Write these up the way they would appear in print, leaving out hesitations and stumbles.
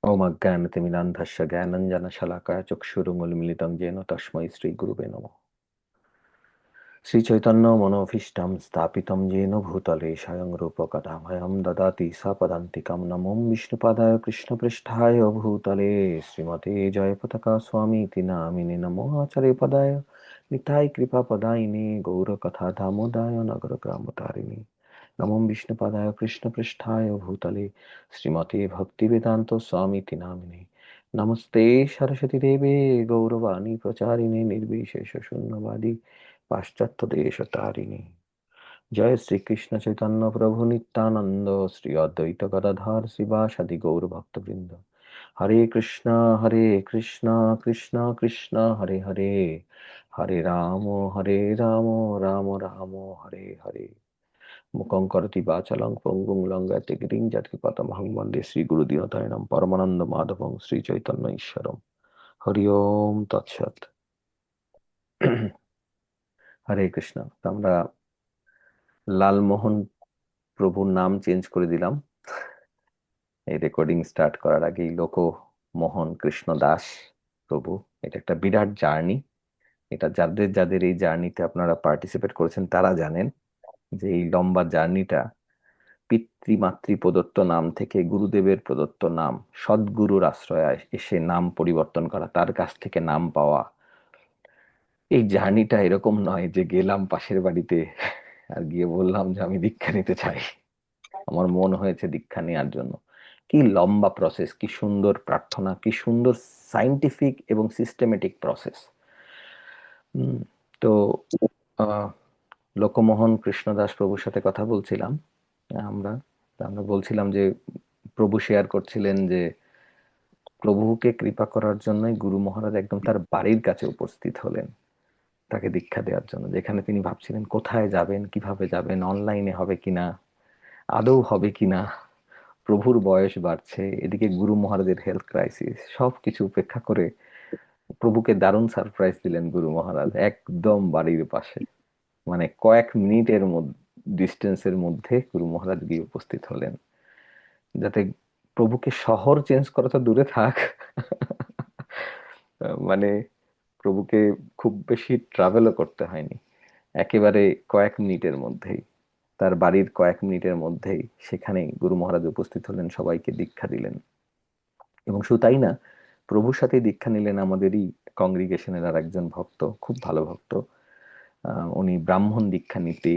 ओम अज्ञानतिमिरान्धस्य ज्ञानाञ्जनशलाकया चक्षुरुन्मीलितं येन तस्मै श्रीगुरुवे नमः। श्रीचैतन्यमनोभीष्टं स्थापितं येन भूतले स्वयं रूपकथामयं ददाति सपदान्तिकं। नमो विष्णुपादाय कृष्णपृष्ठाय भूतले श्रीमते जयपताका स्वामीति नामिने। नमो आचार्यपदाय निताय कृपापदायिने गौरकथा दामोदाय नगरग्रामतारिणे। नमो विष्णुपादाय कृष्णपृष्ठाय भूतले श्रीमते भक्तिवेदान्त स्वामीति नामिने। नमस्ते सरस्वती देवे गौरवाणी प्रचारिणे निर्विशेष शून्यवादी पाश्चात्य देश तारिणी। जय श्री कृष्ण चैतन्य प्रभु नित्यानंद श्री अद्वैत गदाधर शिवासादि गौर भक्त वृंद। हरे कृष्ण कृष्ण कृष्ण हरे हरे, हरे राम राम राम हरे हरे। मुखं करोति वाचालं पङ्गुं लङ्घयते गिरिं यत्कृपातमहं वन्दे श्रीगुरुदीनतारिणं परमानन्द माधवं श्रीचैतन्य ईश्वरं। हरि ओम तत्सत्। হরে কৃষ্ণ। তো আমরা লালমোহন প্রভুর নাম চেঞ্জ করে দিলাম এই রেকর্ডিং স্টার্ট করার আগেই। লোকমোহন কৃষ্ণ দাস প্রভু, এটা একটা বিরাট জার্নি। এটা যাদের যাদের এই জার্নিতে আপনারা পার্টিসিপেট করেছেন তারা জানেন যে এই লম্বা জার্নিটা পিতৃমাতৃ প্রদত্ত নাম থেকে গুরুদেবের প্রদত্ত নাম, সদ্গুরুর আশ্রয়ে এসে নাম পরিবর্তন করা, তার কাছ থেকে নাম পাওয়া, এই জার্নিটা এরকম নয় যে গেলাম পাশের বাড়িতে আর গিয়ে বললাম যে আমি দীক্ষা নিতে চাই, আমার মন হয়েছে দীক্ষা নেওয়ার জন্য। কি লম্বা প্রসেস, কি সুন্দর প্রার্থনা, কি সুন্দর সাইন্টিফিক এবং সিস্টেমেটিক প্রসেস। তো আহ, লোকমোহন কৃষ্ণদাস প্রভুর সাথে কথা বলছিলাম আমরা। আমরা বলছিলাম যে প্রভু শেয়ার করছিলেন যে প্রভুকে কৃপা করার জন্যই গুরু মহারাজ একদম তার বাড়ির কাছে উপস্থিত হলেন তাকে দীক্ষা দেওয়ার জন্য। যেখানে তিনি ভাবছিলেন কোথায় যাবেন, কিভাবে যাবেন, অনলাইনে হবে কিনা, আদৌ হবে কিনা। প্রভুর বয়স বাড়ছে, এদিকে গুরু মহারাজের হেলথ ক্রাইসিস, সবকিছু উপেক্ষা করে প্রভুকে দারুণ সারপ্রাইজ দিলেন গুরু মহারাজ একদম বাড়ির পাশে। মানে কয়েক মিনিটের মধ্যে ডিস্টেন্সের মধ্যে গুরু মহারাজ গিয়ে উপস্থিত হলেন। যাতে প্রভুকে শহর চেঞ্জ করা তো দূরে থাক, মানে প্রভুকে খুব বেশি ট্রাভেলও করতে হয়নি, একেবারে কয়েক মিনিটের মধ্যেই, তার বাড়ির কয়েক মিনিটের মধ্যেই সেখানেই গুরু মহারাজ উপস্থিত হলেন, সবাইকে দীক্ষা দিলেন। এবং শুধু তাই না, প্রভুর সাথে দীক্ষা নিলেন আমাদেরই কংগ্রিগেশনের আর একজন ভক্ত, খুব ভালো ভক্ত। উনি ব্রাহ্মণ দীক্ষা নিতে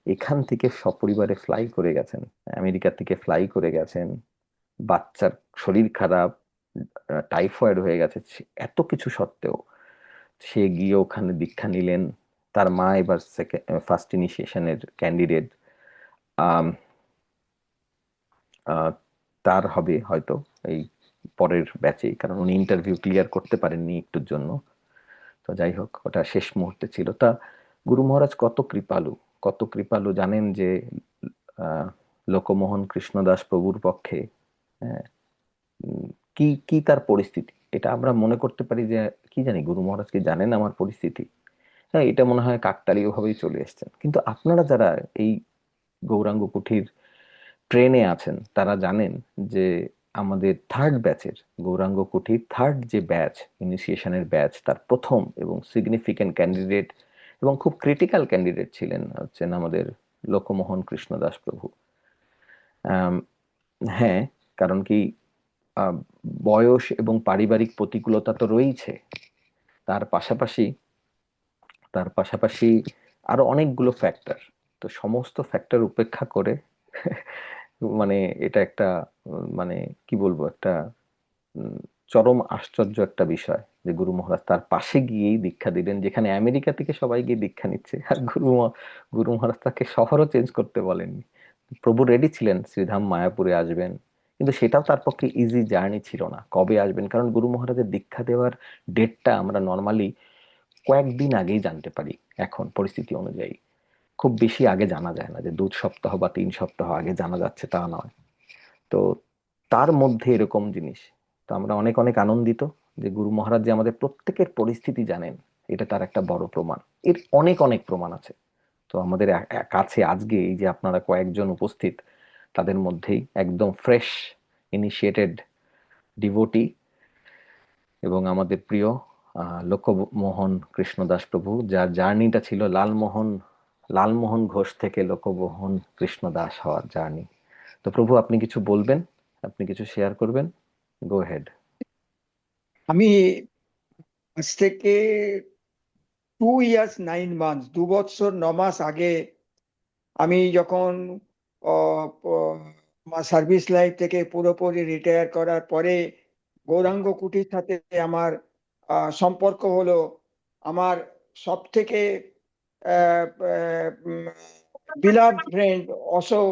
এখান থেকে সপরিবারে ফ্লাই করে গেছেন, আমেরিকা থেকে ফ্লাই করে গেছেন। বাচ্চার শরীর খারাপ, টাইফয়েড হয়ে গেছে, এত কিছু সত্ত্বেও সে গিয়ে ওখানে দীক্ষা নিলেন। তার মা এবার ফার্স্ট ইনিশিয়েশনের ক্যান্ডিডেট। তার হবে হয়তো এই পরের ব্যাচে, কারণ উনি ইন্টারভিউ ক্লিয়ার করতে পারেননি একটুর জন্য। তো যাই হোক, ওটা শেষ মুহূর্তে ছিল। তা গুরু মহারাজ কত কৃপালু, কত কৃপালু জানেন যে আহ, লোকমোহন কৃষ্ণদাস প্রভুর পক্ষে আহ, কি কি তার পরিস্থিতি, এটা আমরা মনে করতে পারি যে কি জানি গুরু মহারাজ কি জানেন আমার পরিস্থিতি। হ্যাঁ, এটা মনে হয় কাকতালীয় ভাবেই চলে এসেছেন, কিন্তু আপনারা যারা এই গৌরাঙ্গ কুঠির ট্রেনে আছেন তারা জানেন যে আমাদের থার্ড ব্যাচের, গৌরাঙ্গ কুঠির থার্ড যে ব্যাচ, ইনিশিয়েশনের ব্যাচ, তার প্রথম এবং সিগনিফিকেন্ট ক্যান্ডিডেট এবং খুব ক্রিটিক্যাল ক্যান্ডিডেট ছিলেন হচ্ছেন আমাদের লোকমোহন কৃষ্ণদাস প্রভু। আম, হ্যাঁ, কারণ কি, আহ, বয়স এবং পারিবারিক প্রতিকূলতা তো রয়েছে, তার পাশাপাশি তার পাশাপাশি আরো অনেকগুলো ফ্যাক্টর। তো সমস্ত ফ্যাক্টর উপেক্ষা করে মানে এটা একটা মানে কি বলবো, একটা উম, চরম আশ্চর্য একটা বিষয় যে গুরু মহারাজ তার পাশে গিয়েই দীক্ষা দিলেন, যেখানে আমেরিকা থেকে সবাই গিয়ে দীক্ষা নিচ্ছে, আর গুরু মহারাজ তাকে শহরও চেঞ্জ করতে বলেননি। প্রভু রেডি ছিলেন শ্রীধাম মায়াপুরে আসবেন, কিন্তু সেটাও তার পক্ষে ইজি জার্নি ছিল না। কবে আসবেন, কারণ গুরু মহারাজের দীক্ষা দেওয়ার ডেটটা আমরা নর্মালি কয়েকদিন আগেই জানতে পারি এখন পরিস্থিতি অনুযায়ী। খুব বেশি আগে জানা যায় না, যে 2 সপ্তাহ বা 3 সপ্তাহ আগে জানা যাচ্ছে তা নয়। তো তার মধ্যে এরকম জিনিস। তো আমরা অনেক অনেক আনন্দিত যে গুরু মহারাজ যে আমাদের প্রত্যেকের পরিস্থিতি জানেন, এটা তার একটা বড় প্রমাণ। এর অনেক অনেক প্রমাণ আছে। তো আমাদের কাছে আজকে এই যে আপনারা কয়েকজন উপস্থিত, তাদের মধ্যেই একদম ফ্রেশ ইনিশিয়েটেড ডিভোটি এবং আমাদের প্রিয় লোকমোহন কৃষ্ণদাস প্রভু, যার জার্নিটা ছিল লালমোহন ঘোষ থেকে লোকমোহন কৃষ্ণদাস হওয়ার জার্নি। তো প্রভু, আপনি কিছু বলবেন, আপনি কিছু শেয়ার করবেন? গো হেড। আমি আজ থেকে 2 years 9 months, 2 বছর 9 মাস আগে আমি যখন সার্ভিস লাইফ থেকে পুরোপুরি রিটায়ার করার পরে গৌরাঙ্গ কুটির সাথে আমার সম্পর্ক হলো। আমার সব থেকে বিলাড ফ্রেন্ড অশোক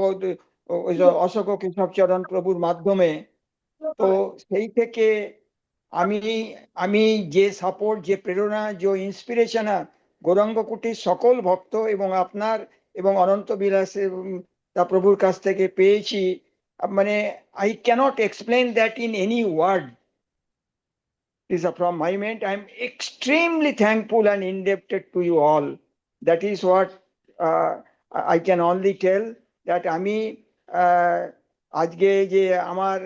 অশোক কেশবচরণ প্রভুর মাধ্যমে। তো সেই থেকে আমি আমি যে সাপোর্ট, যে প্রেরণা, যে ইন্সপিরেশন গৌরাঙ্গ কুটির সকল ভক্ত এবং আপনার এবং অনন্ত বিলাস তা প্রভুর কাছ থেকে পেয়েছি, মানে I cannot explain that in any word. Is from my mind. I'm extremely thankful and indebted to you all. That is what I can only tell, that আমি আজকে যে আমার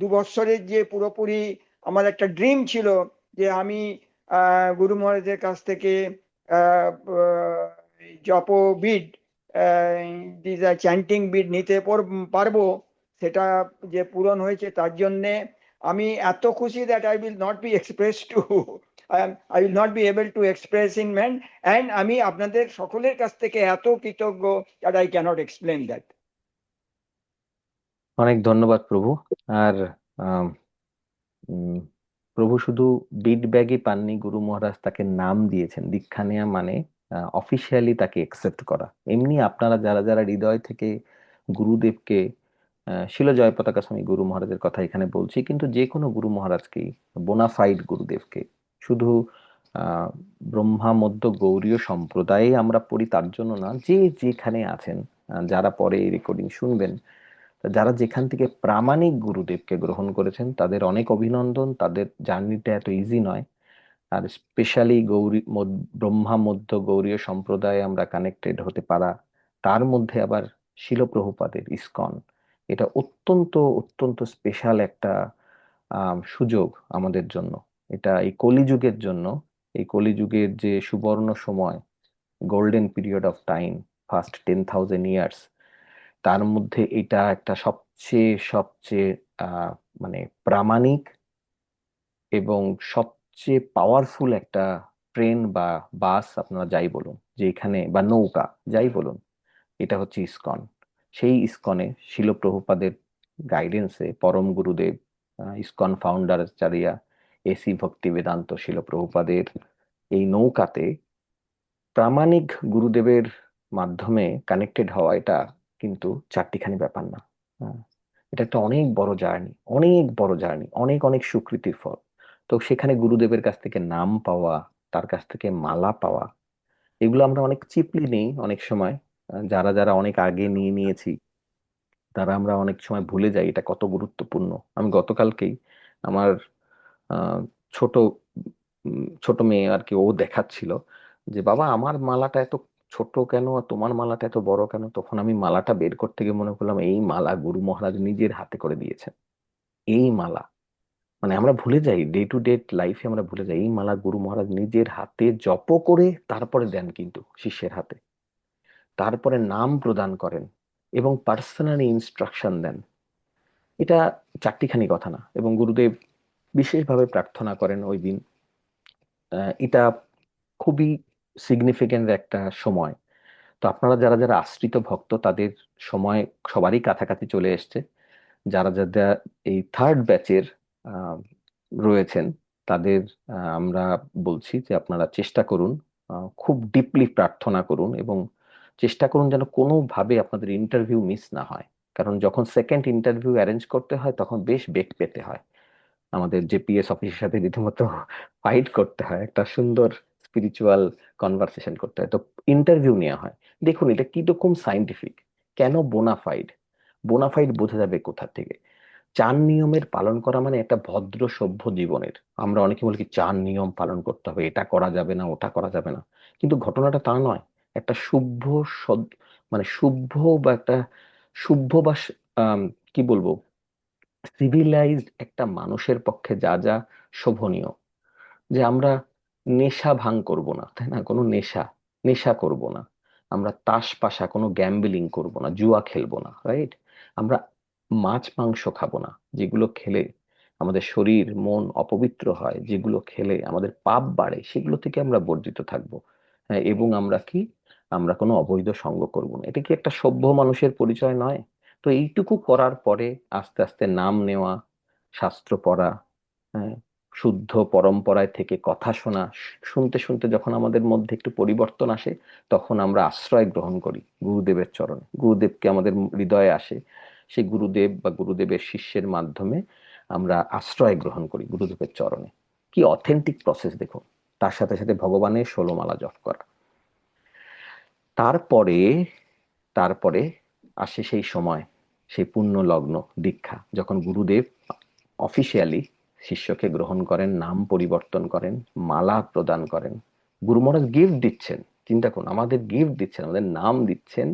2 বছরের যে পুরোপুরি আমার একটা ড্রিম ছিল যে আমি গুরু মহারাজের কাছ থেকে জপ বিড, চ্যান্টিং বিড নিতে পারবো, সেটা যে পূরণ হয়েছে তার জন্যে আমি এত খুশি that I will not be expressed to I will not be able to express in man, and আমি আপনাদের সকলের কাছ থেকে এত কৃতজ্ঞ that I cannot explain that. অনেক ধন্যবাদ প্রভু। আর আম, উম, প্রভু শুধু বিট ব্যাগই পাননি, গুরু মহারাজ তাকে নাম দিয়েছেন। দীক্ষা নেওয়া মানে অফিসিয়ালি তাকে একসেপ্ট করা। এমনি আপনারা যারা যারা হৃদয় থেকে গুরুদেবকে, শিল জয় পতাকা স্বামী গুরু মহারাজের কথা এখানে বলছি, কিন্তু যে কোনো গুরু মহারাজকেই, বোনাফাইড গুরুদেবকে, শুধু আহ ব্রহ্মা মধ্য গৌড়ীয় সম্প্রদায়ে আমরা পড়ি তার জন্য না, যে যেখানে আছেন, যারা পরে এই রেকর্ডিং শুনবেন, যারা যেখান থেকে প্রামাণিক গুরুদেবকে গ্রহণ করেছেন তাদের অনেক অভিনন্দন। তাদের জার্নিটা এত ইজি নয়। আর স্পেশালি ব্রহ্মা মধ্য গৌড়ীয় সম্প্রদায়ে আমরা কানেক্টেড হতে পারা, তার মধ্যে আবার শিল প্রভুপাদের ইসকন, এটা অত্যন্ত অত্যন্ত স্পেশাল একটা সুযোগ আমাদের জন্য। এটা এই কলিযুগের জন্য, এই কলিযুগের যে সুবর্ণ সময়, golden period of time, first 10,000 years, তার মধ্যে এটা একটা সবচেয়ে সবচেয়ে আহ মানে প্রামাণিক এবং সবচেয়ে পাওয়ারফুল একটা ট্রেন বা বাস, আপনারা যাই বলুন, যে এখানে, বা নৌকা যাই বলুন, এটা হচ্ছে ইসকন। সেই ইসকনে শিল প্রভুপাদের গাইডেন্সে পরম গুরুদেব, ইসকন ফাউন্ডার আচার্যা এসি ভক্তি বেদান্ত শিল প্রভুপাদের এই নৌকাতে প্রামাণিক গুরুদেবের মাধ্যমে কানেক্টেড হওয়া, এটা কিন্তু চারটিখানি ব্যাপার না। হ্যাঁ, এটা একটা অনেক বড় জার্নি, অনেক বড় জার্নি, অনেক অনেক সুকৃতির ফল। তো সেখানে গুরুদেবের কাছ থেকে নাম পাওয়া, তার কাছ থেকে মালা পাওয়া, এগুলো আমরা অনেক চিপলি নেই অনেক সময়। যারা যারা অনেক আগে নিয়ে নিয়েছি, তারা আমরা অনেক সময় ভুলে যাই এটা কত গুরুত্বপূর্ণ। আমি গতকালকেই আমার আহ, ছোট ছোট মেয়ে আর কি, ও দেখাচ্ছিল যে বাবা আমার মালাটা এত ছোট কেন আর তোমার মালাটা এত বড় কেন। তখন আমি মালাটা বের করতে গিয়ে মনে করলাম, এই মালা গুরু মহারাজ নিজের হাতে করে দিয়েছেন। এই মালা, মানে আমরা ভুলে যাই, ডে টু ডে লাইফে আমরা ভুলে যাই, এই মালা গুরু মহারাজ নিজের হাতে জপ করে তারপরে দেন কিন্তু শিষ্যের হাতে, তারপরে নাম প্রদান করেন এবং পার্সোনালি ইনস্ট্রাকশন দেন। এটা চারটিখানি কথা না। এবং গুরুদেব বিশেষভাবে প্রার্থনা করেন ওই দিন। এটা খুবই সিগনিফিকেন্ট একটা সময়। তো আপনারা যারা যারা আশ্রিত ভক্ত, তাদের সময় সবারই কাছাকাছি চলে এসছে। যারা যারা এই থার্ড ব্যাচের রয়েছেন, তাদের আমরা বলছি যে আপনারা চেষ্টা করুন, খুব ডিপলি প্রার্থনা করুন এবং চেষ্টা করুন যেন কোনোভাবে আপনাদের ইন্টারভিউ মিস না হয়। কারণ যখন সেকেন্ড ইন্টারভিউ অ্যারেঞ্জ করতে হয় তখন বেশ বেগ পেতে হয়, আমাদের জেপিএস অফিসের সাথে রীতিমতো ফাইট করতে হয়, একটা সুন্দর স্পিরিচুয়াল কনভারসেশন করতে হয়, তো ইন্টারভিউ নেওয়া হয়। দেখুন এটা কিরকম সাইন্টিফিক, কেন বোনাফাইড। বোনাফাইড বোঝা যাবে কোথা থেকে? 4 নিয়মের পালন করা মানে একটা ভদ্র সভ্য জীবনের। আমরা অনেকে বলি কি 4 নিয়ম পালন করতে হবে, এটা করা যাবে না, ওটা করা যাবে না, কিন্তু ঘটনাটা তা নয়। একটা শুভ মানে শুভ বা একটা শুভ বা কি বলবো, সিভিলাইজড একটা মানুষের পক্ষে যা যা শোভনীয়, যে আমরা নেশা ভাঙ করব না, তাই না? কোনো নেশা নেশা করব না, আমরা তাস পাশা কোনো গ্যাম্বলিং করব না, জুয়া খেলবো না, রাইট? আমরা মাছ মাংস খাবো না, যেগুলো খেলে আমাদের শরীর মন অপবিত্র হয়, যেগুলো খেলে আমাদের পাপ বাড়ে, সেগুলো থেকে আমরা বর্জিত থাকবো। হ্যাঁ, এবং আমরা কি, আমরা কোনো অবৈধ সঙ্গ করব না। এটা কি একটা সভ্য মানুষের পরিচয় নয়? তো এইটুকু করার পরে আস্তে আস্তে নাম নেওয়া, শাস্ত্র পড়া, হ্যাঁ, শুদ্ধ পরম্পরায় থেকে কথা শোনা, শুনতে শুনতে যখন আমাদের মধ্যে একটু পরিবর্তন আসে, তখন আমরা আশ্রয় গ্রহণ করি গুরুদেবের চরণে। গুরুদেবকে আমাদের হৃদয়ে আসে, সেই গুরুদেব বা গুরুদেবের শিষ্যের মাধ্যমে আমরা আশ্রয় গ্রহণ করি গুরুদেবের চরণে। কি অথেন্টিক প্রসেস দেখুন! তার সাথে সাথে ভগবানের 16 মালা জপ করা। তারপরে তারপরে আসে সেই সময়, সেই পুণ্য লগ্ন দীক্ষা, যখন গুরুদেব অফিসিয়ালি শিষ্যকে গ্রহণ করেন, নাম পরিবর্তন করেন, মালা প্রদান করেন। গুরু মহারাজ গিফট দিচ্ছেন, চিন্তা করুন, আমাদের গিফট দিচ্ছেন, আমাদের নাম দিচ্ছেন,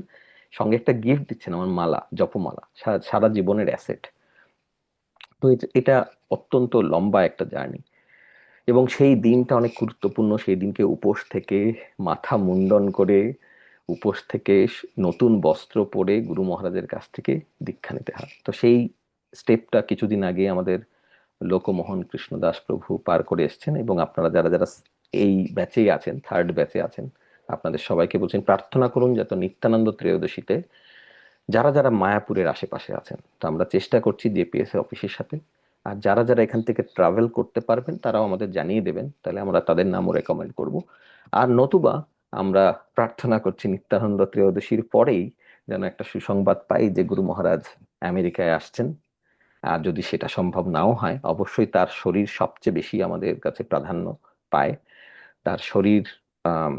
সঙ্গে একটা গিফট দিচ্ছেন, আমার মালা, জপমালা, সারা জীবনের অ্যাসেট। তো এটা অত্যন্ত লম্বা একটা জার্নি, এবং সেই দিনটা অনেক গুরুত্বপূর্ণ। সেই দিনকে উপোস থেকে, মাথা মুন্ডন করে, উপোস থেকে নতুন বস্ত্র পরে গুরু মহারাজের কাছ থেকে দীক্ষা নিতে হয়। তো সেই স্টেপটা কিছুদিন আগে আমাদের লোকমোহন কৃষ্ণদাস প্রভু পার করে এসেছেন, এবং আপনারা যারা যারা এই ব্যাচেই আছেন, থার্ড ব্যাচে আছেন, আপনাদের সবাইকে বলছেন প্রার্থনা করুন যাতে নিত্যানন্দ ত্রয়োদশীতে যারা যারা মায়াপুরের আশেপাশে আছেন, তো আমরা চেষ্টা করছি জেপিএসএ অফিসের সাথে, আর যারা যারা এখান থেকে ট্রাভেল করতে পারবেন তারাও আমাদের জানিয়ে দেবেন, তাহলে আমরা তাদের নামও রেকমেন্ড করব। আর নতুবা আমরা প্রার্থনা করছি নিত্যানন্দ ত্রয়োদশীর পরেই যেন একটা সুসংবাদ পাই যে গুরু মহারাজ আমেরিকায় আসছেন। আর যদি সেটা সম্ভব নাও হয়, অবশ্যই তার শরীর সবচেয়ে বেশি আমাদের কাছে প্রাধান্য পায়। তার শরীর আম,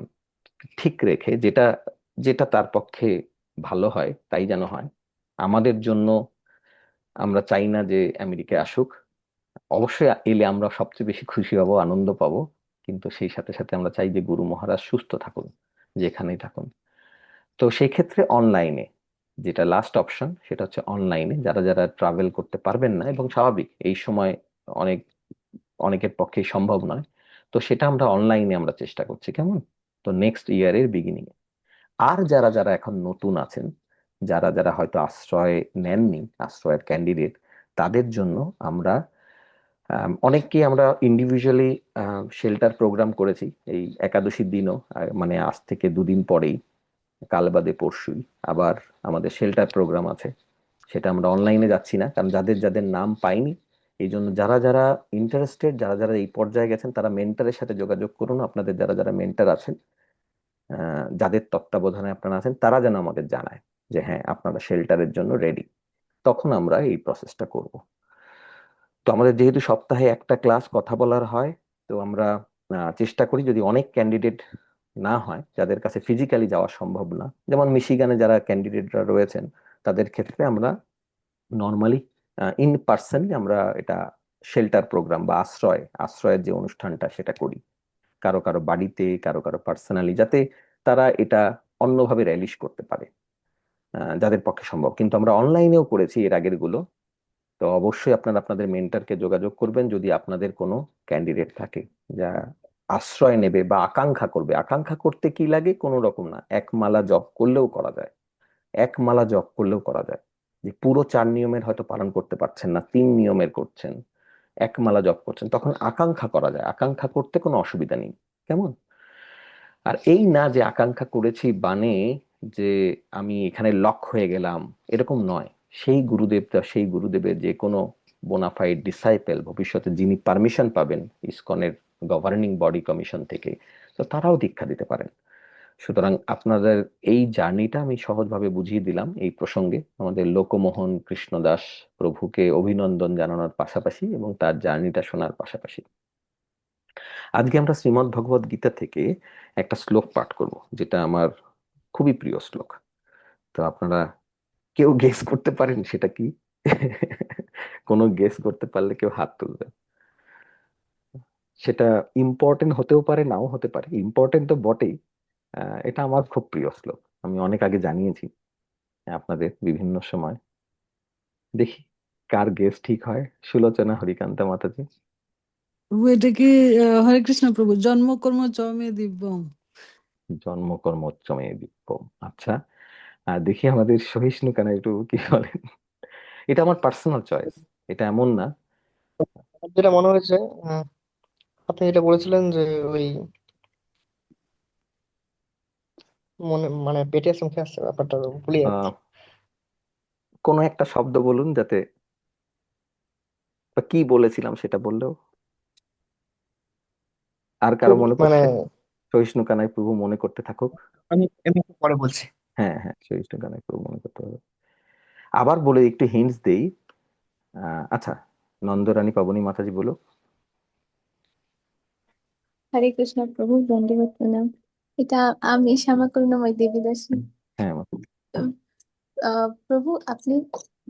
ঠিক রেখে যেটা যেটা তার পক্ষে ভালো হয় তাই যেন হয়। আমাদের জন্য আমরা চাই না যে আমেরিকায় আসুক, অবশ্যই এলে আমরা সবচেয়ে বেশি খুশি হব, আনন্দ পাবো, কিন্তু সেই সাথে সাথে আমরা চাই যে গুরু মহারাজ সুস্থ থাকুন, যেখানেই থাকুন। তো সেই ক্ষেত্রে অনলাইনে, যেটা লাস্ট অপশন, সেটা হচ্ছে অনলাইনে যারা যারা ট্রাভেল করতে পারবেন না, এবং স্বাভাবিক এই সময় অনেক অনেকের পক্ষে সম্ভব নয়, তো সেটা আমরা অনলাইনে আমরা চেষ্টা করছি, কেমন? তো নেক্সট ইয়ারের বিগিনিং। আর যারা যারা এখন নতুন আছেন, যারা যারা হয়তো আশ্রয় নেননি, আশ্রয়ের ক্যান্ডিডেট, তাদের জন্য আমরা অনেককে আমরা ইন্ডিভিজুয়ালি শেল্টার প্রোগ্রাম করেছি এই একাদশীর দিনও। মানে আজ থেকে 2 দিন পরেই, কাল বাদে পরশুই আবার আমাদের শেল্টার প্রোগ্রাম আছে। সেটা আমরা অনলাইনে যাচ্ছি না, কারণ যাদের যাদের নাম পাইনি, এই জন্য যারা যারা ইন্টারেস্টেড, যারা যারা এই পর্যায়ে গেছেন, তারা মেন্টারের সাথে যোগাযোগ করুন। আপনাদের যারা যারা মেন্টার আছেন, যাদের তত্ত্বাবধানে আপনারা আছেন, তারা যেন আমাদের জানায় যে হ্যাঁ আপনারা শেল্টারের জন্য রেডি, তখন আমরা এই প্রসেসটা করব। তো আমাদের যেহেতু সপ্তাহে একটা ক্লাস কথা বলার হয়, তো আমরা চেষ্টা করি যদি অনেক ক্যান্ডিডেট না হয়, যাদের কাছে ফিজিক্যালি যাওয়া সম্ভব না, যেমন মিশিগানে যারা ক্যান্ডিডেটরা রয়েছেন, তাদের ক্ষেত্রে আমরা নর্মালি ইন পার্সন আমরা এটা শেল্টার প্রোগ্রাম বা আশ্রয়ের যে অনুষ্ঠানটা সেটা করি, কারো কারো বাড়িতে, কারো কারো পার্সোনালি, যাতে তারা এটা অন্যভাবে রিলিজ করতে পারে, যাদের পক্ষে সম্ভব। কিন্তু আমরা অনলাইনেও করেছি এর আগের গুলো। তো অবশ্যই আপনারা আপনাদের মেন্টরকে যোগাযোগ করবেন যদি আপনাদের কোনো ক্যান্ডিডেট থাকে যা আশ্রয় নেবে বা আকাঙ্ক্ষা করবে। আকাঙ্ক্ষা করতে কি লাগে, কোনো রকম না, এক মালা জপ করলেও করা যায়, এক মালা জপ করলেও করা যায়। যে পুরো 4 নিয়মের হয়তো পালন করতে পারছেন না, 3 নিয়মের করছেন, এক মালা জপ করছেন, তখন আকাঙ্ক্ষা করা যায়, আকাঙ্ক্ষা করতে কোনো অসুবিধা নেই, কেমন? আর এই না যে আকাঙ্ক্ষা করেছি বানে যে আমি এখানে লক হয়ে গেলাম, এরকম নয়। সেই গুরুদেবের যে কোনো বোনাফাইড ডিসাইপেল ভবিষ্যতে যিনি পারমিশন পাবেন ইসকনের গভর্নিং বডি কমিশন থেকে, তো তারাও দীক্ষা দিতে পারেন। সুতরাং আপনাদের এই জার্নিটা আমি সহজভাবে বুঝিয়ে দিলাম এই প্রসঙ্গে, আমাদের লোকমোহন কৃষ্ণদাস প্রভুকে অভিনন্দন জানানোর পাশাপাশি এবং তার জার্নিটা শোনার পাশাপাশি। আজকে আমরা শ্রীমদ্ ভগবদ গীতা থেকে একটা শ্লোক পাঠ করব, যেটা আমার খুবই প্রিয় শ্লোক। তো আপনারা কেউ গেস করতে পারেন সেটা কি? কোনো গেস করতে পারলে কেউ হাত তুলবেন। সেটা ইম্পর্টেন্ট হতেও পারে, নাও হতে পারে, ইম্পর্টেন্ট তো বটেই। এটা আমার খুব প্রিয় শ্লোক, আমি অনেক আগে জানিয়েছি আপনাদের বিভিন্ন সময়। দেখি কার গেস ঠিক হয়? সুলোচনা হরিকান্তা মাতাজি। এটা কি হরে কৃষ্ণ প্রভু, জন্ম কর্ম চমে দিব্যম। জন্ম কর্মোচ্চমে বিপ্লব। আচ্ছা, আর দেখি আমাদের সহিষ্ণু কানা একটু কি বলেন। এটা আমার পার্সোনাল চয়েস, এটা এমন না। আমার যেটা মনে হয়েছে, আহ, আপনি যেটা বলেছিলেন যে ওই মানে পেটে মুখে আসছে ব্যাপারটা ভুলে যাচ্ছি। আহ কোনো একটা শব্দ বলুন, যাতে বা কি বলেছিলাম সেটা বললেও। আর কারো খুব মনে মানে পড়ছে? সহিষ্ণু কানাই প্রভু মনে করতে থাকুক। আমি এমনি একটু পরে বলছি। হ্যাঁ হ্যাঁ, সহিষ্ণু কানাই প্রভু মনে করতে হবে। আবার বলে একটু হিন্টস দেই। আচ্ছা, নন্দরানী পাবনী মাতাজি বলো। হরে কৃষ্ণ প্রভু, দণ্ডবত প্রণাম। এটা আমি শ্যামা করুণাময় দেবী দাসী। হ্যাঁ মাতাজি। প্রভু আপনি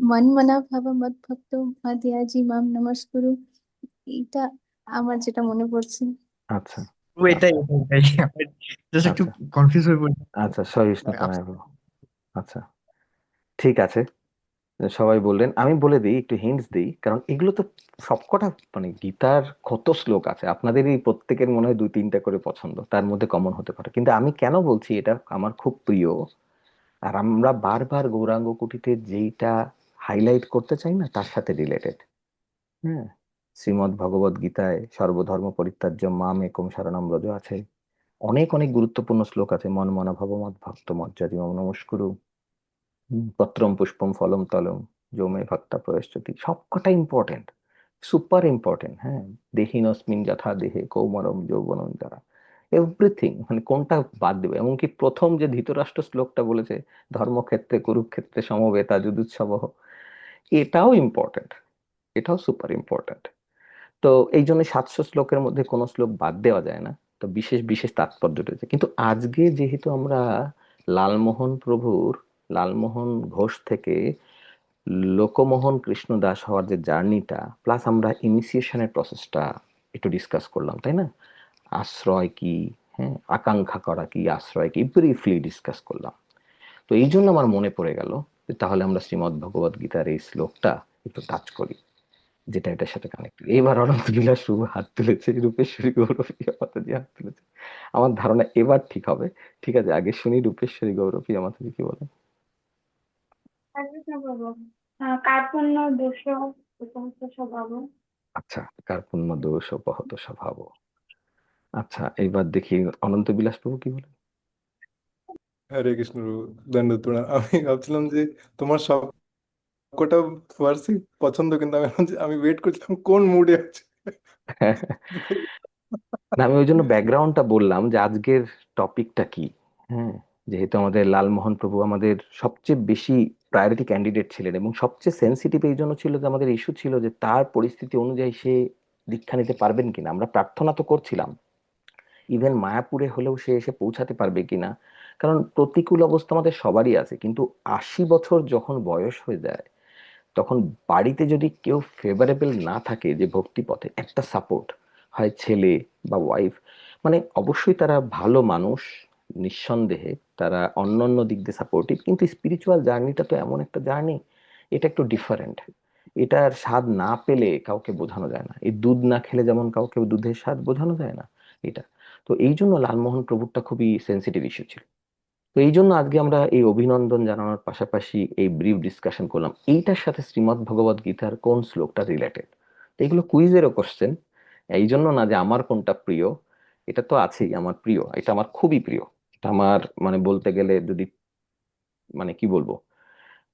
মন মনা ভাব মত ভক্ত মাধিয়াজি মাম নমস্কুরু, এটা আমার যেটা মনে পড়ছে। আচ্ছা ও এটাই আচ্ছা এটাই জাস্ট একটু আচ্ছা কনফিউজ হয়ে পড়ি। আচ্ছা, সহিষ্ণু কানাই প্রভু। আচ্ছা, ঠিক আছে। সবাই বললেন, আমি বলে দিই, একটু হিন্টস দিই, কারণ এগুলো তো সবকটা মানে গীতার কত শ্লোক আছে, আপনাদেরই প্রত্যেকের মনে হয় দুই তিনটা করে পছন্দ, তার মধ্যে কমন হতে পারে। কিন্তু আমি কেন বলছি এটা আমার খুব প্রিয়, আর আমরা বারবার গৌরাঙ্গ কুটিতে যেইটা হাইলাইট করতে চাই না তার সাথে রিলেটেড। হ্যাঁ, শ্রীমদ্ ভগবদ গীতায় সর্বধর্ম পরিত্যাজ্য মাম একম শরণম ব্রজ আছে, অনেক অনেক গুরুত্বপূর্ণ শ্লোক আছে, মন মনা ভব মত ভক্ত মজ্জাতি মম নমস্কুরু, পত্রম পুষ্পম ফলম তলম যৌমে ভক্তা প্রয়শ্চতি, সবকটা ইম্পর্টেন্ট, সুপার ইম্পর্টেন্ট। হ্যাঁ, দেহিনস্মিন যথা দেহে কৌমারম যৌবনম যারা, এভরিথিং, মানে কোনটা বাদ দেবে? এমনকি প্রথম যে ধৃতরাষ্ট্র শ্লোকটা বলেছে, ধর্মক্ষেত্রে কুরুক্ষেত্রে সমবেতা যুদুৎসব, এটাও ইম্পর্টেন্ট, এটাও সুপার ইম্পর্টেন্ট। তো এই জন্য 700 শ্লোকের মধ্যে কোনো শ্লোক বাদ দেওয়া যায় না। তো বিশেষ বিশেষ তাৎপর্য রয়েছে। কিন্তু আজকে যেহেতু আমরা লালমোহন প্রভুর, লালমোহন ঘোষ থেকে লোকমোহন কৃষ্ণ দাস হওয়ার যে জার্নিটা, প্লাস আমরা ইনিশিয়েশনের প্রসেসটা একটু ডিসকাস করলাম, তাই না? আশ্রয় কি, হ্যাঁ, আকাঙ্ক্ষা করা কি, আশ্রয় কি, ব্রিফলি ডিসকাস করলাম। তো এই জন্য আমার মনে পড়ে গেল যে তাহলে আমরা শ্রীমদ্ ভগবদ গীতার এই শ্লোকটা একটু টাচ করি, যেটা এটার সাথে কানেক্ট। এইবার অনন্ত বিলাস শুভ হাত তুলেছে, রূপেশ্বরী গৌরবী মাতাজি হাত তুলেছে। আমার ধারণা এবার ঠিক হবে। ঠিক আছে, আগে শুনি রূপেশ্বরী গৌরবী মাতাজি কি বলেন। হরে কৃষ্ণ প্রভু, কার্পণ্য দোষ উপহত স্বভাব। আচ্ছা, কার পুণ্য দোষ অপহত স্বভাব। আচ্ছা, এইবার দেখি অনন্ত বিলাস প্রভু কি বলেন। হরে কৃষ্ণ দণ্ডবোধ প্রণাম। আমি ভাবছিলাম যে তোমার সব কটা ভার্সই পছন্দ, কিন্তু আমি ওয়েট করছিলাম কোন মুডে আছে। না, আমি ওই জন্য ব্যাকগ্রাউন্ডটা বললাম যে আজকের টপিকটা কি। হ্যাঁ, যেহেতু আমাদের লালমোহন প্রভু আমাদের সবচেয়ে বেশি প্রায়োরিটি ক্যান্ডিডেট ছিলেন, এবং সবচেয়ে সেন্সিটিভ এই জন্য ছিল যে আমাদের ইস্যু ছিল যে তার পরিস্থিতি অনুযায়ী সে দীক্ষা নিতে পারবেন কিনা। আমরা প্রার্থনা তো করছিলাম, ইভেন মায়াপুরে হলেও সে এসে পৌঁছাতে পারবে কিনা, কারণ প্রতিকূল অবস্থা আমাদের সবারই আছে। কিন্তু 80 বছর যখন বয়স হয়ে যায়, তখন বাড়িতে যদি কেউ ফেভারেবল না থাকে যে ভক্তি পথে, একটা সাপোর্ট হয় ছেলে বা ওয়াইফ, মানে অবশ্যই তারা ভালো মানুষ, নিঃসন্দেহে তারা অন্য অন্য দিক দিয়ে সাপোর্টিভ, কিন্তু স্পিরিচুয়াল জার্নিটা তো এমন একটা জার্নি, এটা একটু ডিফারেন্ট। এটার স্বাদ না পেলে কাউকে বোঝানো যায় না, এই দুধ না খেলে যেমন কাউকে দুধের স্বাদ বোঝানো যায় না, এটা। তো এই জন্য লালমোহন প্রভুরটা খুবই সেন্সিটিভ ইস্যু ছিল। তো এই জন্য আজকে আমরা এই অভিনন্দন জানানোর পাশাপাশি এই ব্রিফ ডিসকাশন করলাম এইটার সাথে শ্রীমদ্ ভগবদ গীতার কোন শ্লোকটা রিলেটেড। তো এগুলো কুইজেরও কোশ্চেন, এই জন্য না যে আমার কোনটা প্রিয়, এটা তো আছেই আমার প্রিয়, এটা আমার খুবই প্রিয়। এটা আমার মানে বলতে গেলে যদি মানে কি বলবো,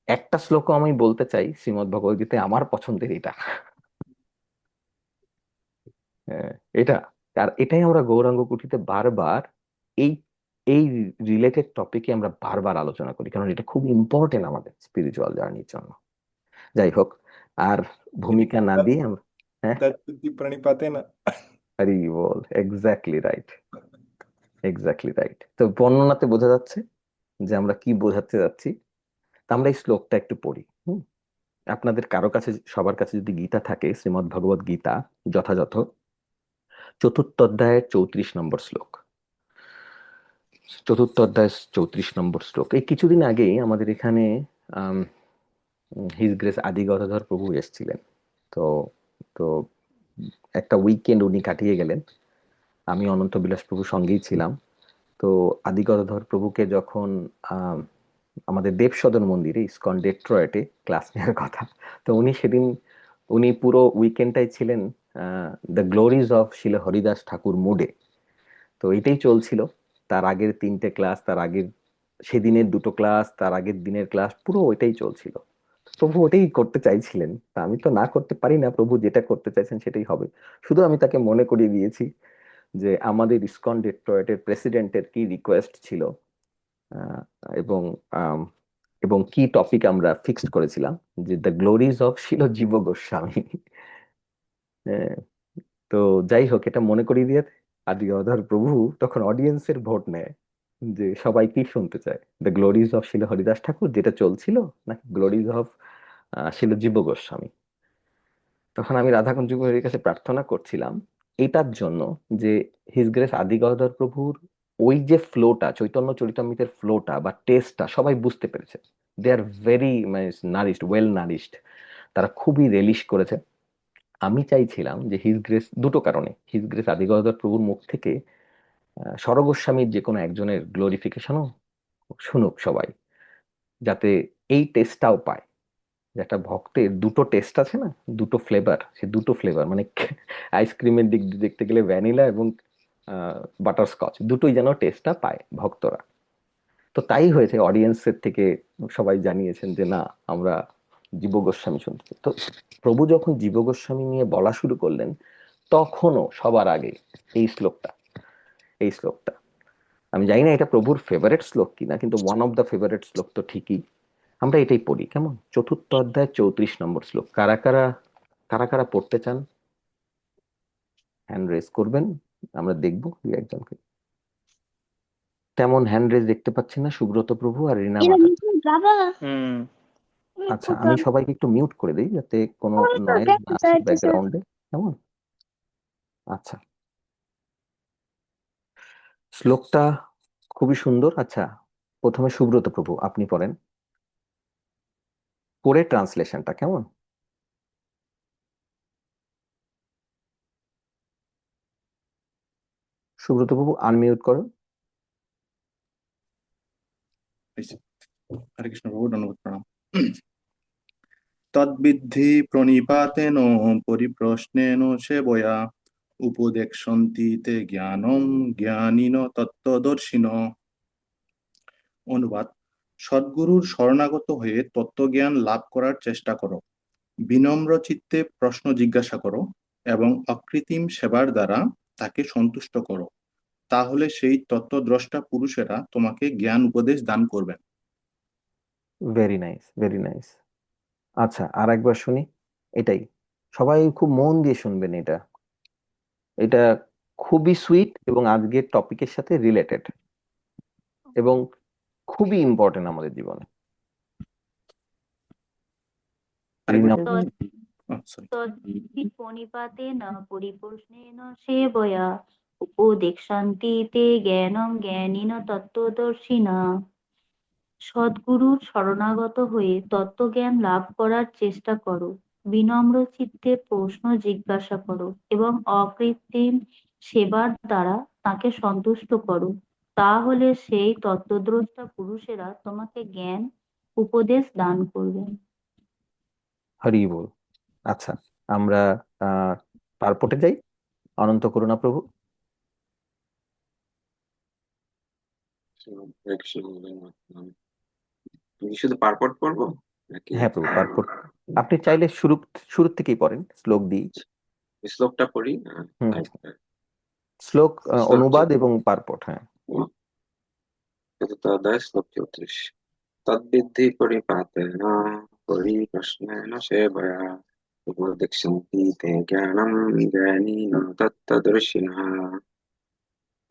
একটা শ্লোকও আমি বলতে চাই শ্রীমদ্ ভগবদ গীতায় আমার পছন্দের এটা। হ্যাঁ, এটা। আর এটাই আমরা গৌরাঙ্গ কুঠিতে বারবার এই এই রিলেটেড টপিকে আমরা বারবার আলোচনা করি, কারণ এটা খুব ইম্পর্টেন্ট আমাদের স্পিরিচুয়াল জার্নির জন্য। যাই হোক, আর ভূমিকা না দিয়ে আমরা, হ্যাঁ, প্রণিপাতে না। হরি বল, এক্স্যাক্টলি রাইট, এক্স্যাক্টলি রাইট। তো বর্ণনাতে বোঝা যাচ্ছে যে আমরা কি বোঝাতে যাচ্ছি। তা আমরা এই শ্লোকটা একটু পড়ি। আপনাদের কারো কাছে, সবার কাছে যদি গীতা থাকে, শ্রীমদ্ ভগবদ গীতা, যথাযথ চতুর্থ অধ্যায়ের 34 নম্বর শ্লোক, চতুর্থ অধ্যায় 34 নম্বর শ্লোক। এই কিছুদিন আগেই আমাদের এখানে আম, হিজ গ্রেস আদি গদাধর প্রভু এসেছিলেন। তো তো একটা উইকেন্ড উনি কাটিয়ে গেলেন, আমি অনন্ত বিলাস প্রভুর সঙ্গেই ছিলাম। তো আদি গদাধর প্রভুকে যখন আমাদের দেবসদন মন্দিরে ইসকন ডেট্রয়েটে ক্লাস নেওয়ার কথা, তো উনি পুরো উইকেন্ডটাই ছিলেন দ্য গ্লোরিজ অফ শিল হরিদাস ঠাকুর মুডে। তো এটাই চলছিল, তার আগের 3টে ক্লাস, তার আগের সেদিনের 2টো ক্লাস, তার আগের দিনের ক্লাস, পুরো ওইটাই চলছিল। প্রভু ওটাই করতে চাইছিলেন, তা আমি তো না করতে পারি না, প্রভু যেটা করতে চাইছেন সেটাই হবে। শুধু আমি তাকে মনে করিয়ে দিয়েছি যে আমাদের ইসকন ডেট্রয়েটের প্রেসিডেন্টের কি রিকোয়েস্ট ছিল, আহ, এবং আম, এবং কি টপিক আমরা ফিক্সড করেছিলাম, যে দ্য গ্লোরিজ অফ শিল জীব গোস্বামী। আহ, তো যাই হোক, এটা মনে করিয়ে দিয়ে আদি অধর প্রভু তখন অডিয়েন্সের ভোট নেয় যে সবাই কি শুনতে চায়, দ্য গ্লোরিজ অফ শিল হরিদাস ঠাকুর যেটা চলছিল, নাকি গ্লোরিজ অফ শিল জীব গোস্বামী। তখন আমি রাধাকুঞ্জ বিহারীর কাছে প্রার্থনা করছিলাম এটার জন্য, যে হিজ গ্রেস আদি গদাধর প্রভুর ওই যে ফ্লোটা, চৈতন্য চরিতামৃতের ফ্লোটা বা টেস্টটা সবাই বুঝতে পেরেছে। They are very nourished, well nourished, তারা খুবই রেলিশ করেছে। আমি চাইছিলাম যে হিজ গ্রেস, দুটো কারণে, হিজ গ্রেস আদি গদাধর প্রভুর মুখ থেকে স্বরগোস্বামীর যে কোনো একজনের গ্লোরিফিকেশনও শুনুক সবাই, যাতে এই টেস্টটাও পায়। যে একটা ভক্তের দুটো টেস্ট আছে না, দুটো ফ্লেভার, সে দুটো ফ্লেভার মানে আইসক্রিমের দিক দিয়ে দেখতে গেলে ভ্যানিলা এবং বাটারস্কচ, দুটোই যেন টেস্টটা পায় ভক্তরা। তো তাই হয়েছে, অডিয়েন্সের থেকে সবাই জানিয়েছেন যে না, আমরা জীব গোস্বামী শুনতে চাই। তো প্রভু যখন জীব গোস্বামী নিয়ে বলা শুরু করলেন, তখনও সবার আগে এই শ্লোকটা আমি জানি না এটা প্রভুর ফেভারিট শ্লোক কিনা, কিন্তু ওয়ান অফ দ্য ফেভারিট শ্লোক তো ঠিকই। আমরা এটাই পড়ি কেমন, 4th অধ্যায় 34 নম্বর শ্লোক। কারা কারা কারা কারা পড়তে চান হ্যান্ড রেজ করবেন, আমরা দেখবো দু একজনকে। তেমন হ্যান্ড রেজ দেখতে পাচ্ছি না, সুব্রত প্রভু আর রীনা মাথা। আচ্ছা, আমি সবাইকে একটু মিউট করে দিই যাতে কোনো নয়েজ না আসে ব্যাকগ্রাউন্ডে, কেমন? আচ্ছা, শ্লোকটা খুবই সুন্দর। আচ্ছা, প্রথমে সুব্রত প্রভু আপনি পড়েন, পড়ে ট্রান্সলেশনটা কেমন? সুব্রত প্রভু আনমিউট করুন। হরে কৃষ্ণ প্রভু, ধন্যবাদ, প্রণাম। তদ্বিদ্ধি প্রণিপাতেন পরিপ্রশ্নেন সেবয়া উপদেক্ষন্তি তে জ্ঞানম জ্ঞানিন তত্ত্বদর্শিন। অনুবাদ: সদ্গুরুর শরণাগত হয়ে তত্ত্বজ্ঞান লাভ করার চেষ্টা করো, বিনম্র চিত্তে প্রশ্ন জিজ্ঞাসা করো এবং অকৃত্রিম সেবার দ্বারা তাকে সন্তুষ্ট করো, তাহলে সেই তত্ত্বদ্রষ্টা পুরুষেরা তোমাকে জ্ঞান উপদেশ দান করবেন। Very nice, very nice. আচ্ছা, আর একবার শুনি এটাই, সবাই খুব মন দিয়ে শুনবেন। এটা এটা খুবই সুইট এবং আজকের টপিকের সাথে রিলেটেড এবং খুবই ইম্পর্টেন্ট আমাদের জীবনে। আরেকবার রিনা, বলুন। sorry. তদ্বিদ্ধি প্রণিপাতেন পরিপ্রশ্নেন সেবয়া উপদেক্ষন্তি তে জ্ঞানম জ্ঞানিন তত্ত্বদর্শিনা। সদ্গুরুর শরণাগত হয়ে তত্ত্বজ্ঞান লাভ করার চেষ্টা করো, বিনম্র চিত্তে প্রশ্ন জিজ্ঞাসা করো এবং অকৃত্রিম সেবার দ্বারা তাকে সন্তুষ্ট করো, তাহলে সেই তত্ত্বদ্রষ্টা পুরুষেরা তোমাকে জ্ঞান উপদেশ দান করবেন। হরি বল। আচ্ছা, আমরা পারপটে যাই। অনন্ত করুণা প্রভু। তুমি শুধু পারপট পড়বো নাকি? হ্যাঁ প্রভু, পারপট আপনি চাইলে শুরু থেকেই পড়েন, শ্লোক দিই। শ্লোকটা পড়ি। শ্লোক অনুবাদ এবং পারপট। হ্যাঁ, অধ্যায় শ্লোক 34। তদ্বিদ্ধি পরিপাতেন পরিপ্রশ্নেন সেবয়া উপদেক্ষন্তি তে জ্ঞানম জ্ঞানিন তত্ত্বদর্শিনঃ।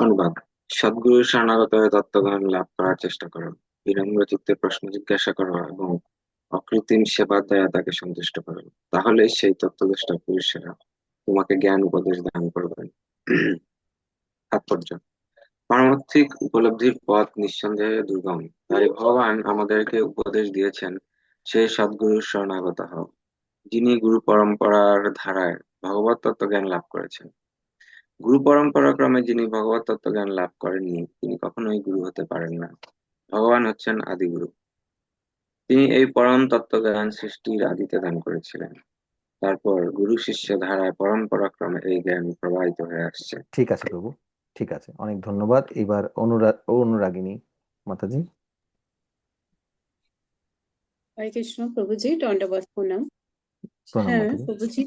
অনুবাদ: সদ্গুরুর শরণাগত হয়ে তত্ত্বজ্ঞান লাভ করার চেষ্টা করো, বিনম্র চিত্তে প্রশ্ন জিজ্ঞাসা করো এবং অকৃত্রিম সেবার দ্বারা তাকে সন্তুষ্ট করো, তাহলে সেই তত্ত্বদ্রষ্টা পুরুষেরা তোমাকে জ্ঞান উপদেশ দান করবেন। তাৎপর্য: পারমার্থিক উপলব্ধির পথ নিঃসন্দেহে দুর্গম, তাই ভগবান আমাদেরকে উপদেশ দিয়েছেন সে সদ্গুরুর শরণাগত হও, যিনি গুরু পরম্পরার ধারায় ভগবত তত্ত্বজ্ঞান লাভ করেছেন। গুরু পরম্পরা ক্রমে যিনি ভগবত তত্ত্বজ্ঞান লাভ করেননি, তিনি কখনোই গুরু হতে পারেন না। ভগবান হচ্ছেন আদিগুরু। তিনি এই পরম তত্ত্বজ্ঞান সৃষ্টির আদিতে দান করেছিলেন। তারপর গুরু শিষ্য ধারায় পরম্পরা ক্রমে এই জ্ঞান প্রবাহিত হয়ে আসছে। ঠিক আছে প্রভু, ঠিক আছে, অনেক ধন্যবাদ। এবার অনুরাগিনী মাতাজি। হরে কৃষ্ণ প্রভুজি, দণ্ডবত প্রণাম। প্রণাম হ্যাঁ মাতাজি। প্রভুজি,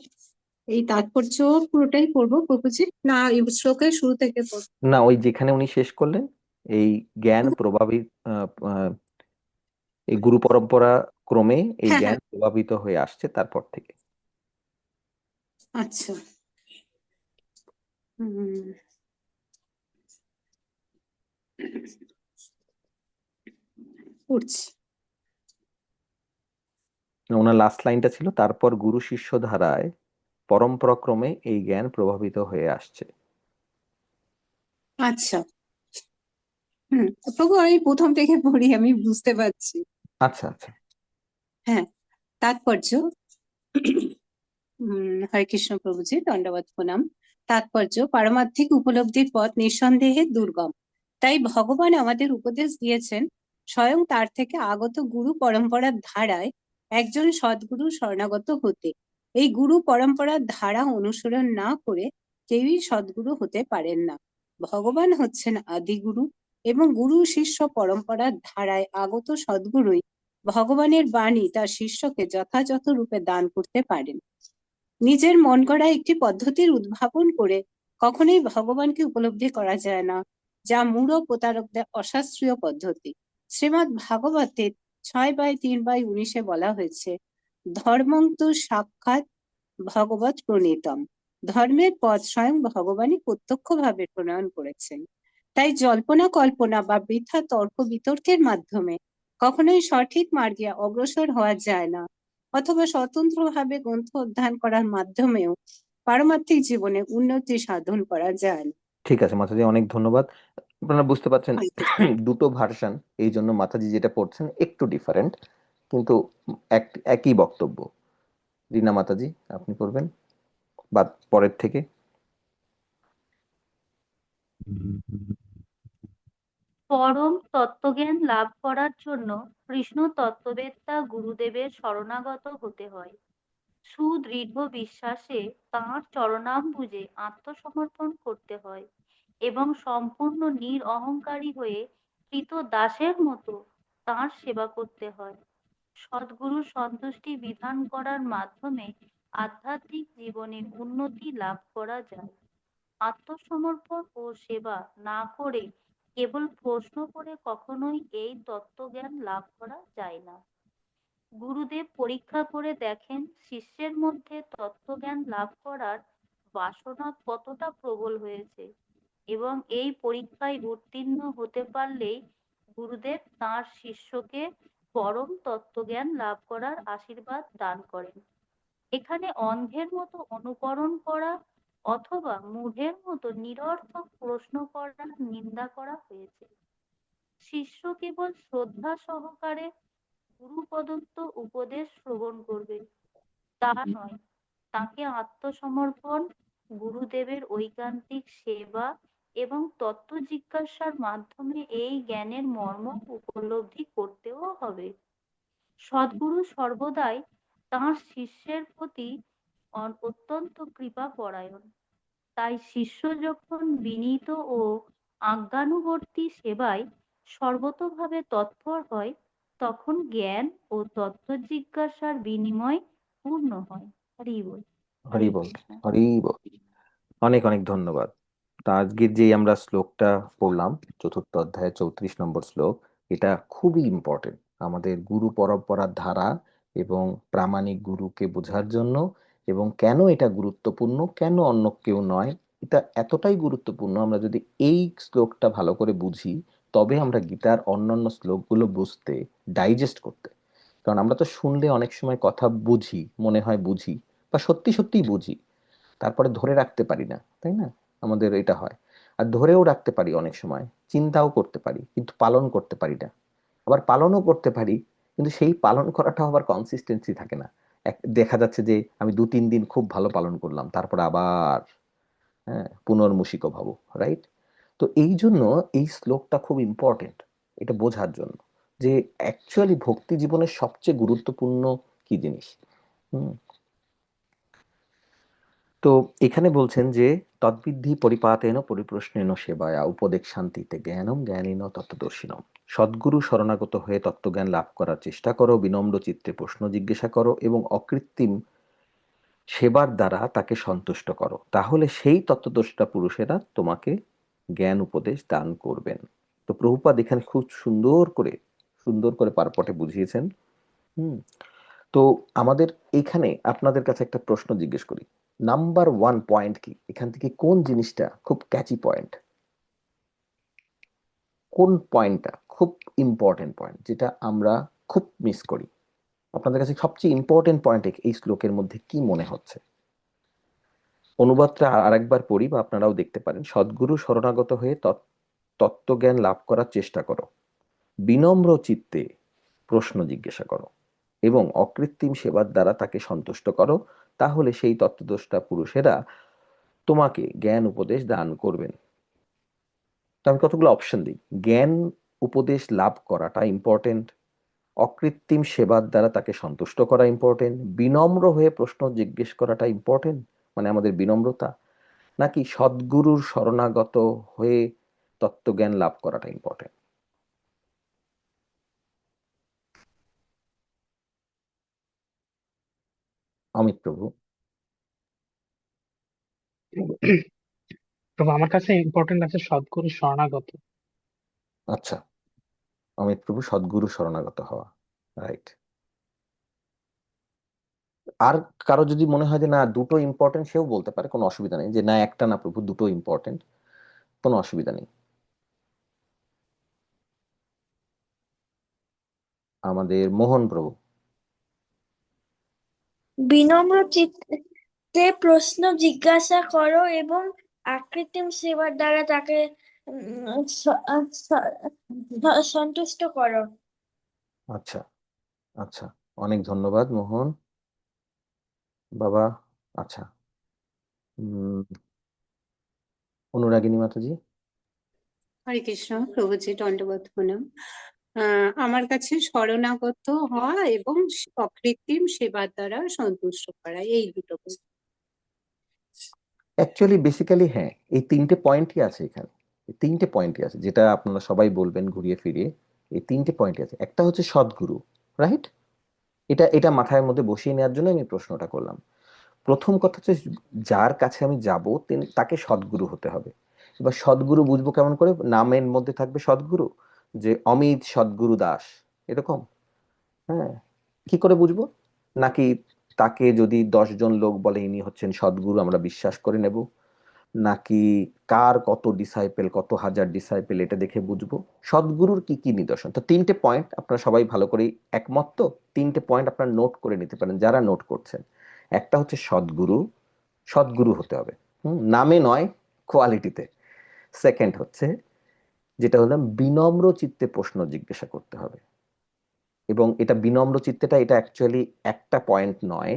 এই তাৎপর্য পুরোটাই পড়বো প্রভুজি, না এই শ্লোকের শুরু থেকে পড়বো? না, ওই যেখানে উনি শেষ করলেন, এই জ্ঞান প্রভাবিত এই গুরু পরম্পরা ক্রমে এই হ্যাঁ জ্ঞান হ্যাঁ, প্রভাবিত হয়ে আসছে, তারপর থেকে। আচ্ছা। হুম, পড়ছি। ওনার লাস্ট লাইনটা ছিল, তারপর গুরু শিষ্য ধারায় পরম্পরা ক্রমে এই জ্ঞান প্রভাবিত হয়ে আসছে। আচ্ছা, প্রভু আমি প্রথম থেকে পড়ি, আমি বুঝতে পারছি। আচ্ছা আচ্ছা। হ্যাঁ, তাৎপর্য। হরে কৃষ্ণ প্রভুজি, দণ্ডবত প্রণাম। তাৎপর্য: পারমার্থিক উপলব্ধির পথ নিঃসন্দেহে দুর্গম, তাই ভগবান আমাদের উপদেশ দিয়েছেন স্বয়ং তার থেকে আগত গুরু পরম্পরার ধারায় একজন সদ্গুরু শরণাগত হতে। এই গুরু পরম্পরার ধারা অনুসরণ না করে কেউই সদ্গুরু হতে পারেন না। ভগবান হচ্ছেন আদিগুরু এবং গুরু শিষ্য পরম্পরার ধারায় আগত সদ্গুরুই ভগবানের বাণী তার শিষ্যকে যথাযথ রূপে দান করতে পারেন। নিজের মন গড়া একটি পদ্ধতির উদ্ভাবন করে কখনোই ভগবানকে উপলব্ধি করা যায় না, যা মূঢ় প্রতারকদের অশাস্ত্রীয় পদ্ধতি। শ্রীমদ্ ভাগবতে 6/3/19 বলা হয়েছে, ধর্মং তু সাক্ষাৎ ভগবৎ প্রণীতম। ধর্মের পথ স্বয়ং ভগবানই প্রত্যক্ষভাবে প্রণয়ন করেছেন। তাই জল্পনা কল্পনা বা বৃথা তর্ক বিতর্কের মাধ্যমে কখনোই সঠিক মার্গে অগ্রসর হওয়া যায় না, অথবা স্বতন্ত্রভাবে গ্রন্থ অধ্যয়ন করার মাধ্যমেও পারমার্থিক জীবনে উন্নতি সাধন করা যায় না। ঠিক আছে মাতাজি, অনেক ধন্যবাদ। আপনারা বুঝতে পারছেন দুটো ভার্সন, এই জন্য মাতাজি যেটা পড়ছেন একটু ডিফারেন্ট, কিন্তু একই বক্তব্য। রিনা মাতাজি, আপনি পড়বেন বা পরের থেকে। পরম তত্ত্বজ্ঞান লাভ করার জন্য কৃষ্ণ তত্ত্ববেত্তা গুরুদেবের শরণাগত হতে হয়। সুদৃঢ় বিশ্বাসে তাঁর চরণাম্বুজে আত্মসমর্পণ করতে হয় এবং সম্পূর্ণ নিরঅহংকারী হয়ে কৃতদাসের মতো তাঁর সেবা করতে হয়। সদ্গুরু সন্তুষ্টি বিধান করার মাধ্যমে আধ্যাত্মিক জীবনে উন্নতি লাভ করা যায়। আত্মসমর্পণ ও সেবা না করে কেবল প্রশ্ন করে কখনোই এই তত্ত্বজ্ঞান লাভ করা যায় না। গুরুদেব পরীক্ষা করে দেখেন শিষ্যের মধ্যে তত্ত্বজ্ঞান লাভ করার বাসনা কতটা প্রবল হয়েছে, এবং এই পরীক্ষায় উত্তীর্ণ হতে পারলেই গুরুদেব তাঁর শিষ্যকে পরম তত্ত্বজ্ঞান লাভ করার আশীর্বাদ দান করেন। এখানে অন্ধের মতো অনুকরণ করা অথবা মূঢ়ের মতো নিরর্থক প্রশ্ন করার নিন্দা করা হয়েছে। শিষ্য কেবল শ্রদ্ধা সহকারে গুরু প্রদত্ত উপদেশ শ্রবণ করবে তা নয়, তাকে আত্মসমর্পণ, গুরুদেবের ঐকান্তিক সেবা এবং তত্ত্ব জিজ্ঞাসার মাধ্যমে এই জ্ঞানের মর্ম উপলব্ধি করতেও হবে। সদ্গুরু সর্বদাই তাঁর শিষ্যের প্রতি অত্যন্ত কৃপা পরায়ণ, তাই শিষ্য যখন বিনীত ও আজ্ঞানুবর্তী সেবায় সর্বতোভাবে তৎপর হয়, তখন জ্ঞান ও তত্ত্ব জিজ্ঞাসার বিনিময় পূর্ণ হয়। হরি বল। হরি বল, হরি বল। অনেক অনেক ধন্যবাদ। তা আজকের যে আমরা শ্লোকটা পড়লাম, চতুর্থ অধ্যায় 34 নম্বর শ্লোক, এটা খুবই ইম্পর্টেন্ট আমাদের গুরু পরম্পরার ধারা এবং প্রামাণিক গুরুকে বোঝার জন্য, এবং কেন এটা গুরুত্বপূর্ণ, কেন অন্য কেউ নয়। এটা এতটাই গুরুত্বপূর্ণ, আমরা যদি এই শ্লোকটা ভালো করে বুঝি, তবে আমরা গীতার অন্যান্য শ্লোকগুলো বুঝতে, ডাইজেস্ট করতে, কারণ আমরা তো শুনলে অনেক সময় কথা বুঝি, মনে হয় বুঝি, বা সত্যি সত্যিই বুঝি, তারপরে ধরে রাখতে পারি না, তাই না? আমাদের এটা হয়। আর ধরেও রাখতে পারি অনেক সময়, চিন্তাও করতে পারি, কিন্তু পালন করতে পারি না। আবার পালনও করতে পারি, কিন্তু সেই পালন করাটা আবার কনসিস্টেন্সি থাকে না। দেখা যাচ্ছে যে আমি 2-3 দিন খুব ভালো পালন করলাম, তারপরে আবার পুনর্মূষিক ভাব, রাইট? তো এই জন্য এই শ্লোকটা খুব ইম্পর্টেন্ট এটা বোঝার জন্য যে অ্যাকচুয়ালি ভক্তি জীবনের সবচেয়ে গুরুত্বপূর্ণ কি জিনিস। তো এখানে বলছেন যে তদ্বিদ্ধি পরিপাতেন পরিপ্রশ্নেন সেবায়া উপদেশ শান্তিতে জ্ঞানম জ্ঞানীন তত্ত্বদর্শিনম। সদ্গুরু শরণাগত হয়ে তত্ত্বজ্ঞান লাভ করার চেষ্টা করো, বিনম্র চিত্তে প্রশ্ন জিজ্ঞাসা করো এবং অকৃত্রিম সেবার দ্বারা তাকে সন্তুষ্ট করো, তাহলে সেই তত্ত্বদর্শিতা পুরুষেরা তোমাকে জ্ঞান উপদেশ দান করবেন। তো প্রভুপাদ এখানে খুব সুন্দর করে পারপটে বুঝিয়েছেন। তো আমাদের এখানে আপনাদের কাছে একটা প্রশ্ন জিজ্ঞেস করি, নাম্বার 1 পয়েন্ট কি? এখান থেকে কোন জিনিসটা খুব ক্যাচি পয়েন্ট, কোন পয়েন্টটা খুব ইম্পর্টেন্ট পয়েন্ট যেটা আমরা খুব মিস করি? আপনাদের কাছে সবচেয়ে ইম্পর্টেন্ট পয়েন্ট এই শ্লোকের মধ্যে কি মনে হচ্ছে? অনুবাদটা আরেকবার পড়ি বা আপনারাও দেখতে পারেন। সদ্গুরু শরণাগত হয়ে তত্ত্বজ্ঞান লাভ করার চেষ্টা করো, বিনম্র চিত্তে প্রশ্ন জিজ্ঞাসা করো এবং অকৃত্রিম সেবার দ্বারা তাকে সন্তুষ্ট করো, তাহলে সেই তত্ত্বদ্রষ্টা পুরুষেরা তোমাকে জ্ঞান উপদেশ দান করবেন। তো আমি কতগুলো অপশন দিই। জ্ঞান উপদেশ লাভ করাটা ইম্পর্টেন্ট, অকৃত্রিম সেবার দ্বারা তাকে সন্তুষ্ট করা ইম্পর্টেন্ট, বিনম্র হয়ে প্রশ্ন জিজ্ঞেস করাটা ইম্পর্টেন্ট, মানে আমাদের বিনম্রতা, নাকি সদ্গুরুর শরণাগত হয়ে তত্ত্বজ্ঞান লাভ করাটা ইম্পর্টেন্ট? অমিত প্রভু। প্রভু আমার কাছে ইম্পর্টেন্ট আছে সদ্গুরু শরণাগত। আচ্ছা, অমিত প্রভু সদ্গুরু শরণাগত হওয়া, রাইট। আর কারো যদি মনে হয় যে না দুটো ইম্পর্টেন্ট, সেও বলতে পারে, কোনো অসুবিধা নেই, যে না একটা না প্রভু দুটো ইম্পর্টেন্ট, কোনো অসুবিধা নেই। আমাদের মোহন প্রভু। বিনম্র চিত্তে প্রশ্ন জিজ্ঞাসা করো এবং অকৃত্রিম সেবার দ্বারা তাকে সন্তুষ্ট করো। আচ্ছা আচ্ছা, অনেক ধন্যবাদ মোহন বাবা। আচ্ছা, অনুরাগিনী মাতাজি। হরে কৃষ্ণ প্রভুজি, দণ্ডবত প্রণাম। আমার কাছে শরণাগত হওয়া এবং অকৃত্রিম সেবার দ্বারা সন্তুষ্ট করা, এই দুটো বই। অ্যাকচুয়ালি বেসিক্যালি হ্যাঁ, এই 3টে পয়েন্টই আছে এখানে, এই 3টে পয়েন্টই আছে যেটা আপনারা সবাই বলবেন ঘুরিয়ে ফিরিয়ে। এই 3টে পয়েন্টই আছে। একটা হচ্ছে সদ্গুরু, রাইট? এটা মাথায় মধ্যে বসিয়ে নেওয়ার জন্য আমি প্রশ্নটা করলাম। প্রথম কথা হচ্ছে যার কাছে আমি যাব তাকে সদ্গুরু হতে হবে। এবার সদ্গুরু বুঝবো কেমন করে? নামের মধ্যে থাকবে সদ্গুরু, যে অমিত সদ্গুরু দাস, এরকম। হ্যাঁ, কি করে বুঝবো? নাকি তাকে যদি 10 জন লোক বলে ইনি হচ্ছেন সদ্গুরু, আমরা বিশ্বাস করে নেব? নাকি কার কত ডিসাইপেল, কত হাজার ডিসাইপেল, এটা দেখে বুঝবো? সদ্গুরুর কি কি নিদর্শন? তো 3টে পয়েন্ট আপনারা সবাই ভালো করে একমত তো? 3টে পয়েন্ট আপনারা নোট করে নিতে পারেন যারা নোট করছেন। একটা হচ্ছে সদ্গুরু হতে হবে, নামে নয়, কোয়ালিটিতে। সেকেন্ড হচ্ছে যেটা হলো বিনম্র চিত্তে প্রশ্ন জিজ্ঞাসা করতে হবে। এবং এটা বিনম্র চিত্তেটা, এটা অ্যাকচুয়ালি একটা পয়েন্ট নয়,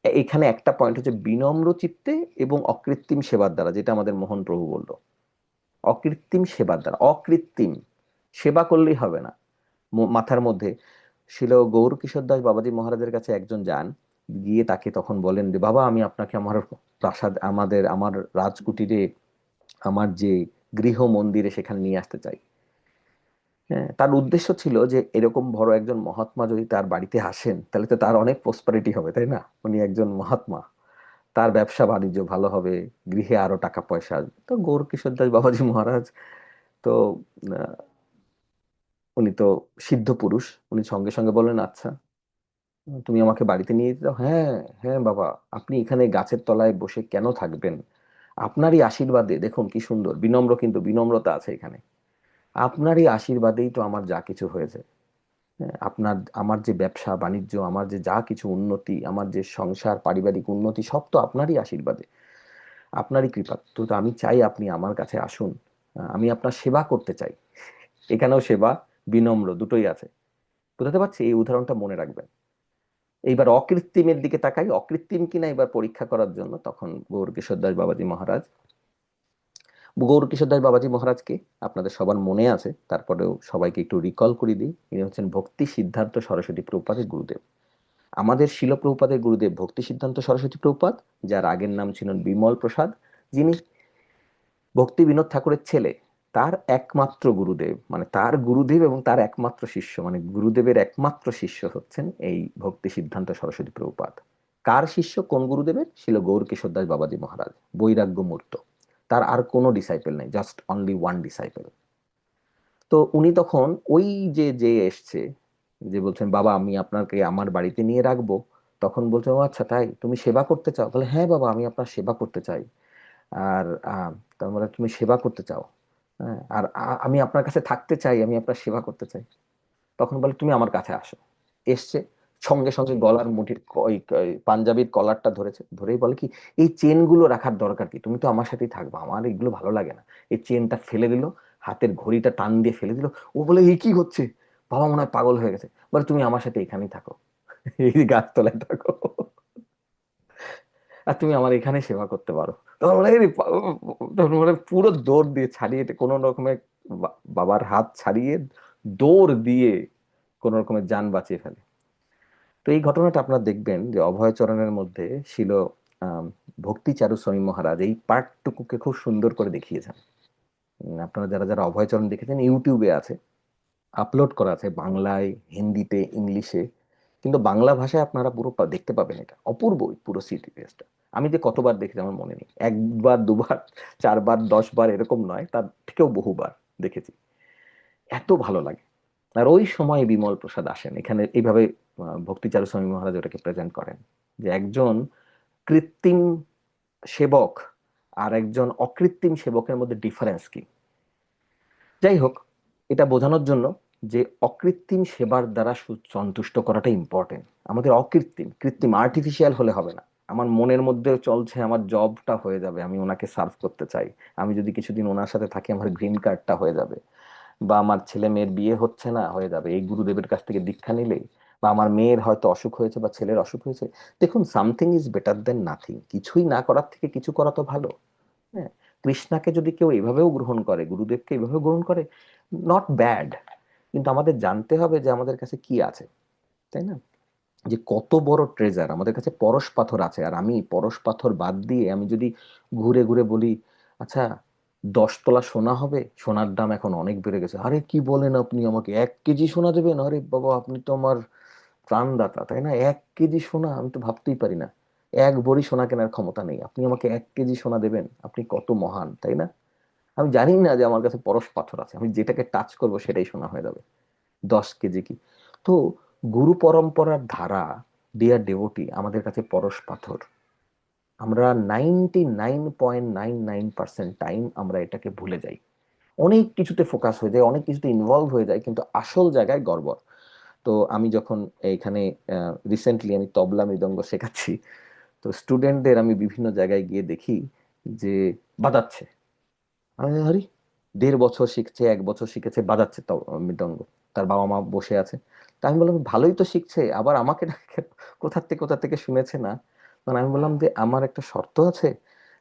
এখানে একটা পয়েন্ট হচ্ছে বিনম্র চিত্তে এবং অকৃত্রিম সেবার দ্বারা, যেটা আমাদের মোহন প্রভু বলল। অকৃত্রিম সেবার দ্বারা, অকৃত্রিম সেবা করলেই হবে না। মাথার মধ্যে ছিল গৌর কিশোর দাস বাবাজি মহারাজের কাছে একজন যান, গিয়ে তাকে তখন বলেন যে বাবা আমি আপনাকে আমার প্রাসাদ, আমার রাজকুটিরে, আমার যে গৃহ মন্দিরে সেখানে নিয়ে আসতে চাই। হ্যাঁ, তার উদ্দেশ্য ছিল যে এরকম বড় একজন মহাত্মা যদি তার বাড়িতে আসেন তাহলে তো তার অনেক প্রসপারিটি হবে, তাই না? উনি একজন মহাত্মা, তার ব্যবসা বাণিজ্য ভালো হবে, গৃহে আরো টাকা পয়সা আসবে। তো গৌর কিশোর দাস বাবাজি মহারাজ তো উনি তো সিদ্ধ পুরুষ, উনি সঙ্গে সঙ্গে বললেন আচ্ছা তুমি আমাকে বাড়িতে নিয়ে যেতে দাও। হ্যাঁ হ্যাঁ বাবা, আপনি এখানে গাছের তলায় বসে কেন থাকবেন? আপনারই আশীর্বাদে, দেখুন কি সুন্দর বিনম্র, কিন্তু বিনম্রতা আছে এখানে, আপনারই আশীর্বাদেই তো আমার যা কিছু হয়েছে। হ্যাঁ, আমার যে ব্যবসা বাণিজ্য, আমার যে যা কিছু উন্নতি, আমার যে সংসার পারিবারিক উন্নতি, সব তো আপনারই আশীর্বাদে, আপনারই কৃপা। তো আমি চাই আপনি আমার কাছে আসুন, আমি আপনার সেবা করতে চাই। এখানেও সেবা বিনম্র দুটোই আছে। বুঝতে পারছি? এই উদাহরণটা মনে রাখবেন। এইবার অকৃত্রিমের দিকে তাকাই, অকৃত্রিম কিনা এবার পরীক্ষা করার জন্য তখন গৌরকিশোর দাস বাবাজি মহারাজ, গৌরকিশোর দাস বাবাজি মহারাজকে আপনাদের সবার মনে আছে, তারপরেও সবাইকে একটু রিকল করে দিই। ইনি হচ্ছেন ভক্তি সিদ্ধান্ত সরস্বতী প্রভুপাদের গুরুদেব। আমাদের শিল প্রভুপাদের গুরুদেব ভক্তি সিদ্ধান্ত সরস্বতী প্রভুপাদ, যার আগের নাম ছিলেন বিমল প্রসাদ, যিনি ভক্তি বিনোদ ঠাকুরের ছেলে। তার একমাত্র গুরুদেব, মানে তার গুরুদেব এবং তার একমাত্র শিষ্য, মানে গুরুদেবের একমাত্র শিষ্য হচ্ছেন এই ভক্তি সিদ্ধান্ত সরস্বতী প্রভুপাদ। কার শিষ্য? কোন গুরুদেবের? ছিল গৌরকিশোর দাস বাবাজি মহারাজ, বৈরাগ্য মূর্ত। তার আর কোনো ডিসাইপেল নেই, জাস্ট অনলি ওয়ান ডিসাইপেল। তো উনি তখন ওই যে এসছে, যে বলছেন বাবা আমি আপনাকে আমার বাড়িতে নিয়ে রাখবো, তখন বলছে ও আচ্ছা তাই, তুমি সেবা করতে চাও? বলে হ্যাঁ বাবা, আমি আপনার সেবা করতে চাই। আর তার মানে তুমি সেবা করতে চাও, হ্যাঁ, আর আমি আপনার কাছে থাকতে চাই, আমি আপনার সেবা করতে চাই। তখন বলে তুমি আমার কাছে আসো। এসছে, সঙ্গে সঙ্গে গলার মুঠির ওই পাঞ্জাবির কলারটা ধরেছে, ধরেই বলে কি এই চেনগুলো রাখার দরকার কি, তুমি তো আমার সাথেই থাকবা, আমার এগুলো ভালো লাগে না। এই চেনটা ফেলে দিল, হাতের ঘড়িটা টান দিয়ে ফেলে দিল। ও বলে এই কি হচ্ছে, বাবা মনে হয় পাগল হয়ে গেছে। বলে তুমি আমার সাথে এখানেই থাকো, এই গাছতলায় থাকো, আর তুমি আমার এখানে সেবা করতে পারো। তখন বলে তখন বলে পুরো দৌড় দিয়ে ছাড়িয়ে কোনো রকমে বাবার হাত ছাড়িয়ে দৌড় দিয়ে কোন রকমের যান বাঁচিয়ে ফেলে। তো এই ঘটনাটা আপনারা দেখবেন যে অভয়চরণের মধ্যে ছিল ভক্তিচারু স্বামী মহারাজ এই পার্টটুকুকে খুব সুন্দর করে দেখিয়েছেন। আপনারা যারা যারা অভয়চরণ দেখেছেন, ইউটিউবে আছে, আপলোড করা আছে, বাংলায়, হিন্দিতে, ইংলিশে, কিন্তু বাংলা ভাষায় আপনারা পুরো দেখতে পাবেন। এটা অপূর্ব পুরো সিরিজটা। আমি যে কতবার দেখেছি আমার মনে নেই, একবার দুবার চারবার 10 বার এরকম নয়, তার থেকেও বহুবার দেখেছি, এত ভালো লাগে। আর ওই সময় বিমল প্রসাদ আসেন এখানে, এইভাবে ভক্তিচারু স্বামী মহারাজ ওটাকে প্রেজেন্ট করেন যে একজন কৃত্রিম সেবক আর একজন অকৃত্রিম সেবকের মধ্যে ডিফারেন্স কি। যাই হোক, এটা বোঝানোর জন্য যে অকৃত্রিম সেবার দ্বারা সন্তুষ্ট করাটা ইম্পর্টেন্ট। আমাদের অকৃত্রিম, কৃত্রিম আর্টিফিশিয়াল হলে হবে না। আমার মনের মধ্যে চলছে আমার জবটা হয়ে যাবে, আমি ওনাকে সার্ভ করতে চাই, আমি যদি কিছুদিন ওনার সাথে থাকি আমার গ্রিন কার্ডটা হয়ে যাবে, বা আমার ছেলে মেয়ের বিয়ে হচ্ছে না, হয়ে যাবে এই গুরুদেবের কাছ থেকে দীক্ষা নিলেই, বা আমার মেয়ের হয়তো অসুখ হয়েছে বা ছেলের অসুখ হয়েছে। দেখুন, something is better then nothing. কিছুই না করার থেকে কিছু করা তো ভালো। হ্যাঁ, কৃষ্ণাকে যদি কেউ এভাবেও গ্রহণ করে, গুরুদেবকে এভাবেও গ্রহণ করে, নট ব্যাড। কিন্তু আমাদের জানতে হবে যে আমাদের কাছে কি আছে, তাই না? যে কত বড় ট্রেজার আমাদের কাছে পরশ পাথর আছে। আর আমি পরশ পাথর বাদ দিয়ে আমি যদি ঘুরে ঘুরে বলি আচ্ছা 10 তোলা সোনা হবে, সোনার দাম এখন অনেক বেড়ে গেছে, আরে কি বলেন আপনি, আমাকে 1 কেজি সোনা দেবেন? আরে বাবা, আপনি তো আমার প্রাণদাতা, তাই না? 1 কেজি সোনা, আমি তো ভাবতেই পারি না, 1 ভরি সোনা কেনার ক্ষমতা নেই, আপনি আমাকে 1 কেজি সোনা দেবেন, আপনি কত মহান, তাই না? আমি জানি না যে আমার কাছে পরশ পাথর আছে, আমি যেটাকে টাচ করবো সেটাই সোনা হয়ে যাবে। 10 কেজি কি! তো গুরু পরম্পরার ধারা, ডিয়ার ডেভোটি, আমাদের কাছে পরশ পাথর। আমরা 99.99% টাইম আমরা এটাকে ভুলে যাই, অনেক কিছুতে ফোকাস হয়ে যায়, অনেক কিছুতে ইনভলভ হয়ে যায়, কিন্তু আসল জায়গায় গড়বড়। তো আমি যখন এইখানে রিসেন্টলি আমি তবলা মৃদঙ্গ শেখাচ্ছি, তো স্টুডেন্টদের আমি বিভিন্ন জায়গায় গিয়ে দেখি যে বাজাচ্ছে। আমি আরে 1.5 বছর শিখছে, 1 বছর শিখেছে, বাজাচ্ছে তো মৃদঙ্গ, তার বাবা মা বসে আছে। তা আমি বললাম ভালোই তো শিখছে, আবার আমাকে কোথা থেকে শুনেছে না। মানে আমি বললাম যে আমার একটা শর্ত আছে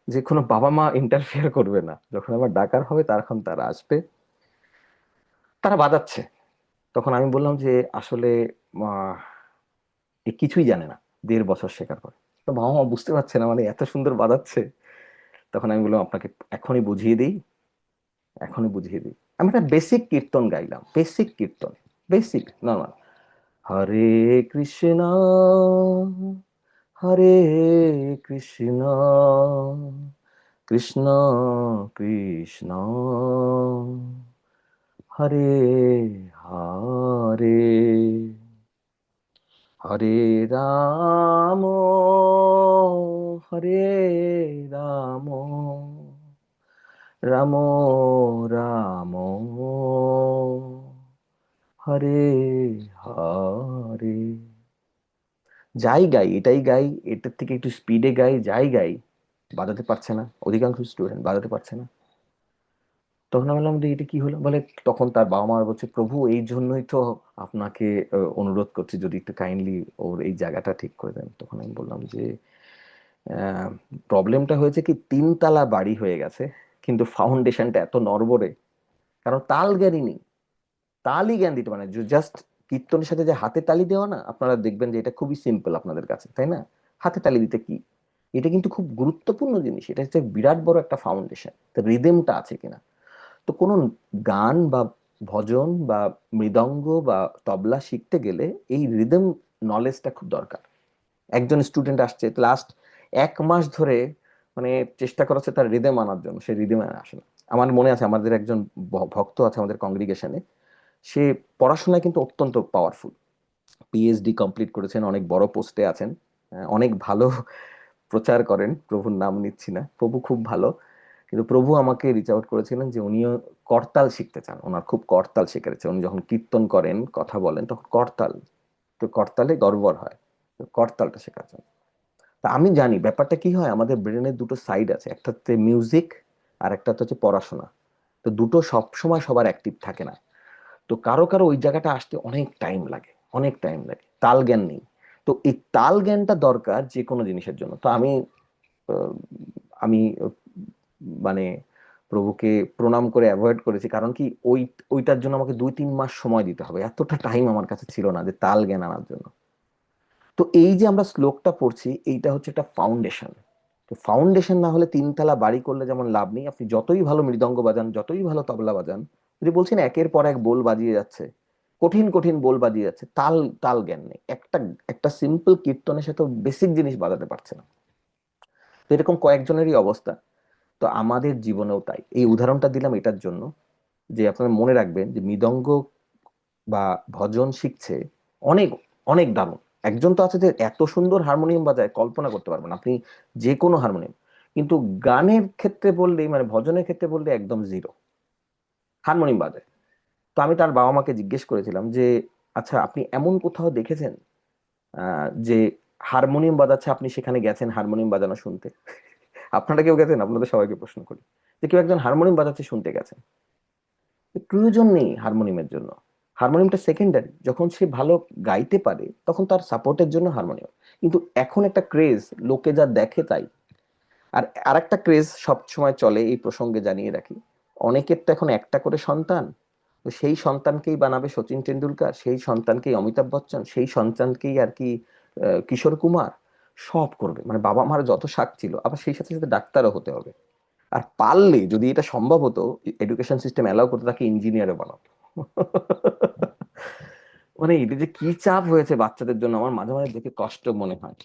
যে কোনো বাবা মা ইন্টারফিয়ার করবে না, যখন আমার ডাকার হবে তখন তারা আসবে, তারা বাজাচ্ছে। তখন আমি বললাম যে আসলে আহ, এ কিছুই জানে না 1.5 বছর শেখার পর। তো বাবা মা বুঝতে পারছে না, মানে এত সুন্দর বাজাচ্ছে। তখন আমি বললাম আপনাকে এখনই বুঝিয়ে দিই, এখনই বুঝিয়ে দিই। আমি একটা বেসিক কীর্তন গাইলাম, বেসিক কীর্তন, বেসিক নর্মাল, হরে কৃষ্ণ হরে কৃষ্ণ কৃষ্ণ কৃষ্ণ হরে হরে হরে রাম হরে রাম রাম রাম হরে হরে। যাই গাই এটাই গাই, এটার থেকে একটু স্পিডে গাই, যাই গাই, বাজাতে পারছে না, অধিকাংশ স্টুডেন্ট বাজাতে পারছে না। তখন আমি বললাম যে এটা কি হলো, বলে তখন তার বাবা মা বলছে প্রভু এই জন্যই তো আপনাকে অনুরোধ করছি যদি একটু কাইন্ডলি ওর এই জায়গাটা ঠিক করে দেন। তখন আমি বললাম যে প্রবলেমটা হয়েছে কি 3 তলা বাড়ি হয়ে গেছে কিন্তু ফাউন্ডেশনটা এত নড়বড়ে, কারণ তাল জ্ঞানই নেই। তালই জ্ঞান দিতে পারে, জাস্ট কীর্তনের সাথে যে হাতে তালি দেওয়া না, আপনারা দেখবেন যে এটা খুবই সিম্পল আপনাদের কাছে, তাই না? হাতে তালি দিতে কি, এটা কিন্তু খুব গুরুত্বপূর্ণ জিনিস, এটা হচ্ছে বিরাট বড় একটা ফাউন্ডেশন। তো রিদেমটা আছে কিনা, তো কোনো গান বা ভজন বা মৃদঙ্গ বা তবলা শিখতে গেলে এই রিদম নলেজটা খুব দরকার। একজন স্টুডেন্ট আসছে লাস্ট 1 মাস ধরে মানে চেষ্টা করেছে তার রিদম আনার জন্য, সে রিদমে আসে না। আমার মনে আছে আমাদের একজন ভক্ত আছে আমাদের কংগ্রিগেশনে, সে পড়াশোনায় কিন্তু অত্যন্ত পাওয়ারফুল, পিএইচডি কমপ্লিট করেছেন, অনেক বড় পোস্টে আছেন, অনেক ভালো প্রচার করেন, প্রভুর নাম নিচ্ছি না, প্রভু খুব ভালো। কিন্তু প্রভু আমাকে রিচ আউট করেছিলেন যে উনিও করতাল শিখতে চান, ওনার খুব করতাল শেখাচ্ছে, উনি যখন কীর্তন করেন কথা বলেন তখন করতাল, তো করতালে গড়বড় হয়, তো করতালটা শেখাচ্ছেন। তা আমি জানি ব্যাপারটা কি হয়, আমাদের ব্রেনের দুটো সাইড আছে, একটা হচ্ছে মিউজিক আর একটা হচ্ছে পড়াশোনা। তো দুটো সব সময় সবার অ্যাক্টিভ থাকে না, তো কারো কারো ওই জায়গাটা আসতে অনেক টাইম লাগে, অনেক টাইম লাগে, তাল জ্ঞান নেই। তো এই তাল জ্ঞানটা দরকার যে কোনো জিনিসের জন্য। তো আমি আহ, আমি মানে প্রভুকে প্রণাম করে অ্যাভয়েড করেছি, কারণ কি ওইটার জন্য আমাকে 2-3 মাস সময় দিতে হবে, এতটা টাইম আমার কাছে ছিল না যে তাল জ্ঞান আনার জন্য। তো এই যে আমরা শ্লোকটা পড়ছি এইটা হচ্ছে একটা ফাউন্ডেশন। তো ফাউন্ডেশন না হলে 3 তলা বাড়ি করলে যেমন লাভ নেই, আপনি যতই ভালো মৃদঙ্গ বাজান, যতই ভালো তবলা বাজান, যদি বলছেন একের পর এক বোল বাজিয়ে যাচ্ছে, কঠিন কঠিন বোল বাজিয়ে যাচ্ছে, তাল তাল জ্ঞান নেই, একটা একটা সিম্পল কীর্তনের সাথে বেসিক জিনিস বাজাতে পারছে না। তো এরকম কয়েকজনেরই অবস্থা, তো আমাদের জীবনেও তাই। এই উদাহরণটা দিলাম এটার জন্য যে আপনারা মনে রাখবেন যে মৃদঙ্গ বা ভজন শিখছে অনেক অনেক দারুণ। একজন তো আছে যে এত সুন্দর হারমোনিয়াম বাজায় কল্পনা করতে পারবেন আপনি, যে কোনো হারমোনিয়াম। কিন্তু গানের ক্ষেত্রে বললেই মানে ভজনের ক্ষেত্রে বললে একদম জিরো, হারমোনিয়াম বাজায়। তো আমি তার বাবা মাকে জিজ্ঞেস করেছিলাম যে আচ্ছা আপনি এমন কোথাও দেখেছেন যে হারমোনিয়াম বাজাচ্ছে, আপনি সেখানে গেছেন হারমোনিয়াম বাজানো শুনতে? আপনারা কেউ গেছেন? আপনাদের সবাইকে প্রশ্ন করি যে কেউ একজন হারমোনিয়াম বাজাচ্ছে শুনতে গেছেন? প্রয়োজন নেই হারমোনিয়ামের জন্য, হারমোনিয়ামটা সেকেন্ডারি, যখন সে ভালো গাইতে পারে তখন তার সাপোর্টের জন্য হারমোনিয়াম। কিন্তু এখন একটা ক্রেজ, লোকে যা দেখে তাই। আর আরেকটা ক্রেজ সব সময় চলে, এই প্রসঙ্গে জানিয়ে রাখি, অনেকের তো এখন একটা করে সন্তান, তো সেই সন্তানকেই বানাবে সচিন টেন্ডুলকার, সেই সন্তানকেই অমিতাভ বচ্চন, সেই সন্তানকেই আর কি কিশোর কুমার, সব করবে, মানে বাবা মার যত শাক ছিল, আবার সেই সাথে সাথে ডাক্তারও হতে হবে। আর পারলে যদি এটা সম্ভব হতো, এডুকেশন সিস্টেম অ্যালাউ করতো, তাকে ইঞ্জিনিয়ারও বানাতো। মানে এটা যে কি চাপ হয়েছে বাচ্চাদের জন্য, আমার মাঝে মাঝে দেখে কষ্ট মনে হয়।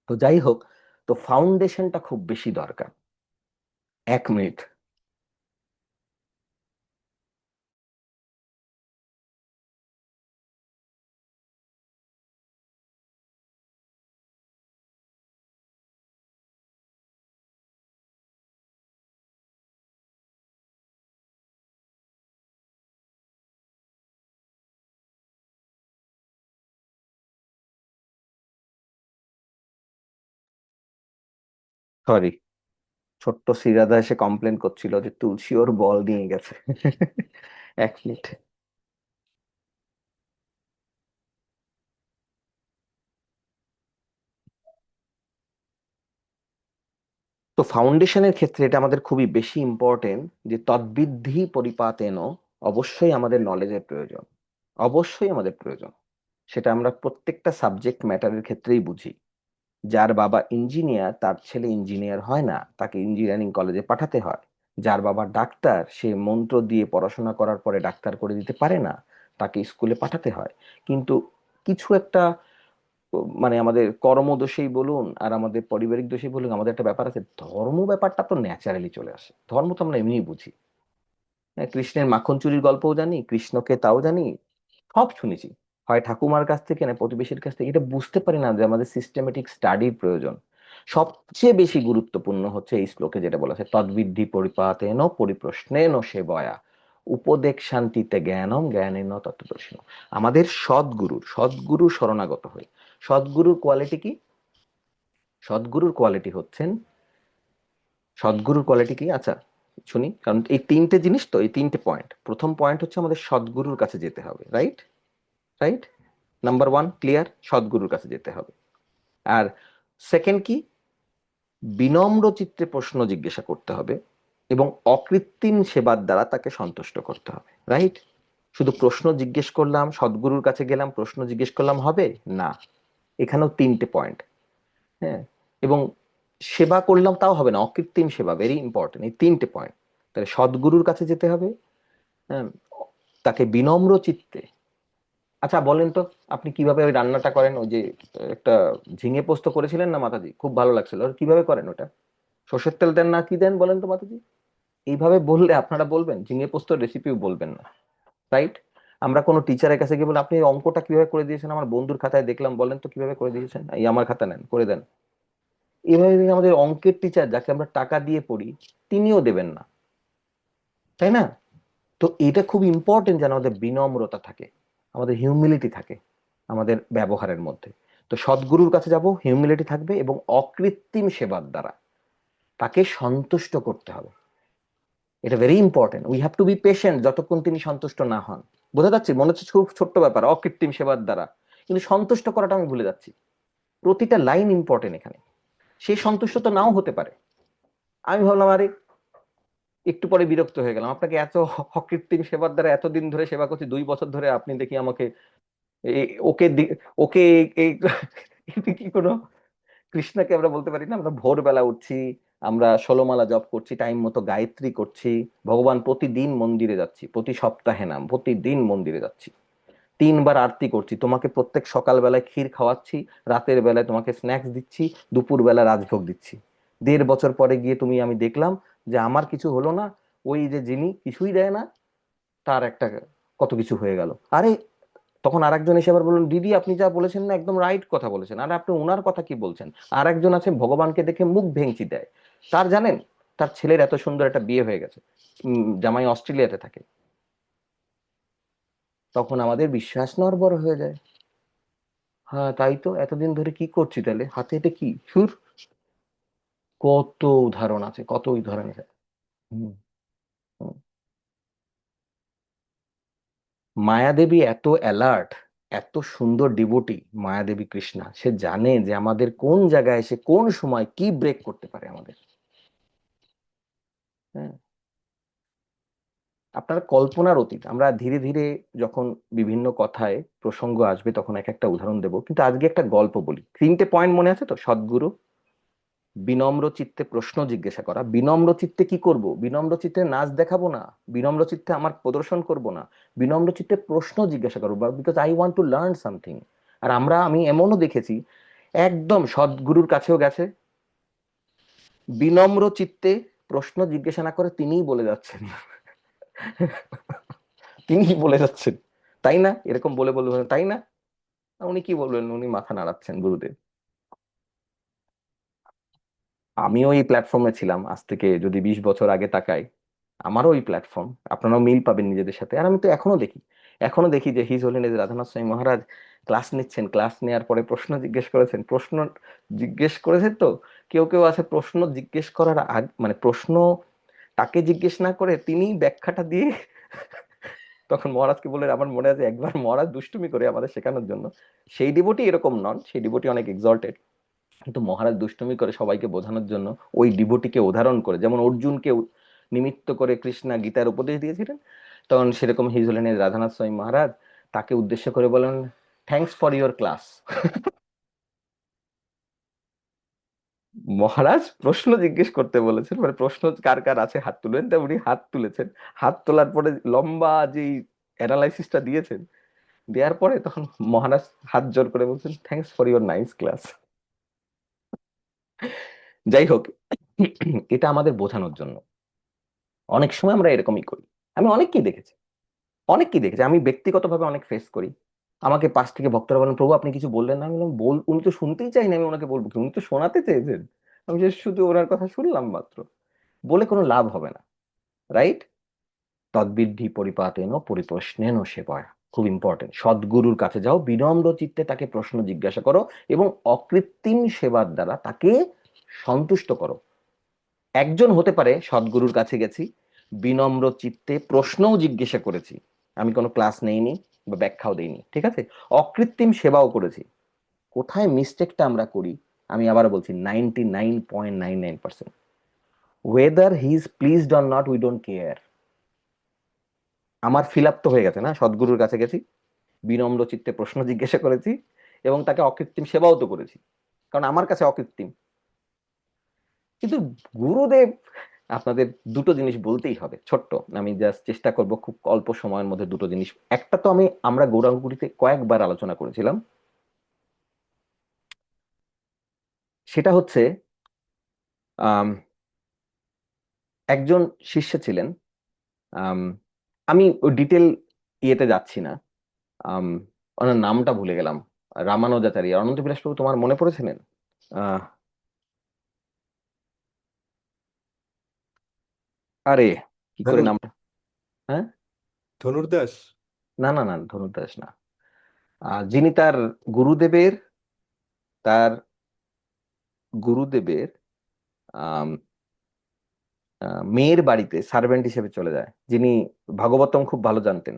তো যাই হোক, তো ফাউন্ডেশনটা খুব বেশি দরকার। 1 মিনিট। সরি, ছোট্ট সিরাদা এসে কমপ্লেন করছিল যে তুলসী ওর বল নিয়ে গেছে। 1 মিনিট। তো ফাউন্ডেশনের ক্ষেত্রে এটা আমাদের খুবই বেশি ইম্পর্টেন্ট যে তদ্বিদ্ধি পরিপাতেন, অবশ্যই আমাদের নলেজের প্রয়োজন, অবশ্যই আমাদের প্রয়োজন। সেটা আমরা প্রত্যেকটা সাবজেক্ট ম্যাটারের ক্ষেত্রেই বুঝি। যার বাবা ইঞ্জিনিয়ার তার ছেলে ইঞ্জিনিয়ার হয় না, তাকে ইঞ্জিনিয়ারিং কলেজে পাঠাতে হয়। যার বাবা ডাক্তার সে মন্ত্র দিয়ে পড়াশোনা করার পরে ডাক্তার করে দিতে পারে না, তাকে স্কুলে পাঠাতে হয়। কিন্তু কিছু একটা মানে আমাদের কর্মদোষেই বলুন আর আমাদের পারিবারিক দোষেই বলুন, আমাদের একটা ব্যাপার আছে, ধর্ম ব্যাপারটা তো ন্যাচারালি চলে আসে, ধর্ম তো আমরা এমনিই বুঝি। হ্যাঁ, কৃষ্ণের মাখন চুরির গল্পও জানি, কৃষ্ণকে তাও জানি, সব শুনেছি, হয় ঠাকুমার কাছ থেকে না প্রতিবেশীর কাছ থেকে। এটা বুঝতে পারি না যে আমাদের সিস্টেমেটিক স্টাডির প্রয়োজন। সবচেয়ে বেশি গুরুত্বপূর্ণ হচ্ছে এই শ্লোকে যেটা বলা আছে, তদ্বিদ্ধি পরিপাতেন পরিপ্রশ্নেন সেবয়া উপদেক শান্তিতে জ্ঞানম জ্ঞানেন তত্ত্বদর্শিন। আমাদের সদ্গুরু শরণাগত হই। সদ্গুরুর কোয়ালিটি কি? সদ্গুরুর কোয়ালিটি কি? আচ্ছা, শুনি, কারণ এই তিনটে জিনিস তো, এই তিনটে পয়েন্ট। প্রথম পয়েন্ট হচ্ছে আমাদের সদ্গুরুর কাছে যেতে হবে, রাইট রাইট, নাম্বার 1 ক্লিয়ার, সদ্গুরুর কাছে যেতে হবে। আর সেকেন্ড কি, বিনম্র চিত্তে প্রশ্ন জিজ্ঞাসা করতে হবে এবং অকৃত্রিম সেবার দ্বারা তাকে সন্তুষ্ট করতে হবে, রাইট। শুধু প্রশ্ন জিজ্ঞেস করলাম, সদ্গুরুর কাছে গেলাম, প্রশ্ন জিজ্ঞেস করলাম, হবে না। এখানেও তিনটে পয়েন্ট, হ্যাঁ। এবং সেবা করলাম তাও হবে না, অকৃত্রিম সেবা, ভেরি ইম্পর্টেন্ট। এই তিনটে পয়েন্ট। তাহলে সদ্গুরুর কাছে যেতে হবে, হ্যাঁ, তাকে বিনম্র চিত্তে। আচ্ছা বলেন তো, আপনি কিভাবে ওই রান্নাটা করেন? ওই যে একটা ঝিঙে পোস্ত করেছিলেন না মাতাজি, খুব ভালো লাগছিল, আর কিভাবে করেন ওটা? সর্ষের তেল দেন না কি দেন বলেন তো মাতাজি? এইভাবে বললে আপনারা বলবেন, ঝিঙে পোস্তর রেসিপিও বলবেন না, রাইট। আমরা কোনো টিচারের কাছে গিয়ে বলি, আপনি এই অঙ্কটা কিভাবে করে দিয়েছেন, আমার বন্ধুর খাতায় দেখলাম, বলেন তো কিভাবে করে দিয়েছেন, এই আমার খাতা নেন করে দেন। এভাবে যদি আমাদের অঙ্কের টিচার, যাকে আমরা টাকা দিয়ে পড়ি, তিনিও দেবেন না, তাই না? তো এটা খুব ইম্পর্টেন্ট যেন আমাদের বিনম্রতা থাকে, আমাদের হিউমিলিটি থাকে আমাদের ব্যবহারের মধ্যে। তো সদ্গুরুর কাছে যাব, হিউমিলিটি থাকবে এবং অকৃত্রিম সেবার দ্বারা তাকে সন্তুষ্ট করতে হবে। এটা very important, we have to be patient যতক্ষণ তিনি সন্তুষ্ট না হন। বোঝা যাচ্ছে? মনে হচ্ছে খুব ছোট্ট ব্যাপার, অকৃত্রিম সেবার দ্বারা, কিন্তু সন্তুষ্ট করাটা আমি ভুলে যাচ্ছি। প্রতিটা লাইন ইম্পর্টেন্ট এখানে। সে সন্তুষ্ট তো নাও হতে পারে। আমি ভাবলাম আরে একটু পরে বিরক্ত হয়ে গেলাম, আপনাকে এত অকৃত্রিম সেবার দ্বারা এতদিন ধরে সেবা করছি, 2 বছর ধরে, আপনি দেখি আমাকে ওকে ওকে এই এটা কি কোনো, কৃষ্ণকে আমরা বলতে পারি না, আমরা ভোরবেলা উঠছি, আমরা 16 মালা জপ করছি, টাইম মতো গায়ত্রী করছি, ভগবান প্রতিদিন মন্দিরে যাচ্ছি, প্রতি সপ্তাহে না প্রতিদিন মন্দিরে যাচ্ছি, 3 বার আরতি করছি, তোমাকে প্রত্যেক সকালবেলায় ক্ষীর খাওয়াচ্ছি, রাতের বেলায় তোমাকে স্ন্যাক্স দিচ্ছি, দুপুর বেলা রাজভোগ দিচ্ছি। 1.5 বছর পরে গিয়ে আমি দেখলাম যে আমার কিছু হলো না, ওই যে যিনি কিছুই দেয় না তার একটা কত কিছু হয়ে গেল। আরে তখন আরেকজন এসে আবার বললেন, দিদি আপনি যা বলেছেন না একদম রাইট কথা বলেছেন। আরে আপনি ওনার কথা কি বলছেন? আর একজন আছে ভগবানকে দেখে মুখ ভেঙচি দেয়, তার জানেন তার ছেলের এত সুন্দর একটা বিয়ে হয়ে গেছে, জামাই অস্ট্রেলিয়াতে থাকে। তখন আমাদের বিশ্বাস নড়বড় হয়ে যায়। হ্যাঁ তাই তো, এতদিন ধরে কি করছি তাহলে, হাতে এটা কি সুর? কত উদাহরণ আছে, কত উদাহরণ আছে। হুম, হুম। মায়াদেবী এত অ্যালার্ট, এত সুন্দর ডিভোটি মায়াদেবী কৃষ্ণা, সে জানে যে আমাদের কোন জায়গায় এসে কোন সময় কি ব্রেক করতে পারে আমাদের। হ্যাঁ, আপনার কল্পনার অতীত। আমরা ধীরে ধীরে যখন বিভিন্ন কথায় প্রসঙ্গ আসবে তখন এক একটা উদাহরণ দেব, কিন্তু আজকে একটা গল্প বলি। 3টে পয়েন্ট মনে আছে তো? সদ্গুরু, বিনম্র চিত্তে প্রশ্ন জিজ্ঞাসা করা। বিনম্র চিত্তে কি করব? বিনম্র চিত্তে নাচ দেখাবো না, বিনম্র চিত্তে আমার প্রদর্শন করব না, বিনম্র চিত্তে প্রশ্ন জিজ্ঞাসা করবো, because I want to learn something. আর আমি এমনও দেখেছি, একদম সদ্গুরুর কাছেও গেছে, বিনম্র চিত্তে প্রশ্ন জিজ্ঞাসা না করে তিনিই বলে যাচ্ছেন, তিনিই বলে যাচ্ছেন, তাই না? এরকম বলে বলে তাই না, উনি কি বলবেন? উনি মাথা নাড়াচ্ছেন, গুরুদেব। আমিও এই প্ল্যাটফর্মে ছিলাম, আজ থেকে যদি 20 বছর আগে তাকাই, আমারও ওই প্ল্যাটফর্ম, আপনারাও মিল পাবেন নিজেদের সাথে। আর আমি তো এখনো দেখি যে হিজ হোলিনেস রাধানাথ স্বামী মহারাজ ক্লাস নিচ্ছেন, ক্লাস নেওয়ার পরে প্রশ্ন জিজ্ঞেস করেছেন তো কেউ কেউ আছে প্রশ্ন জিজ্ঞেস করার আগে, মানে প্রশ্ন তাকে জিজ্ঞেস না করে তিনি ব্যাখ্যাটা দিয়ে তখন মহারাজকে বলে, আমার মনে আছে একবার মহারাজ দুষ্টুমি করে আমাদের শেখানোর জন্য, সেই ডিভোটি এরকম নন, সেই ডিভোটি অনেক এক্সল্টেড, কিন্তু মহারাজ দুষ্টুমি করে সবাইকে বোঝানোর জন্য ওই ডিভোটিকে উদাহরণ করে, যেমন অর্জুনকে নিমিত্ত করে কৃষ্ণা গীতার উপদেশ দিয়েছিলেন, তখন সেরকম হিজ হোলিনেস রাধানাথ স্বামী মহারাজ তাকে উদ্দেশ্য করে বলেন, থ্যাঙ্কস ফর ইউর ক্লাস। মহারাজ প্রশ্ন জিজ্ঞেস করতে বলেছেন, মানে প্রশ্ন কার কার আছে হাত তুলেন, তা উনি হাত তুলেছেন, হাত তোলার পরে লম্বা যে অ্যানালাইসিসটা দিয়েছেন, দেওয়ার পরে তখন মহারাজ হাত জোর করে বলছেন, thanks for your nice class. যাই হোক, এটা আমাদের বোঝানোর জন্য। অনেক সময় আমরা এরকমই করি, আমি অনেককেই দেখেছি, আমি ব্যক্তিগতভাবে অনেক ফেস করি। আমাকে পাশ থেকে ভক্তরা বলেন, প্রভু আপনি কিছু বললেন না। আমি বললাম, উনি তো শুনতেই চাই না, আমি ওনাকে বলবো কি? উনি তো শোনাতে চেয়েছেন, আমি যে শুধু ওনার কথা শুনলাম মাত্র, বলে কোনো লাভ হবে না, রাইট? তদ্বিদ্ধি পরিপাতেন পরিপ্রশ্নেন সেবয়া, খুব ইম্পর্টেন্ট। সদ্গুরুর কাছে যাও, বিনম্র চিত্তে তাকে প্রশ্ন জিজ্ঞাসা করো এবং অকৃত্রিম সেবার দ্বারা তাকে সন্তুষ্ট করো। একজন হতে পারে সদ্গুরুর কাছে গেছি, বিনম্র চিত্তে প্রশ্নও জিজ্ঞাসা করেছি, আমি কোনো ক্লাস নেইনি বা ব্যাখ্যাও দেইনি, ঠিক আছে, অকৃত্রিম সেবাও করেছি। কোথায় মিস্টেকটা আমরা করি, আমি আবার বলছি 99.99%, whether he is pleased or not we don't care. আমার ফিল আপ তো হয়ে গেছে না, সদ্গুরুর কাছে গেছি, বিনম্র চিত্তে প্রশ্ন জিজ্ঞাসা করেছি এবং তাকে অকৃত্রিম সেবাও তো করেছি, কারণ আমার কাছে অকৃত্রিম। কিন্তু গুরুদেব, আপনাদের দুটো জিনিস বলতেই হবে, ছোট্ট, আমি জাস্ট চেষ্টা করব খুব অল্প সময়ের মধ্যে দুটো জিনিস। একটা তো আমরা গৌরাঙ্গপুরীতে কয়েকবার আলোচনা করেছিলাম, সেটা হচ্ছে একজন শিষ্য ছিলেন, আমি ডিটেল ইয়েতে যাচ্ছি না, ওনার নামটা ভুলে গেলাম, রামানুজাচারী, অনন্ত বিলাস প্রভু, তোমার মনে পড়েছিলেন? আরে কি করে ধনুর নামটা, হ্যাঁ, ধনুর্দাস। না না না, ধনুর্দাস না, যিনি তার গুরুদেবের তার গুরুদেবের আম, মেয়ের বাড়িতে সার্ভেন্ট হিসেবে চলে যায়, যিনি ভাগবতম খুব ভালো জানতেন,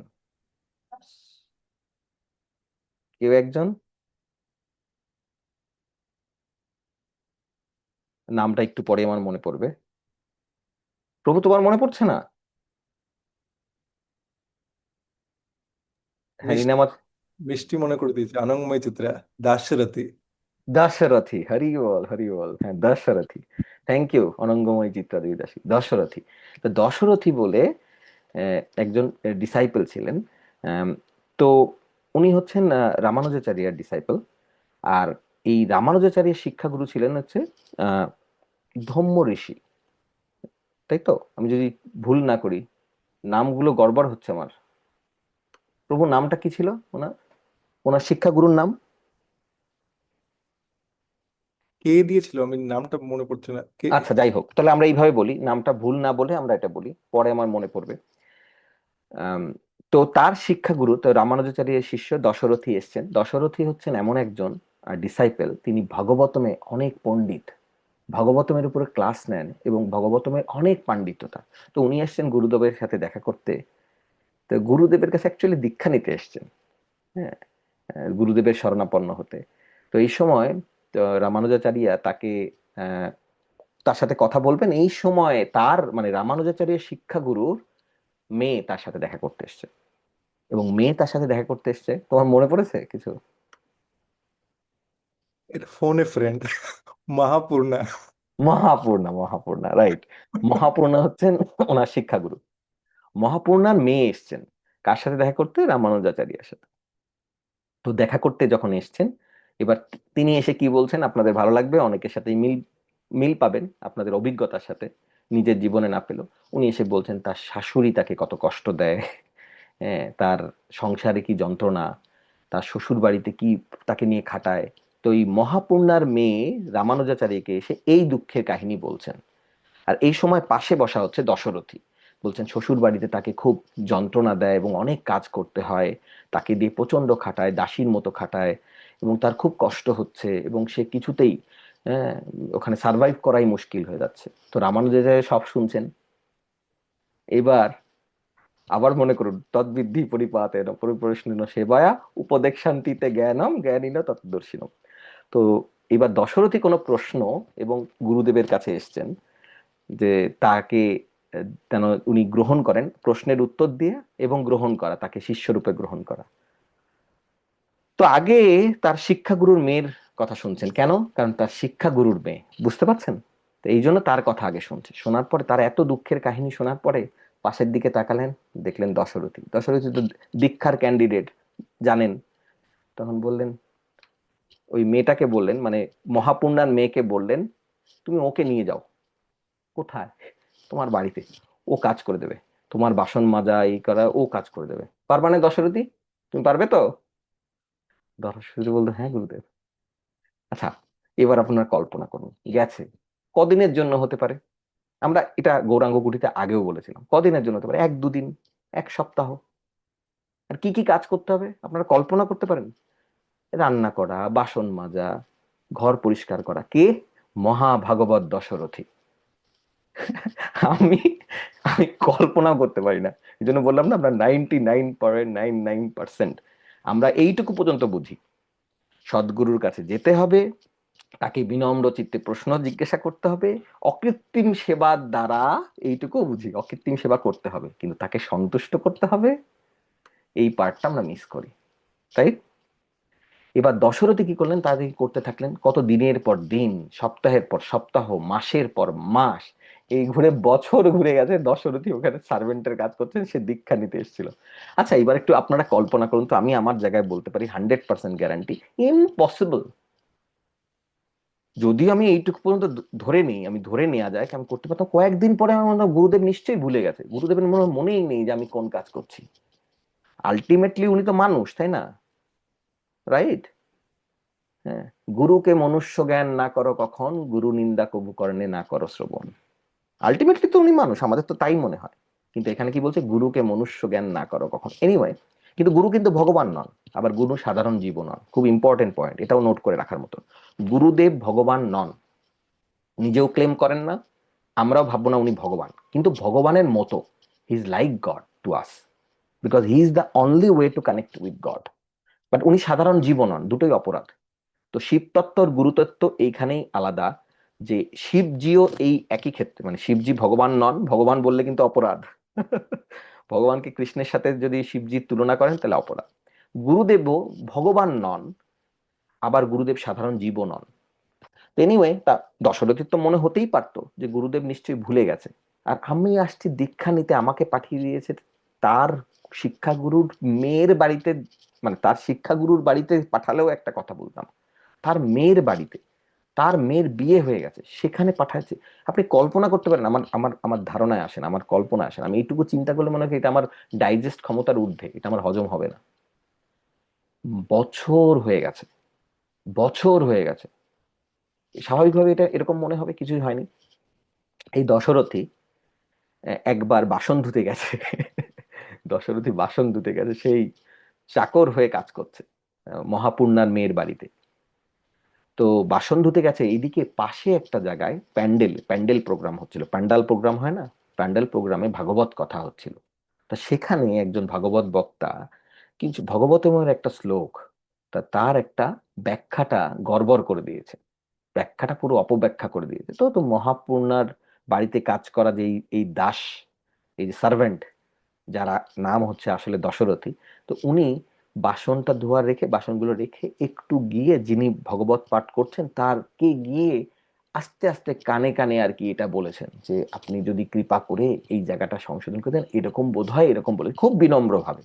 কেউ একজন, নামটা একটু পরে আমার মনে পড়বে। প্রভু, তোমার মনে পড়ছে না? হ্যাঁ, মিষ্টি রিনামাত, মিষ্টি মনে করে দিয়েছে, আনন্দময় চিত্রা, দাশরথী। দশরথী, হরি বল হরি বল, হ্যাঁ দশরথী, থ্যাংক ইউ অনঙ্গময় চিত্রা দেবী দাসী, দশরথী। তো দশরথী বলে একজন ডিসাইপল ছিলেন, তো উনি হচ্ছেন রামানুজাচার্যের ডিসাইপল। আর এই রামানুজাচার্যের শিক্ষাগুরু ছিলেন হচ্ছে ধম্ম ঋষি, তাই তো? আমি যদি ভুল না করি, নামগুলো গড়বড় হচ্ছে আমার। প্রভু, নামটা কি ছিল ওনার, ওনার শিক্ষাগুরুর নাম? কে দিয়েছিল, আমি নামটা মনে পড়ছে না কে। আচ্ছা, যাই হোক, তাহলে আমরা এইভাবে বলি, নামটা ভুল না বলে আমরা এটা বলি, পরে আমার মনে পড়বে। তো তার শিক্ষাগুরু, তো রামানুজাচার্যের শিষ্য দশরথী এসছেন। দশরথী হচ্ছেন এমন একজন ডিসাইপেল, তিনি ভাগবতমে অনেক পণ্ডিত, ভাগবতমের উপরে ক্লাস নেন এবং ভাগবতমের অনেক পাণ্ডিত্যতা। তো উনি এসছেন গুরুদেবের সাথে দেখা করতে, তো গুরুদেবের কাছে অ্যাকচুয়ালি দীক্ষা নিতে এসছেন, হ্যাঁ, গুরুদেবের শরণাপন্ন হতে। তো এই সময় তো রামানুজাচার্য তাকে তার সাথে কথা বলবেন, এই সময় তার মানে রামানুজাচার্যের শিক্ষাগুরুর মেয়ে তার সাথে দেখা করতে এসছে, এবং মেয়ে তার সাথে দেখা করতে এসছে, তোমার মনে পড়েছে কিছু? এটা ফোনে ফ্রেন্ড, মহাপূর্ণা। মহাপূর্ণা, মহাপূর্ণা, রাইট। মহাপূর্ণা হচ্ছেন ওনার শিক্ষাগুরু। মহাপূর্ণার মেয়ে এসছেন কার সাথে দেখা করতে? রামানুজাচার্যের সাথে। তো দেখা করতে যখন এসছেন, এবার তিনি এসে কি বলছেন আপনাদের ভালো লাগবে, অনেকের সাথে মিল মিল পাবেন আপনাদের অভিজ্ঞতার সাথে, নিজের জীবনে না পেলেও। উনি এসে বলছেন তার শাশুড়ি তাকে কত কষ্ট দেয়, হ্যাঁ, তার সংসারে কি যন্ত্রণা, তার শ্বশুর বাড়িতে কি তাকে নিয়ে খাটায়। তো এই মহাপূর্ণার মেয়ে রামানুজাচার্যকে এসে এই দুঃখের কাহিনী বলছেন। আর এই সময় পাশে বসা হচ্ছে দশরথী, বলছেন শ্বশুর বাড়িতে তাকে খুব যন্ত্রণা দেয় এবং অনেক কাজ করতে হয়, তাকে দিয়ে প্রচন্ড খাটায়, দাসীর মতো খাটায়, এবং তার খুব কষ্ট হচ্ছে এবং সে কিছুতেই ওখানে সার্ভাইভ করাই মুশকিল হয়ে যাচ্ছে। তো রামানুজাচার্য সব শুনছেন। এবার আবার মনে করুন, তদ্বিদ্ধি পরিপাতেন পরিপ্রশ্নিন সেবায়া উপদেক্ষান্তিতে জ্ঞানম জ্ঞানীন তত্ত্বদর্শিনম। তো এবার দশরথী কোনো প্রশ্ন এবং গুরুদেবের কাছে এসছেন, যে তাকে যেন উনি গ্রহণ করেন, প্রশ্নের উত্তর দিয়ে এবং গ্রহণ করা, তাকে শিষ্যরূপে গ্রহণ করা। তো আগে তার শিক্ষাগুরুর মেয়ের কথা শুনছেন, কেন? কারণ তার শিক্ষাগুরুর মেয়ে, বুঝতে পারছেন? তো এই জন্য তার কথা আগে শুনছে। শোনার পরে, তার এত দুঃখের কাহিনী শোনার পরে পাশের দিকে তাকালেন, দেখলেন দশরথী। দশরথী তো দীক্ষার ক্যান্ডিডেট, জানেন। তখন বললেন, ওই মেয়েটাকে বললেন, মানে মহাপূর্ণার মেয়েকে বললেন, তুমি ওকে নিয়ে যাও। কোথায়? তোমার বাড়িতে, ও কাজ করে দেবে, তোমার বাসন মাজা এই করা ও কাজ করে দেবে। পারবা না দশরথী? তুমি পারবে তো? দশরথী বলতো, হ্যাঁ গুরুদেব। আচ্ছা, এবার আপনার কল্পনা করুন, গেছে, কদিনের জন্য হতে পারে? আমরা এটা গৌরাঙ্গ কুটিতে আগেও বলেছিলাম, কদিনের জন্য হতে পারে? 1-2 দিন, 1 সপ্তাহ। আর কি কি কাজ করতে হবে আপনারা কল্পনা করতে পারেন? রান্না করা, বাসন মাজা, ঘর পরিষ্কার করা। কে? মহাভাগবত দশরথী। আমি আমি কল্পনাও করতে পারি না। এই জন্য বললাম না, আমরা 99.99% আমরা এইটুকু পর্যন্ত বুঝি। সদ্গুরুর কাছে যেতে হবে, তাকে বিনম্র চিত্তে প্রশ্ন জিজ্ঞাসা করতে হবে, অকৃত্রিম সেবার দ্বারা, এইটুকু বুঝি, অকৃত্রিম সেবা করতে হবে, কিন্তু তাকে সন্তুষ্ট করতে হবে, এই পার্টটা আমরা মিস করি, তাই। এবার দশরথী কি করলেন, তাদের করতে থাকলেন কত দিনের পর দিন, সপ্তাহের পর সপ্তাহ, মাসের পর মাস, এই ঘুরে বছর ঘুরে গেছে, দশরথী ওখানে সার্ভেন্টের কাজ করছেন, সে দীক্ষা নিতে এসেছিল। আচ্ছা, এবার একটু আপনারা কল্পনা করুন তো, আমি আমার জায়গায় বলতে পারি 100% গ্যারান্টি ইম্পসিবল। যদি আমি এইটুকু পর্যন্ত ধরে নিই, আমি ধরে নেওয়া যায় আমি করতে পারতাম, কয়েকদিন পরে আমার মনে হয় গুরুদেব নিশ্চয়ই ভুলে গেছে, গুরুদেবের মনেই নেই যে আমি কোন কাজ করছি। আলটিমেটলি উনি তো মানুষ, তাই না, রাইট? হ্যাঁ, গুরুকে মনুষ্য জ্ঞান না করো কখন, গুরু নিন্দা কবু কর্ণে না করো শ্রবণ। আলটিমেটলি তো উনি মানুষ, আমাদের তো তাই মনে হয়, কিন্তু এখানে কি বলছে, গুরুকে মনুষ্য জ্ঞান না করো কখন। এনিওয়ে, কিন্তু গুরু কিন্তু ভগবান নন, আবার গুরু সাধারণ জীব নন, খুব ইম্পর্টেন্ট পয়েন্ট, এটাও নোট করে রাখার মতো। গুরুদেব ভগবান নন, নিজেও ক্লেম করেন না, আমরাও ভাববো না উনি ভগবান, কিন্তু ভগবানের মতো, he is like god to us, because he is the only way to connect with god. But উনি সাধারণ জীব নন, দুটোই অপরাধ। তো শিবতত্ত্ব আর গুরুতত্ত্ব এইখানেই আলাদা, যে শিবজিও এই একই ক্ষেত্রে, মানে শিবজি ভগবান নন, ভগবান বললে কিন্তু অপরাধ। ভগবানকে কৃষ্ণের সাথে যদি শিবজির তুলনা করেন তাহলে অপরাধ। গুরুদেবও ভগবান নন, আবার গুরুদেব সাধারণ জীবও নন। এনিওয়ে, তা দশরথীর তো মনে হতেই পারতো যে গুরুদেব নিশ্চয়ই ভুলে গেছে, আর আমি আসছি দীক্ষা নিতে, আমাকে পাঠিয়ে দিয়েছে তার শিক্ষাগুরুর মেয়ের বাড়িতে, মানে তার শিক্ষাগুরুর বাড়িতে পাঠালেও একটা কথা বলতাম, তার মেয়ের বাড়িতে, তার মেয়ের বিয়ে হয়ে গেছে, সেখানে পাঠাচ্ছে। আপনি কল্পনা করতে পারেন, আমার আমার আমার ধারণায় আসেন, আমার কল্পনা আসেন, আমি এইটুকু চিন্তা করলে মনে হয় এটা আমার ডাইজেস্ট ক্ষমতার ঊর্ধ্বে, এটা আমার হজম হবে না। বছর হয়ে গেছে, বছর হয়ে গেছে, স্বাভাবিকভাবে এটা এরকম মনে হবে কিছুই হয়নি। এই দশরথী একবার বাসন ধুতে গেছে, দশরথী বাসন ধুতে গেছে, সেই চাকর হয়ে কাজ করছে মহাপূর্ণার মেয়ের বাড়িতে। তো বাসন ধুতে গেছে, এইদিকে পাশে একটা জায়গায় প্যান্ডেল প্রোগ্রাম হচ্ছিল, প্যান্ডাল প্রোগ্রাম হয় না, প্যান্ডেল প্রোগ্রামে ভাগবত কথা হচ্ছিল। তা সেখানে একজন ভাগবত বক্তা কিছু ভগবতমের একটা শ্লোক, তার একটা ব্যাখ্যাটা গড়বড় করে দিয়েছে, ব্যাখ্যাটা পুরো অপব্যাখ্যা করে দিয়েছে। তো তো মহাপূর্ণার বাড়িতে কাজ করা যে এই দাস, এই যে সার্ভেন্ট, যারা নাম হচ্ছে আসলে দশরথী, তো উনি বাসনটা ধোয়া রেখে, বাসনগুলো রেখে একটু গিয়ে যিনি ভগবত পাঠ করছেন তারকে গিয়ে আস্তে আস্তে কানে কানে আর কি এটা বলেছেন, যে আপনি যদি কৃপা করে এই জায়গাটা সংশোধন করে দেন, এরকম বোধ হয়, এরকম বলে খুব বিনম্র ভাবে।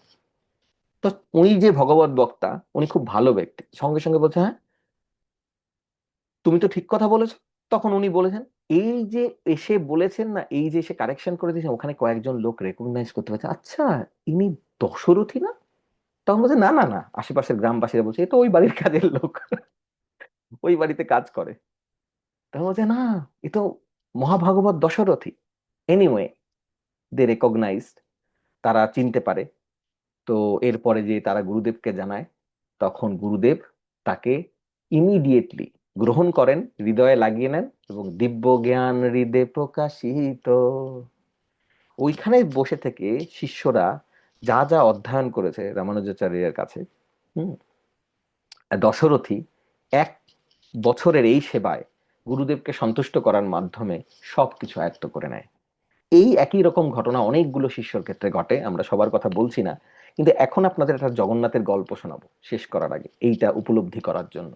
তো উনি যে ভগবত বক্তা, উনি খুব ভালো ব্যক্তি, সঙ্গে সঙ্গে বলছে, হ্যাঁ তুমি তো ঠিক কথা বলেছো। তখন উনি বলেছেন, এই যে এসে বলেছেন না, এই যে এসে কারেকশন করে দিয়েছেন, ওখানে কয়েকজন লোক রেকগনাইজ করতে পারছে, আচ্ছা ইনি দশরথী না। তখন বলছে, না না না, আশেপাশের গ্রামবাসীরা বলছে এ তো ওই বাড়ির কাজের লোক, ওই বাড়িতে কাজ করে। তখন বলছে, না, এ তো মহাভাগবত দশরথী। এনিওয়ে, দে রেকগনাইজড, তারা চিনতে পারে। তো এরপরে যে তারা গুরুদেবকে জানায়, তখন গুরুদেব তাকে ইমিডিয়েটলি গ্রহণ করেন, হৃদয়ে লাগিয়ে নেন, এবং দিব্য জ্ঞান হৃদে প্রকাশিত, ওইখানে বসে থেকে শিষ্যরা যা যা অধ্যয়ন করেছে রামানুজাচার্যের কাছে, দশরথী 1 বছরের এই সেবায় গুরুদেবকে সন্তুষ্ট করার মাধ্যমে সবকিছু আয়ত্ত করে নেয়। এই একই রকম ঘটনা অনেকগুলো শিষ্যর ক্ষেত্রে ঘটে, আমরা সবার কথা বলছি না, কিন্তু এখন আপনাদের একটা জগন্নাথের গল্প শোনাবো শেষ করার আগে, এইটা উপলব্ধি করার জন্য।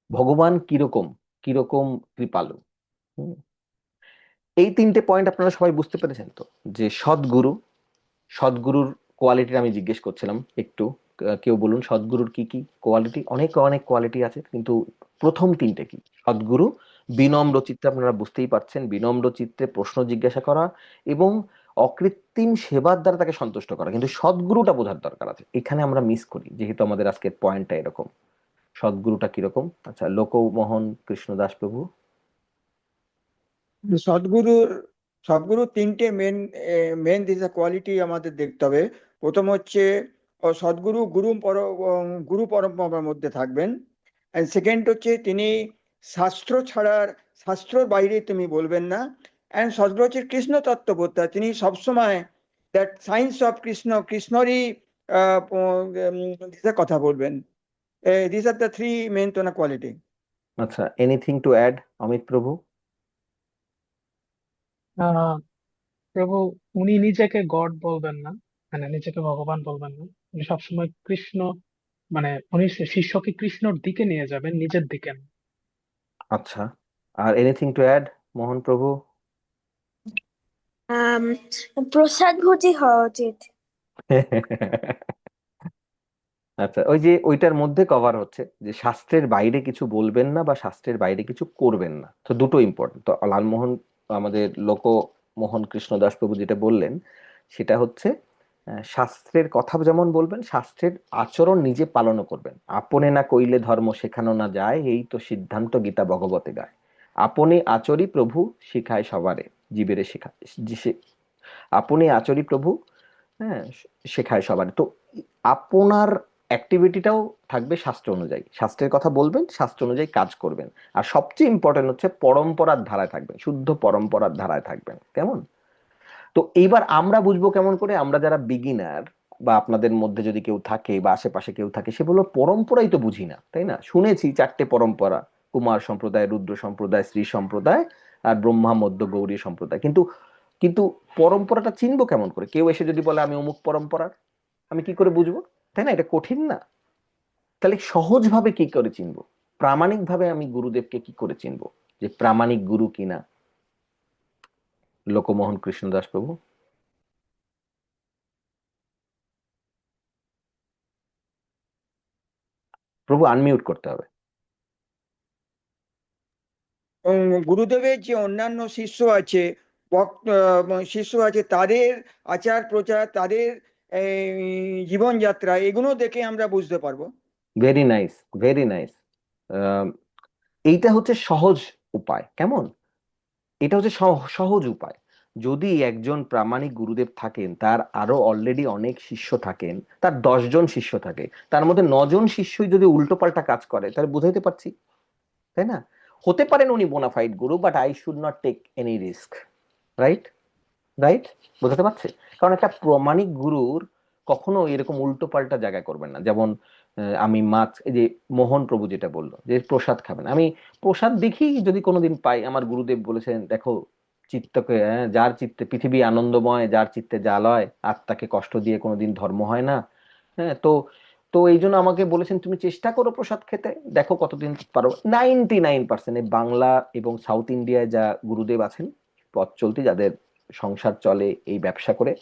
ভগবান কিরকম, কিরকম কৃপালু। এই 3টে পয়েন্ট আপনারা সবাই বুঝতে পেরেছেন তো, যে সদ্গুরু, সদ্গুরুর কোয়ালিটি আমি জিজ্ঞেস করছিলাম একটু, কেউ বলুন সদ্গুরুর কি কি কোয়ালিটি। অনেক অনেক কোয়ালিটি আছে, কিন্তু প্রথম 3টে কি? সদ্গুরু বিনম্র চিত্তে, আপনারা বুঝতেই পারছেন, বিনম্র চিত্তে প্রশ্ন জিজ্ঞাসা করা এবং অকৃত্রিম সেবার দ্বারা তাকে সন্তুষ্ট করা, কিন্তু সদ্গুরুটা বোঝার দরকার আছে, এখানে আমরা মিস করি, যেহেতু আমাদের আজকের পয়েন্টটা এরকম। সদ্গুরুটা কিরকম? আচ্ছা, লোকমোহন কৃষ্ণদাস প্রভু। সদ্গুরুর 3টে মেন কোয়ালিটি আমাদের দেখতে হবে। প্রথম হচ্ছে সদ্গুরু গুরু পরম্পরার মধ্যে থাকবেন, এন্ড সেকেন্ড হচ্ছে তিনি শাস্ত্র ছাড়ার শাস্ত্রর বাইরে তুমি বলবেন না। অ্যান্ড সদ্গুরু হচ্ছে কৃষ্ণ তত্ত্ববোদ্ধা, তিনি সবসময় দ্যাট সায়েন্স অফ কৃষ্ণরই কথা বলবেন। This are the three main তোনা কোয়ালিটি। আচ্ছা, anything to add, Amit Prabhu? Ah প্রভু উনি নিজেকে গড বলবেন না, মানে নিজেকে ভগবান বলবেন না। উনি সবসময় কৃষ্ণ, মানে উনি শিষ্যকে কৃষ্ণর দিকে নিয়ে যাবেন, নিজের দিকে না। আচ্ছা, আর এনিথিং টু অ্যাড, মোহন প্রভু? প্রসাদ ভোজি হওয়া উচিত। আচ্ছা, ওই যে ওইটার মধ্যে কভার হচ্ছে যে শাস্ত্রের বাইরে কিছু বলবেন না বা শাস্ত্রের বাইরে কিছু করবেন না, তো দুটো ইম্পর্টেন্ট। তো লালমোহন, আমাদের লোকমোহন কৃষ্ণদাস প্রভু যেটা বললেন সেটা হচ্ছে শাস্ত্রের কথা যেমন বলবেন, শাস্ত্রের আচরণ নিজে পালনও করবেন। আপনে না কইলে ধর্ম শেখানো না যায়, এই তো সিদ্ধান্ত গীতা ভগবতে গায়। আপনি আচরি প্রভু শিখায় সবারে, জীবেরে শেখায়। আপনি আচরি প্রভু, হ্যাঁ, শেখায় সবার। তো আপনার অ্যাক্টিভিটিটাও থাকবে শাস্ত্র অনুযায়ী, শাস্ত্রের কথা বলবেন, শাস্ত্র অনুযায়ী কাজ করবেন। আর সবচেয়ে ইম্পর্টেন্ট হচ্ছে পরম্পরার ধারায় থাকবেন, শুদ্ধ পরম্পরার ধারায় থাকবেন। কেমন? তো এইবার আমরা বুঝবো কেমন করে, আমরা যারা বিগিনার বা আপনাদের মধ্যে যদি কেউ থাকে বা আশেপাশে কেউ থাকে, সে বললো পরম্পরাই তো বুঝি না, তাই না? শুনেছি 4টে পরম্পরা, কুমার সম্প্রদায়, রুদ্র সম্প্রদায়, শ্রী সম্প্রদায় আর ব্রহ্মা মধ্য গৌরী সম্প্রদায়, কিন্তু কিন্তু পরম্পরাটা চিনবো কেমন করে? কেউ এসে যদি বলে আমি অমুক পরম্পরার, আমি কি করে বুঝবো? তাই না? এটা কঠিন না? তাহলে সহজভাবে কি করে চিনবো? প্রামাণিক ভাবে আমি গুরুদেবকে কি করে চিনবো যে প্রামাণিক গুরু কিনা? লোকমোহন কৃষ্ণদাস প্রভু? প্রভু আনমিউট করতে হবে। গুরুদেবের যে অন্যান্য শিষ্য আছে তাদের আচার প্রচার, তাদের জীবনযাত্রা, এগুলো দেখে আমরা বুঝতে পারবো। Very nice, very nice. এইটা হচ্ছে সহজ উপায়। কেমন? এটা হচ্ছে সহজ উপায়। যদি একজন প্রামাণিক গুরুদেব থাকেন, তার আরো অলরেডি অনেক শিষ্য থাকেন, তার 10 জন শিষ্য থাকে, তার মধ্যে 9 জন শিষ্যই যদি উল্টোপাল্টা কাজ করে, তাহলে বুঝাইতে পারছি, তাই না? হতে পারেন উনি bonafide guru, but I should not take any risk. Right? Right? বোঝাতে পারছে? কারণ একটা প্রামাণিক গুরুর কখনো এরকম উল্টো পাল্টা জায়গায় করবেন না। যেমন আমি মাছ, এই যে মোহন প্রভু যেটা বললো যে প্রসাদ খাবেন, আমি প্রসাদ দেখি যদি কোনোদিন পাই, আমার গুরুদেব বলেছেন দেখো চিত্তকে, যার চিত্তে পৃথিবী আনন্দময়, যার চিত্তে জালয়, আত্মাকে কষ্ট দিয়ে কোনোদিন ধর্ম হয় না। হ্যাঁ, তো তো এই জন্য আমাকে বলেছেন তুমি চেষ্টা করো প্রসাদ খেতে, দেখো কতদিন পারো। 99% এই বাংলা এবং সাউথ ইন্ডিয়ায় যা গুরুদেব আছেন পথ চলতি, যাদের সংসার চলে এই ব্যবসা করে,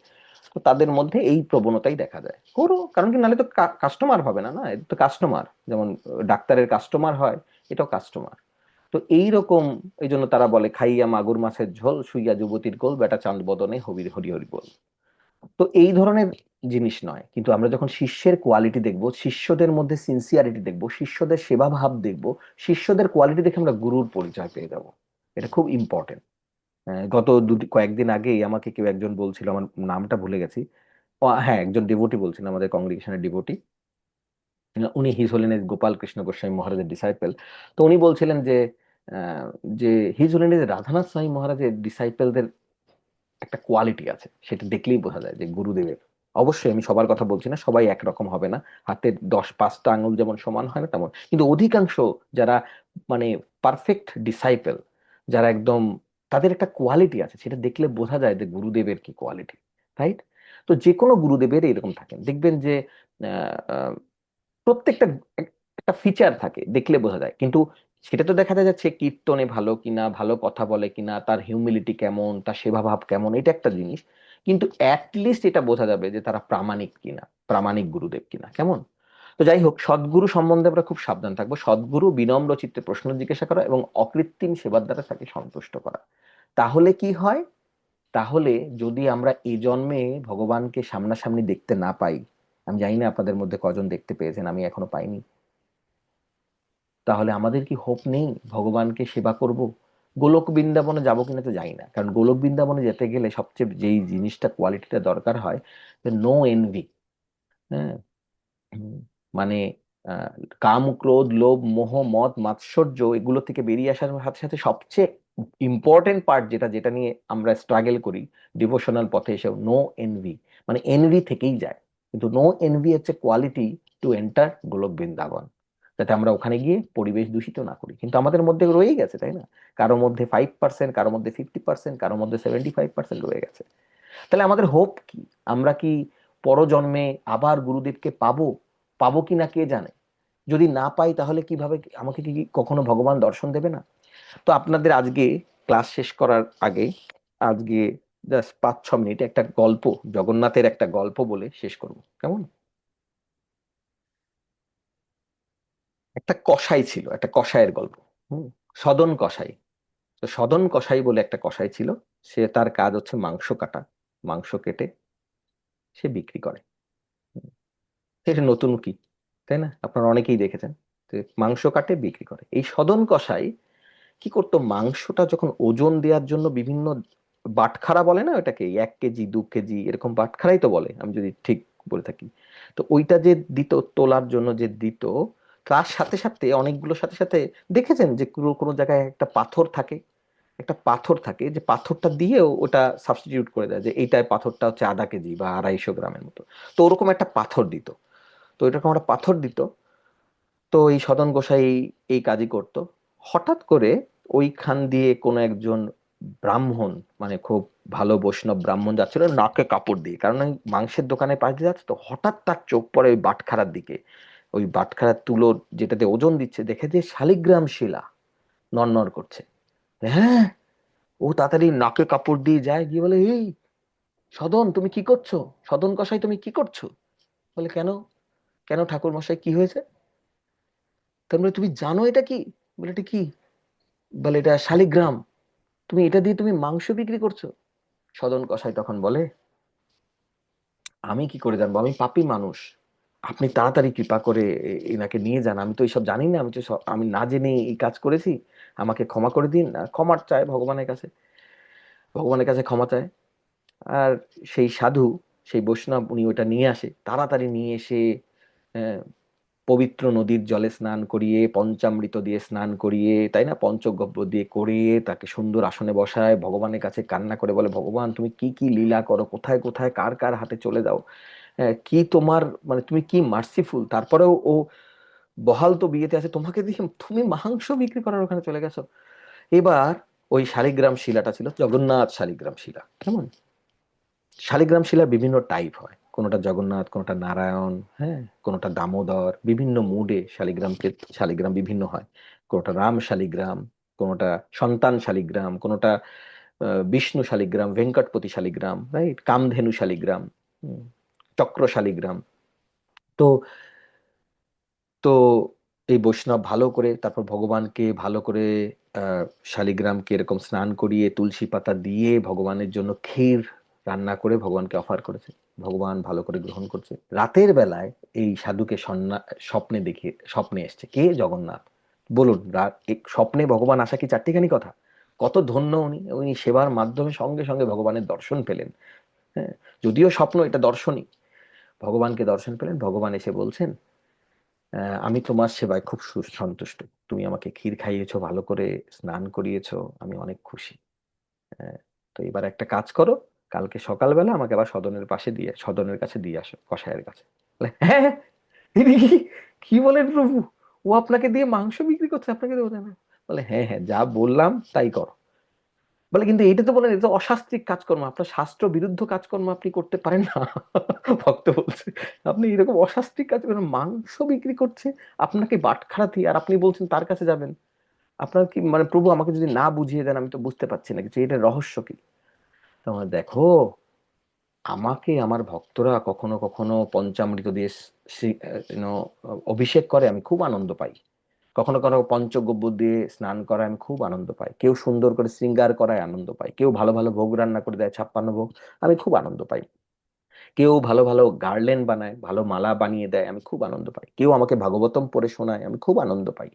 তো তাদের মধ্যে এই প্রবণতাই দেখা যায়। করো, কারণ কি নাহলে তো কাস্টমার হবে না, না? এটা তো কাস্টমার, যেমন ডাক্তারের কাস্টমার হয়, এটাও কাস্টমার। তো এইরকম, এই জন্য তারা বলে খাইয়া মাগুর মাছের ঝোল, শুইয়া যুবতীর কোল, বেটা চাঁদ বদনে হরি হরি হরি বল। তো এই ধরনের জিনিস নয়, কিন্তু আমরা যখন শিষ্যের কোয়ালিটি দেখব, শিষ্যদের মধ্যে সিনসিয়ারিটি দেখব, শিষ্যদের সেবা ভাব দেখব, শিষ্যদের কোয়ালিটি দেখে আমরা গুরুর পরিচয় পেয়ে যাব। এটা খুব ইম্পর্টেন্ট। গত কয়েকদিন আগেই আমাকে কেউ একজন বলছিল, আমার নামটা ভুলে গেছি, হ্যাঁ, একজন ডিভোটি বলছেন, আমাদের কংগ্রিগেশনের ডিভোটি, উনি হিজ হোলিনেস গোপাল কৃষ্ণ গোস্বামী মহারাজের ডিসাইপেল। তো উনি বলছিলেন যে যে হিজ হোলিনেস রাধানাথ স্বামী মহারাজের ডিসাইপেলদের একটা কোয়ালিটি আছে, সেটা দেখলেই বোঝা যায় যে গুরুদেবের। অবশ্যই আমি সবার কথা বলছি না, সবাই একরকম হবে না, হাতের 5টা আঙুল যেমন সমান হয় না তেমন, কিন্তু অধিকাংশ যারা মানে পারফেক্ট ডিসাইপেল, যারা একদম, তাদের একটা কোয়ালিটি আছে, সেটা দেখলে বোঝা যায় যে গুরুদেবের কি কোয়ালিটি। রাইট? তো যে কোনো গুরুদেবের এরকম থাকেন, দেখবেন যে আহ, আহ, প্রত্যেকটা একটা ফিচার থাকে, দেখলে বোঝা যায়। কিন্তু সেটা তো দেখা যাচ্ছে কীর্তনে ভালো কিনা, ভালো কথা বলে কিনা, তার হিউমিলিটি কেমন, তার সেবা ভাব কেমন, এটা একটা জিনিস। কিন্তু অ্যাটলিস্ট এটা বোঝা যাবে যে তারা প্রামাণিক কিনা, প্রামাণিক গুরুদেব কিনা। কেমন? তো যাই হোক, সদ্গুরু সম্বন্ধে আমরা খুব সাবধান থাকবো। সদ্গুরু বিনম্র চিত্তে প্রশ্ন জিজ্ঞাসা করা এবং অকৃত্রিম সেবার দ্বারা তাকে সন্তুষ্ট করা। তাহলে কি হয়? তাহলে যদি আমরা এই জন্মে ভগবানকে সামনাসামনি দেখতে না পাই, আমি জানি না আপনাদের মধ্যে কজন দেখতে পেয়েছেন, আমি এখনো পাইনি, তাহলে আমাদের কি হোপ নেই ভগবানকে সেবা করব? গোলক বৃন্দাবনে যাবো কিনা তো জানি না, কারণ গোলক বৃন্দাবনে যেতে গেলে সবচেয়ে যেই জিনিসটা, কোয়ালিটিটা দরকার হয়, নো এনভি। হ্যাঁ, মানে কাম, ক্রোধ, লোভ, মোহ, মদ, মাৎসর্য এগুলো থেকে বেরিয়ে আসার সাথে সাথে সবচেয়ে ইম্পর্টেন্ট পার্ট যেটা যেটা নিয়ে আমরা স্ট্রাগল করি ডিভোশনাল পথে এসেও, নো এনভি। মানে এনভি থেকেই যায়, কিন্তু নো এনভি হচ্ছে কোয়ালিটি টু এন্টার গোলক বৃন্দাবন, যাতে আমরা ওখানে গিয়ে পরিবেশ দূষিত না করি। কিন্তু আমাদের মধ্যে রয়েই গেছে, তাই না? কারো মধ্যে 5%, কারো মধ্যে 50%, কারো মধ্যে 75% রয়ে গেছে। তাহলে আমাদের হোপ কি? আমরা কি পরজন্মে আবার গুরুদেবকে পাবো? পাবো কি না কে জানে। যদি না পাই তাহলে কিভাবে, আমাকে কি কখনো ভগবান দর্শন দেবে না? তো আপনাদের আজকে ক্লাস শেষ করার আগে আজকে জাস্ট 5-6 মিনিট একটা গল্প, জগন্নাথের একটা গল্প বলে শেষ করব, কেমন? একটা কসাই ছিল, একটা কসাইয়ের গল্প। সদন কসাই। তো সদন কসাই বলে একটা কসাই ছিল। সে, তার কাজ হচ্ছে মাংস কাটা, মাংস কেটে সে বিক্রি করে। এটা নতুন কি, তাই না? আপনারা অনেকেই দেখেছেন যে মাংস কাটে বিক্রি করে। এই সদন কসাই কি করতো, মাংসটা যখন ওজন দেওয়ার জন্য বিভিন্ন বাটখারা বলে না ওটাকে, 1 কেজি 2 কেজি এরকম বাটখারাই তো বলে আমি যদি ঠিক বলে থাকি। তো ওইটা যে দিত তোলার জন্য, যে দিত, তার সাথে সাথে অনেকগুলোর সাথে সাথে দেখেছেন যে কোনো কোনো জায়গায় একটা পাথর থাকে, একটা পাথর থাকে, যে পাথরটা দিয়েও ওটা সাবস্টিটিউট করে দেয় যে এইটায় পাথরটা হচ্ছে 0.5 কেজি বা 250 গ্রামের মতো। তো ওরকম একটা পাথর দিত। তো এরকম একটা পাথর দিত। তো এই সদন গোসাই এই কাজই করত। হঠাৎ করে ওইখান দিয়ে কোনো একজন ব্রাহ্মণ, মানে খুব ভালো বৈষ্ণব ব্রাহ্মণ যাচ্ছিল নাকে কাপড় দিয়ে, কারণ ওই মাংসের দোকানে পাশ দিয়ে যাচ্ছে। তো হঠাৎ তার চোখ পড়ে ওই বাটখারার দিকে। ওই বাটখারার তুলো যেটাতে ওজন দিচ্ছে, দেখে যে শালিগ্রাম শিলা নড়নড় করছে। হ্যাঁ, ও তাড়াতাড়ি নাকে কাপড় দিয়ে যায়, গিয়ে বলে, এই সদন তুমি কি করছো? সদন কসাই তুমি কি করছো? বলে, কেন? কেন ঠাকুর মশাই, কি হয়েছে? তার মানে তুমি জানো এটা কি? বলে, এটা কি? বলে, এটা শালিগ্রাম। তুমি এটা দিয়ে তুমি মাংস বিক্রি করছো? সদন কসাই তখন বলে, আমি কি করে জানবো, আমি পাপী মানুষ। আপনি তাড়াতাড়ি কৃপা করে এনাকে নিয়ে যান, আমি তো এইসব জানি না, আমি তো আমি না জেনে এই কাজ করেছি, আমাকে ক্ষমা করে দিন। আর ক্ষমার চায় ভগবানের কাছে, ভগবানের কাছে ক্ষমা চায়। আর সেই সাধু, সেই বৈষ্ণব, উনি ওটা নিয়ে আসে, তাড়াতাড়ি নিয়ে এসে আহ, পবিত্র নদীর জলে স্নান করিয়ে, পঞ্চামৃত দিয়ে স্নান করিয়ে, তাই না, পঞ্চগব্য দিয়ে করিয়ে তাকে সুন্দর আসনে বসায়, ভগবানের কাছে কান্না করে বলে, ভগবান তুমি কি কি লীলা করো, কোথায় কোথায় কার কার হাতে চলে যাও, কি তোমার, মানে তুমি কি মার্সিফুল। তারপরেও ও বহাল তো বিয়েতে আছে, তোমাকে দিয়ে তুমি মাংস বিক্রি করার ওখানে চলে গেছো। এবার ওই শালিগ্রাম শিলাটা ছিল জগন্নাথ শালিগ্রাম শিলা, কেমন? শালিগ্রাম শিলার বিভিন্ন টাইপ হয়, কোনোটা জগন্নাথ, কোনোটা নারায়ণ, হ্যাঁ, কোনোটা দামোদর, বিভিন্ন মুডে শালিগ্রাম বিভিন্ন হয়। কোনোটা রাম শালিগ্রাম, কোনোটা সন্তান শালিগ্রাম, কোনোটা বিষ্ণু শালিগ্রাম, ভেঙ্কটপতি শালিগ্রাম, রাইট, কামধেনু শালিগ্রাম, হুম, চক্র শালিগ্রাম। তো তো এই বৈষ্ণব ভালো করে তারপর ভগবানকে ভালো করে আহ শালিগ্রামকে এরকম স্নান করিয়ে তুলসী পাতা দিয়ে ভগবানের জন্য ক্ষীর রান্না করে ভগবানকে অফার করেছে। ভগবান ভালো করে গ্রহণ করছে। রাতের বেলায় এই সাধুকে স্বপ্নে দেখে, স্বপ্নে এসছে কে? জগন্নাথ। বলুন, স্বপ্নে ভগবান আসা কি চারটিখানি কথা? কত ধন্য উনি! উনি সেবার মাধ্যমে সঙ্গে সঙ্গে ভগবানের দর্শন পেলেন। হ্যাঁ, যদিও স্বপ্ন, এটা দর্শনই। ভগবানকে দর্শন পেলেন। ভগবান এসে বলছেন, আমি তোমার সেবায় খুব সন্তুষ্ট, তুমি আমাকে ক্ষীর খাইয়েছো, ভালো করে স্নান করিয়েছো, আমি অনেক খুশি। আহ, তো এবার একটা কাজ করো, কালকে সকালবেলা আমাকে আবার সদনের কাছে দিয়ে আসো, কসাইয়ের কাছে। বলে, হ্যাঁ, ইনি কি বলেন প্রভু, ও আপনাকে দিয়ে মাংস বিক্রি করছে, আপনাকে দেবো না? বলে, হ্যাঁ হ্যাঁ, যা বললাম তাই করো। বলে, কিন্তু এটা তো বলেন, এটা তো অশাস্ত্রিক কাজকর্ম, আপনার শাস্ত্র বিরুদ্ধ কাজকর্ম আপনি করতে পারেন না। ভক্ত বলছে, আপনি এরকম অশাস্ত্রিক কাজ করেন, মাংস বিক্রি করছে, আপনাকে বাটখারাতি, আর আপনি বলছেন তার কাছে যাবেন? আপনার কি মানে, প্রভু আমাকে যদি না বুঝিয়ে দেন আমি তো বুঝতে পারছি না কিছু, এটা রহস্য কি? তোমার দেখো, আমাকে আমার ভক্তরা কখনো কখনো পঞ্চামৃত দিয়ে অভিষেক করে, আমি খুব আনন্দ পাই। কখনো কখনো পঞ্চগব্য দিয়ে স্নান করায় আমি খুব আনন্দ পাই। কেউ সুন্দর করে শৃঙ্গার করায় আনন্দ পাই। কেউ ভালো ভালো ভোগ রান্না করে দেয়, 56 ভোগ, আমি খুব আনন্দ পাই। কেউ ভালো ভালো গার্ল্যান্ড বানায়, ভালো মালা বানিয়ে দেয়, আমি খুব আনন্দ পাই। কেউ আমাকে ভাগবতম পড়ে শোনায়, আমি খুব আনন্দ পাই।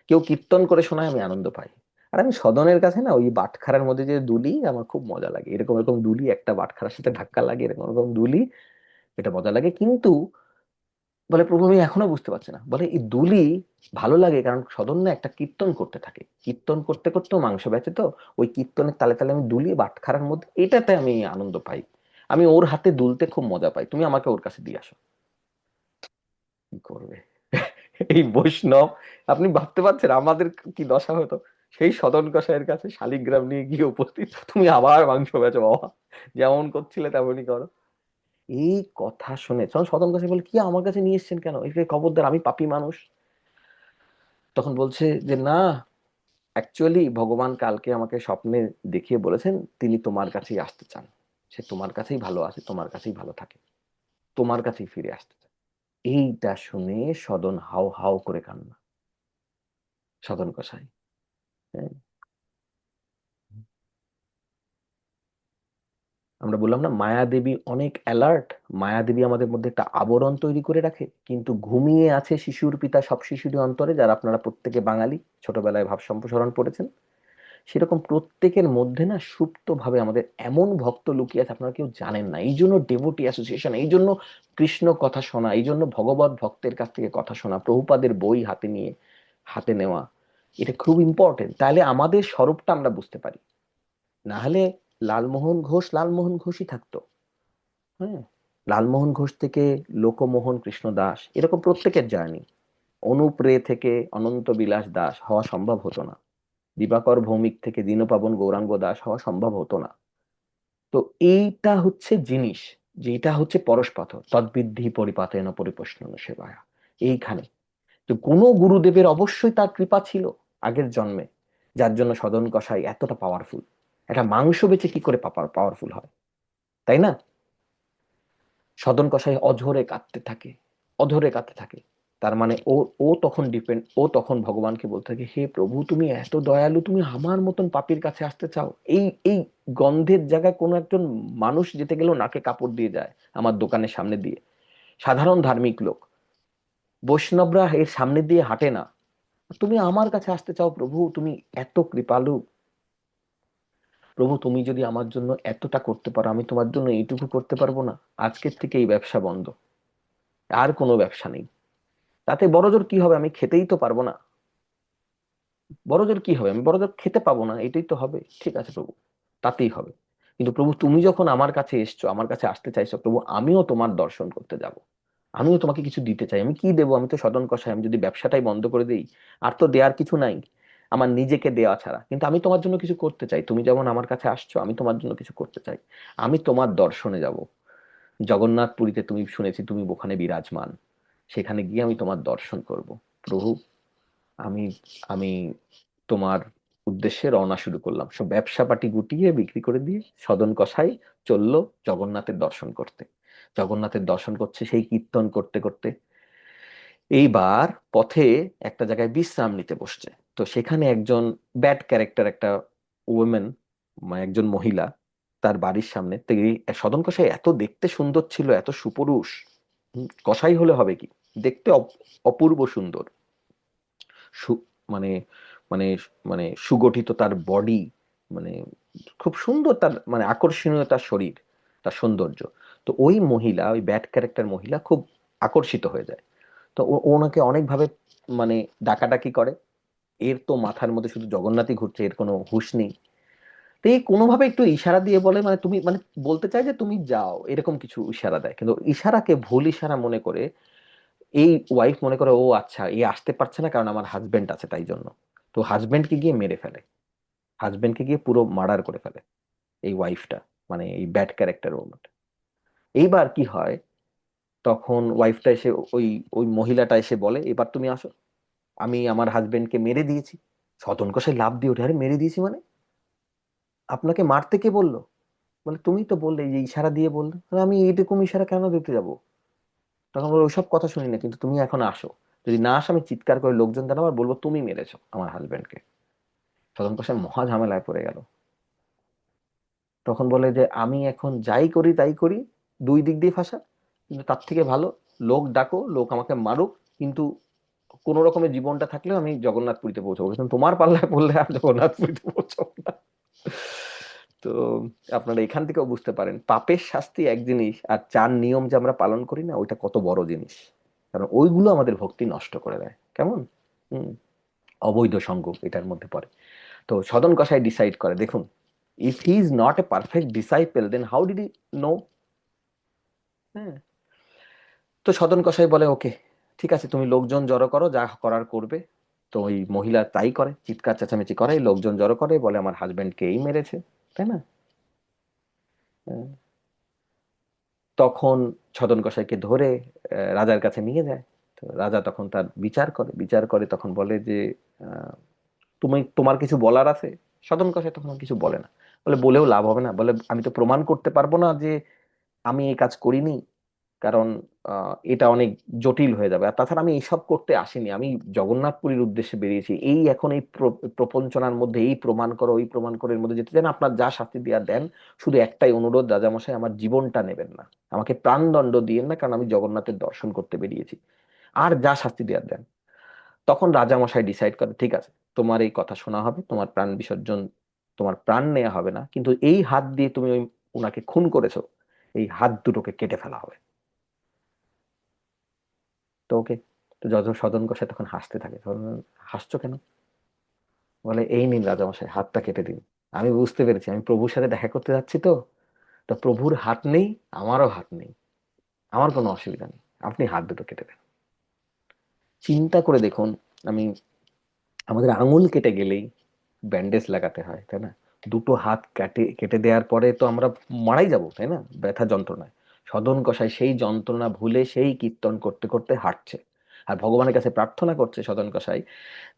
কেউ কীর্তন করে শোনায়, আমি আনন্দ পাই। আর আমি সদনের কাছে না ওই বাটখারার মধ্যে যে দুলি, আমার খুব মজা লাগে। এরকম এরকম দুলি একটা বাটখারার সাথে ধাক্কা লাগে, এরকম এরকম দুলি, এটা মজা লাগে। কিন্তু বলে প্রভু আমি এখনো বুঝতে পারছি না। বলে এই দুলি ভালো লাগে কারণ সদন না একটা কীর্তন করতে থাকে, কীর্তন করতে করতেও মাংস বেচে, তো ওই কীর্তনের তালে তালে আমি দুলি বাটখারার মধ্যে, এটাতে আমি আনন্দ পাই, আমি ওর হাতে দুলতে খুব মজা পাই, তুমি আমাকে ওর কাছে দিয়ে আসো। কি করবে এই বৈষ্ণব, আপনি ভাবতে পারছেন আমাদের কি দশা হতো সেই সদন কসাইয়ের কাছে শালিগ্রাম নিয়ে গিয়ে উপস্থিত, তুমি আবার মাংস বেচো বাবা, যেমন করছিলে তেমনই করো। এই কথা শুনে তখন সদন কসাই বলে কি আমার কাছে নিয়ে এসছেন কেন, একে খবরদার, আমি পাপী মানুষ। তখন বলছে যে না, অ্যাকচুয়ালি ভগবান কালকে আমাকে স্বপ্নে দেখিয়ে বলেছেন তিনি তোমার কাছেই আসতে চান, সে তোমার কাছেই ভালো আছে, তোমার কাছেই ভালো থাকে, তোমার কাছেই ফিরে আসতে চান। এইটা শুনে সদন হাও হাও করে কান্না, সদন কসাই। হ্যাঁ, আমরা বললাম না মায়াদেবী অনেক অ্যালার্ট, মায়াদেবী আমাদের মধ্যে একটা আবরণ তৈরি করে রাখে, কিন্তু ঘুমিয়ে আছে শিশুর পিতা সব শিশুরই অন্তরে, যারা আপনারা প্রত্যেকে বাঙালি, ছোটবেলায় ভাব সম্প্রসারণ পড়েছেন, সেরকম প্রত্যেকের মধ্যে না সুপ্ত ভাবে আমাদের এমন ভক্ত লুকিয়ে আছে আপনারা কেউ জানেন না। এই জন্য ডেভোটি অ্যাসোসিয়েশন, এই জন্য কৃষ্ণ কথা শোনা, এই জন্য ভগবত ভক্তের কাছ থেকে কথা শোনা, প্রভুপাদের বই হাতে নেওয়া, এটা খুব ইম্পর্টেন্ট। তাহলে আমাদের স্বরূপটা আমরা বুঝতে পারি, না হলে লালমোহন ঘোষ লালমোহন ঘোষই থাকতো। হ্যাঁ, লালমোহন ঘোষ থেকে লোকমোহন কৃষ্ণ দাস, এরকম প্রত্যেকের জার্নি, অনুপ রে থেকে অনন্ত বিলাস দাস হওয়া সম্ভব হতো না, দিবাকর ভৌমিক থেকে দীনপাবন গৌরাঙ্গ দাস হওয়া সম্ভব হতো না। তো এইটা হচ্ছে জিনিস, যেটা হচ্ছে পরশপাথর, তদ্বিদ্ধি পরিপাতেন পরিপ্রশ্ন সেবায়া। এইখানে তো কোনো গুরুদেবের অবশ্যই তার কৃপা ছিল আগের জন্মে, যার জন্য সদন কসাই এতটা পাওয়ারফুল। একটা মাংস বেচে কি করে পাওয়ারফুল হয়, তাই না? সদন কসাই অঝরে কাঁদতে থাকে, অঝরে কাঁদতে থাকে। তার মানে ও তখন তখন ভগবানকে বলতে থাকে, হে প্রভু তুমি এত দয়ালু, তুমি আমার মতন পাপীর কাছে আসতে চাও? এই এই গন্ধের জায়গায় কোনো একজন মানুষ যেতে গেলেও নাকে কাপড় দিয়ে যায়, আমার দোকানের সামনে দিয়ে, সাধারণ ধার্মিক লোক, বৈষ্ণবরা এর সামনে দিয়ে হাঁটে না, তুমি আমার কাছে আসতে চাও প্রভু, তুমি এত কৃপালু, প্রভু তুমি যদি আমার জন্য এতটা করতে পারো, আমি তোমার জন্য এইটুকু করতে পারবো না? আজকের থেকে এই ব্যবসা বন্ধ, আর কোনো ব্যবসা নেই। তাতে বড়জোর কি হবে, আমি খেতেই তো পারবো না, বড়জোর কি হবে, আমি বড়জোর খেতে পাবো না, এটাই তো হবে। ঠিক আছে প্রভু, তাতেই হবে, কিন্তু প্রভু তুমি যখন আমার কাছে এসছো, আমার কাছে আসতে চাইছো প্রভু, আমিও তোমার দর্শন করতে যাব, আমিও তোমাকে কিছু দিতে চাই। আমি কি দেবো, আমি তো সদন কসাই, আমি যদি ব্যবসাটাই বন্ধ করে দিই, আর তো দেওয়ার কিছু নাই আমার নিজেকে দেওয়া ছাড়া, কিন্তু আমি তোমার জন্য কিছু করতে চাই, তুমি যেমন আমার কাছে আসছো, আমি তোমার জন্য কিছু করতে চাই, আমি তোমার দর্শনে যাব। জগন্নাথ পুরীতে তুমি শুনেছি তুমি ওখানে বিরাজমান, সেখানে গিয়ে আমি তোমার দর্শন করব। প্রভু আমি আমি তোমার উদ্দেশ্যে রওনা শুরু করলাম, সব ব্যবসা পাটি গুটিয়ে বিক্রি করে দিয়ে সদন কসাই চললো জগন্নাথের দর্শন করতে। জগন্নাথের দর্শন করছে সেই কীর্তন করতে করতে, এইবার পথে একটা জায়গায় বিশ্রাম নিতে বসছে। তো সেখানে একজন ব্যাড ক্যারেক্টার, একটা ওমেন, মানে একজন মহিলা, তার বাড়ির সামনে থেকে, সদন কসাই এত দেখতে সুন্দর ছিল, এত সুপুরুষ, কসাই হলে হবে কি, দেখতে অপূর্ব সুন্দর, মানে মানে মানে সুগঠিত তার বডি, মানে খুব সুন্দর, তার মানে আকর্ষণীয় তার শরীর, তার সৌন্দর্য। তো ওই মহিলা, ওই ব্যাড ক্যারেক্টার মহিলা খুব আকর্ষিত হয়ে যায়। তো ওনাকে অনেকভাবে মানে ডাকাডাকি করে, এর তো মাথার মধ্যে শুধু জগন্নাথই ঘুরছে, এর কোনো হুঁশ নেই। তো এই কোনোভাবে একটু ইশারা দিয়ে বলে, মানে তুমি, মানে বলতে চাই যে তুমি যাও, এরকম কিছু ইশারা দেয়, কিন্তু ইশারাকে ভুল ইশারা মনে করে এই ওয়াইফ মনে করে ও আচ্ছা এ আসতে পারছে না কারণ আমার হাজবেন্ড আছে তাই জন্য। তো হাজবেন্ডকে গিয়ে মেরে ফেলে, হাজবেন্ডকে গিয়ে পুরো মার্ডার করে ফেলে এই ওয়াইফটা, মানে এই ব্যাড ক্যারেক্টার ওমেন। এইবার কি হয়, তখন ওয়াইফটা এসে, ওই ওই মহিলাটা এসে বলে এবার তুমি আসো, আমি আমার হাজবেন্ডকে মেরে দিয়েছি। সদন কষায় লাফ দিয়ে ওঠে, আরে মেরে দিয়েছি মানে, আপনাকে মারতে কে বললো? বলে তুমি তো বললে, এই যে ইশারা দিয়ে বললে। আমি এইরকম ইশারা কেন দিতে যাবো? তখন বলে ওইসব কথা শুনি না, কিন্তু তুমি এখন আসো, যদি না আসো আমি চিৎকার করে লোকজন জানাবো আর বলবো তুমি মেরেছো আমার হাজবেন্ডকে। সদন কষায় মহা ঝামেলায় পড়ে গেল। তখন বলে যে আমি এখন যাই করি তাই করি, দুই দিক দিয়ে ফাঁসা, কিন্তু তার থেকে ভালো লোক ডাকো, লোক আমাকে মারুক, কিন্তু কোন রকমের জীবনটা থাকলেও আমি জগন্নাথ পুরীতে পৌঁছবো, কিন্তু তোমার পাল্লায় পড়লে আর জগন্নাথ পুরীতে পৌঁছবো না। তো আপনারা এখান থেকেও বুঝতে পারেন পাপের শাস্তি এক জিনিস, আর চার নিয়ম যে আমরা পালন করি না, ওইটা কত বড় জিনিস। কারণ ওইগুলো আমাদের ভক্তি নষ্ট করে দেয়। কেমন? অবৈধ সঙ্গ এটার মধ্যে পড়ে। তো সদন কসাই ডিসাইড করে, দেখুন, if he is not a perfect disciple then how did he know? হ্যাঁ, তো সদন কসাই বলে ওকে, ঠিক আছে, তুমি লোকজন জড়ো করো, যা করার করবে। তো ওই মহিলা তাই করে, চিৎকার চেঁচামেচি করে, লোকজন জড়ো করে, বলে আমার হাজবেন্ডকে এই মেরেছে, তাই না? হ্যাঁ। তখন সদন কসাইকে ধরে রাজার কাছে নিয়ে যায়। তো রাজা তখন তার বিচার করে তখন বলে যে তোমার কিছু বলার আছে? সদন কসাই তখন আর কিছু বলে না, বলেও লাভ হবে না, বলে আমি তো প্রমাণ করতে পারবো না যে আমি এই কাজ করিনি, কারণ এটা অনেক জটিল হয়ে যাবে, আর তাছাড়া আমি এইসব করতে আসিনি, আমি জগন্নাথপুরীর উদ্দেশ্যে বেরিয়েছি, এই এখন এই প্রপঞ্চনার মধ্যে এই প্রমাণ করো ওই প্রমাণ করো এর মধ্যে যেতে দেন, আপনার যা শাস্তি দেওয়ার দেন, শুধু একটাই অনুরোধ রাজামশাই, আমার জীবনটা নেবেন না, আমাকে প্রাণদণ্ড দিয়েন না, কারণ আমি জগন্নাথের দর্শন করতে বেরিয়েছি, আর যা শাস্তি দেওয়ার দেন। তখন রাজামশাই ডিসাইড করে, ঠিক আছে, তোমার এই কথা শোনা হবে, তোমার প্রাণ বিসর্জন, তোমার প্রাণ নেওয়া হবে না, কিন্তু এই হাত দিয়ে তুমি ওই উনাকে খুন করেছো, এই হাত দুটোকে কেটে ফেলা হবে। তো ওকে, তো যখন সদন কষায় তখন হাসতে থাকে, হাসছো কেন? বলে এই নিন রাজামশাই, হাতটা কেটে দিন, আমি বুঝতে পেরেছি আমি প্রভুর সাথে দেখা করতে যাচ্ছি, তো তো প্রভুর হাত নেই, আমারও হাত নেই, আমার কোনো অসুবিধা নেই, আপনি হাত দুটো কেটে দেন। চিন্তা করে দেখুন, আমি আমাদের আঙুল কেটে গেলেই ব্যান্ডেজ লাগাতে হয়, তাই না? দুটো হাত কেটে দেওয়ার পরে তো আমরা মারাই যাব, তাই না, ব্যথা যন্ত্রণায়। সদন কষায় সেই যন্ত্রণা ভুলে সেই কীর্তন করতে করতে হাঁটছে, আর ভগবানের কাছে প্রার্থনা করছে সদন কষাই,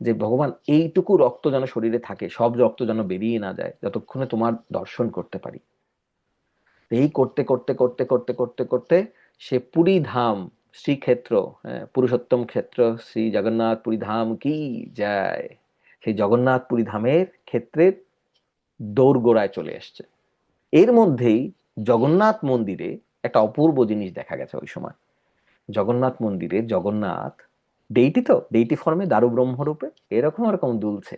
যে ভগবান, এইটুকু রক্ত যেন শরীরে থাকে, সব রক্ত যেন বেরিয়ে না যায়, যতক্ষণে তোমার দর্শন করতে পারি। এই করতে করতে করতে করতে করতে করতে সে পুরী ধাম, শ্রীক্ষেত্র, পুরুষোত্তম ক্ষেত্র শ্রী জগন্নাথ পুরী ধাম কি যায়, সেই জগন্নাথ পুরী ধামের ক্ষেত্রের দোরগোড়ায় চলে এসছে। এর মধ্যেই জগন্নাথ মন্দিরে একটা অপূর্ব জিনিস দেখা গেছে ওই সময়। জগন্নাথ মন্দিরে জগন্নাথ ডেইটি ফর্মে দারু ব্রহ্মরূপে এরকম এরকম দুলছে।